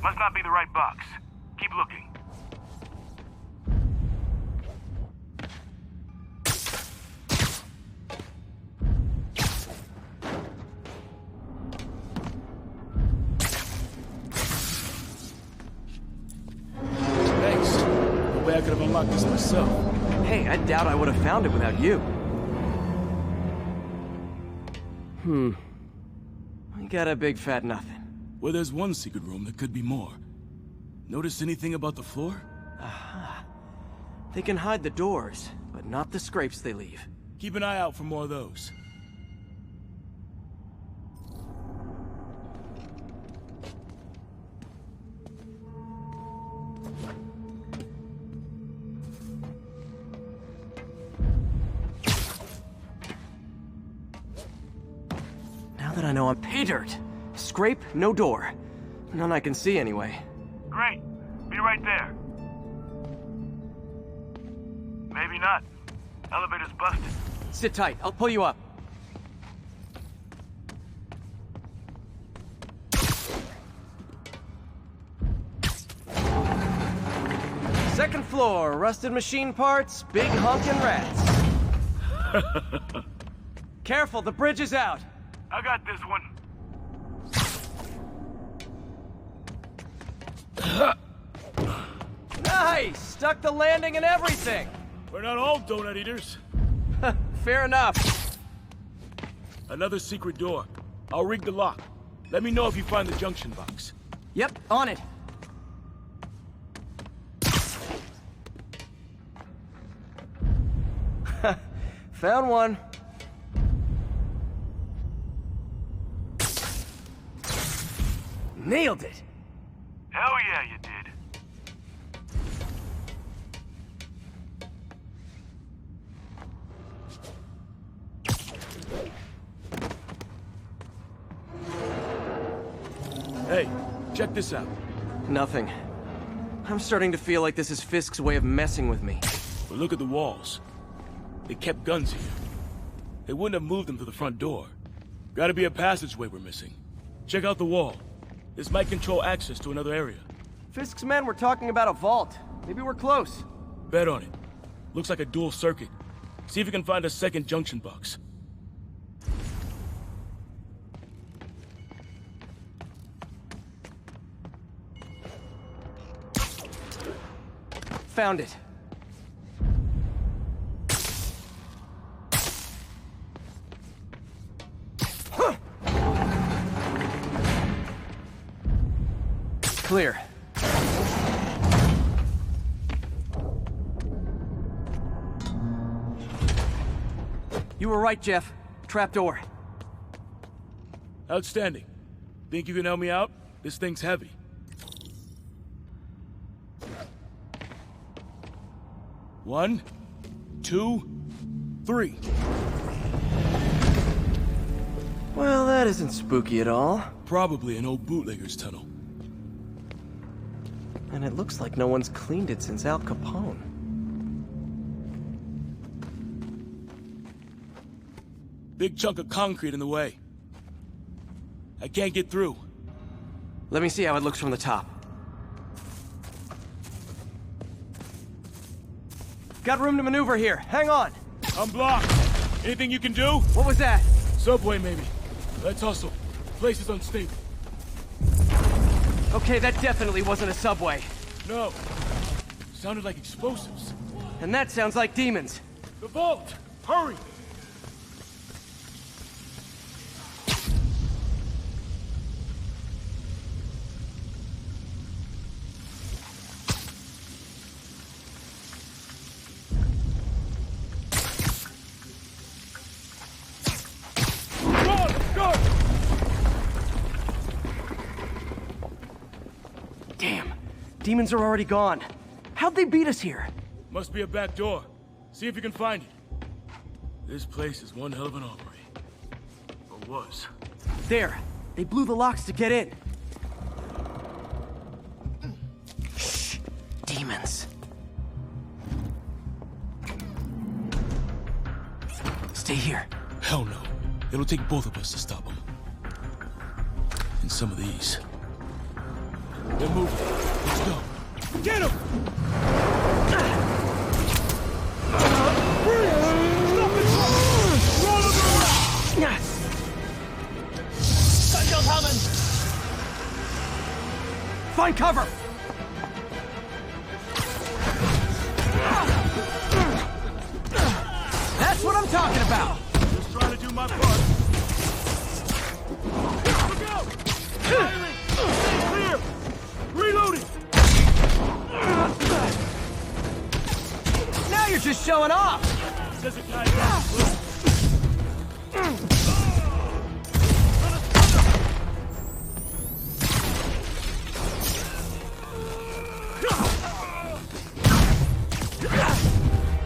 Must not be the right box. Keep looking. Thanks. No way I could have unlocked this myself. Hey, I doubt I would have found it without you. We got a big fat nothing. Well, there's one secret room that could be more. Notice anything about the floor? Aha. They can hide the doors, but not the scrapes they leave. Keep an eye out for more of those. Now that I know I'm pay dirt. Scrape, no door. None I can see anyway. Great. Be right there. Maybe not. Elevator's busted. Sit tight. I'll pull you up. Second floor, rusted machine parts, big honkin' rats. Careful, the bridge is out. I got this one. Nice! Stuck the landing and everything! We're not all donut eaters. Fair enough. Another secret door. I'll rig the lock. Let me know if you find the junction box. Yep, on it. Found one. Nailed it! Hell yeah, you did. Hey, check this out. Nothing. I'm starting to feel like this is Fisk's way of messing with me. But look at the walls. They kept guns here. They wouldn't have moved them to the front door. Gotta be a passageway we're missing. Check out the wall. This might control access to another area. Fisk's men were talking about a vault. Maybe we're close. Bet on it. Looks like a dual circuit. See if you can find a second junction box. Found it. Clear. You were right, Jeff. Trapdoor. Outstanding. Think you can help me out? This thing's heavy. One, two, three. Well, that isn't spooky at all. Probably an old bootlegger's tunnel. And it looks like no one's cleaned it since Al Capone. Big chunk of concrete in the way. I can't get through. Let me see how it looks from the top. Got room to maneuver here. Hang on. I'm blocked. Anything you can do? What was that? Subway, maybe. Let's hustle. Place is unstable. Okay, that definitely wasn't a subway. No. Sounded like explosives. And that sounds like demons. The vault! Hurry! Damn. Demons are already gone. How'd they beat us here? Must be a back door. See if you can find it. This place is one hell of an armory. Or was. There. They blew the locks to get in. Shh. Demons. Stay here. Hell no. It'll take both of us to stop them. And some of these. They're moving. Let's go. Get him! Find cover! That's what I'm talking about! Just trying to do my part. Look out! Stay clear! Reloading! Now you're just showing off! Says a guy down the road.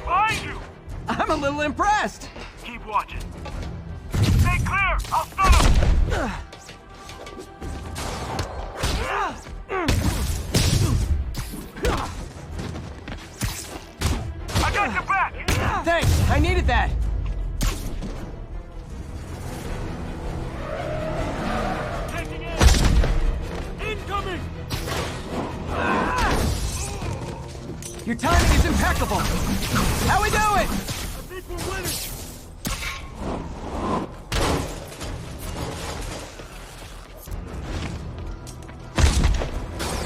Behind you! I'm a little impressed. Keep watching. Stay clear! I'll stun him! I got your back! Thanks, I needed that. Taking aim! Incoming! Your timing is impeccable. How we doing? I think we're winning!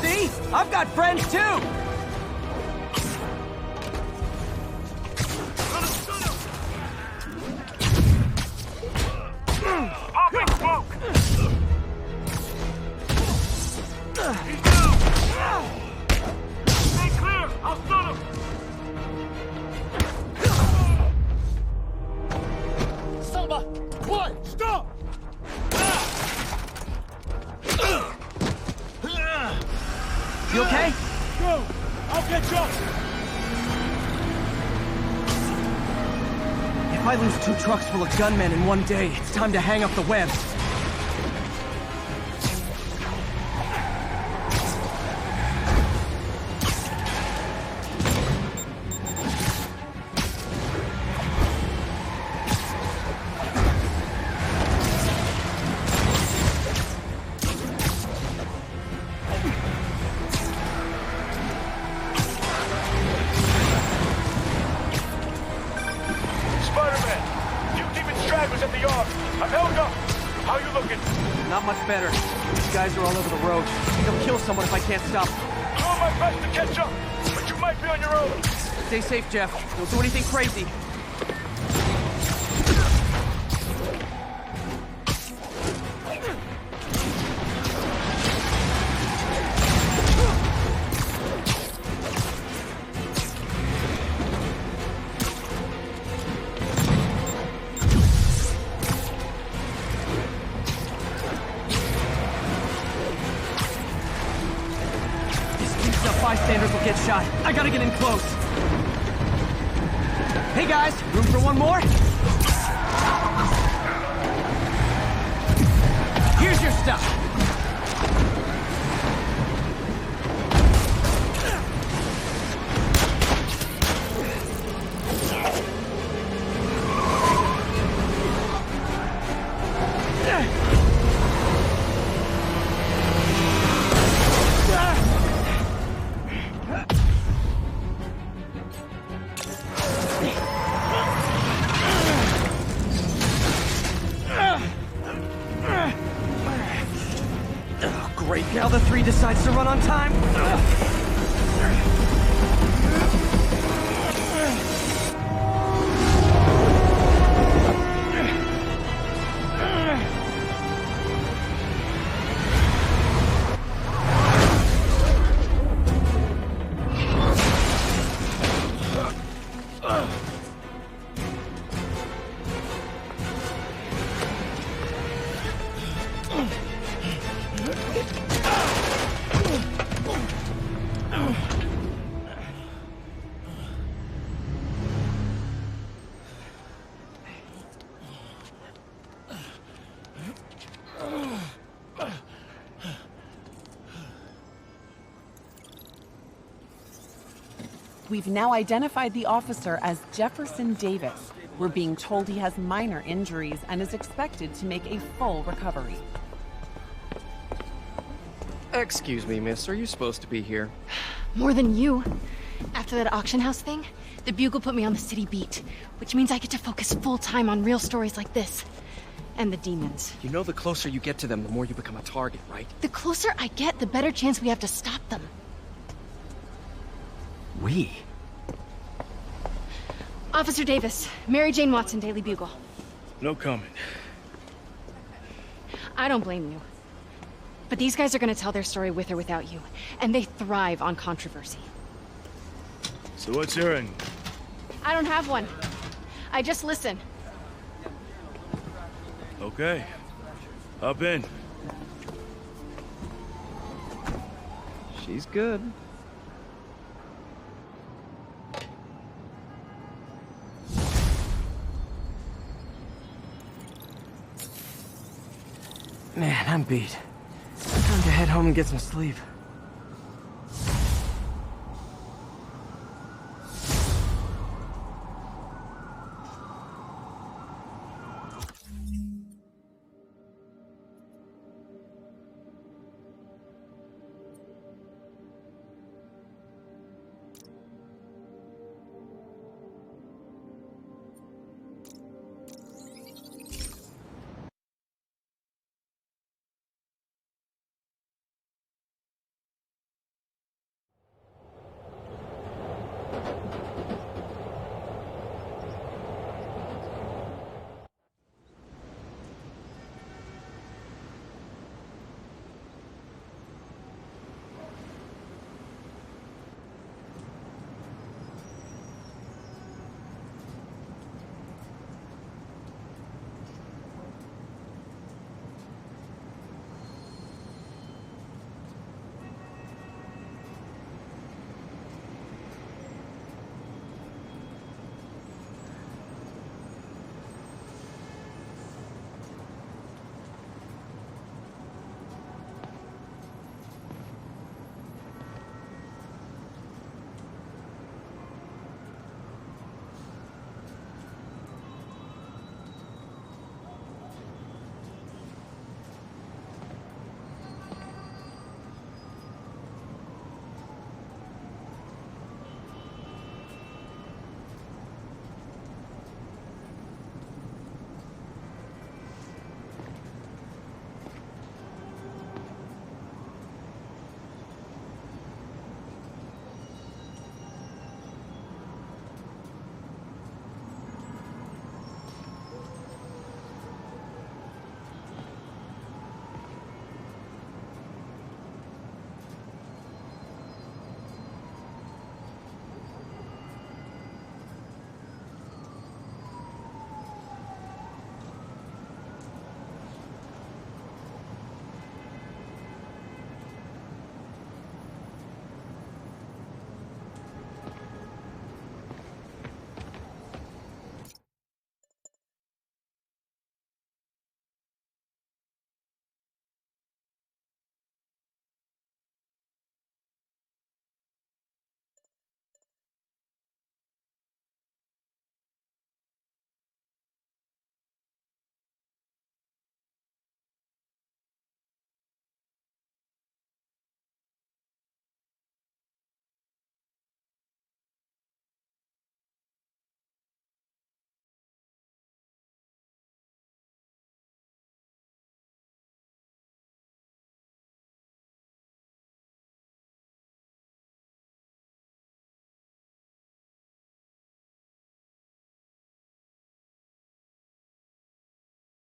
See? I've got friends too. Popping smoke! He's down! Stay clear! I'll stun him! Samba! What? Stop! You okay? Go! I'll catch up! If I lose 2 trucks full of gunmen in one day, it's time to hang up the web. Spider-Man! You keeping stragglers at the yard. I'm held up. How you looking? Not much better. These guys are all over the road. They'll kill someone if I can't stop them. Doing my best to catch up, but you might be on your own. Stay safe, Jeff. Don't do anything crazy. Bystanders will get shot. I gotta get in close. Hey guys, room for one more? Here's your stuff. Great, now the 3 decides to run on time. We've now identified the officer as Jefferson Davis. We're being told he has minor injuries and is expected to make a full recovery. Excuse me, miss. Are you supposed to be here? More than you. After that auction house thing, the Bugle put me on the city beat, which means I get to focus full-time on real stories like this. And the demons. You know the closer you get to them, the more you become a target, right? The closer I get, the better chance we have to stop them. We? Officer Davis, Mary Jane Watson, Daily Bugle. No comment. I don't blame you. But these guys are gonna tell their story with or without you, and they thrive on controversy. So what's your end? I don't have one. I just listen. Okay. Up in. She's good. Man, I'm beat. Time to head home and get some sleep.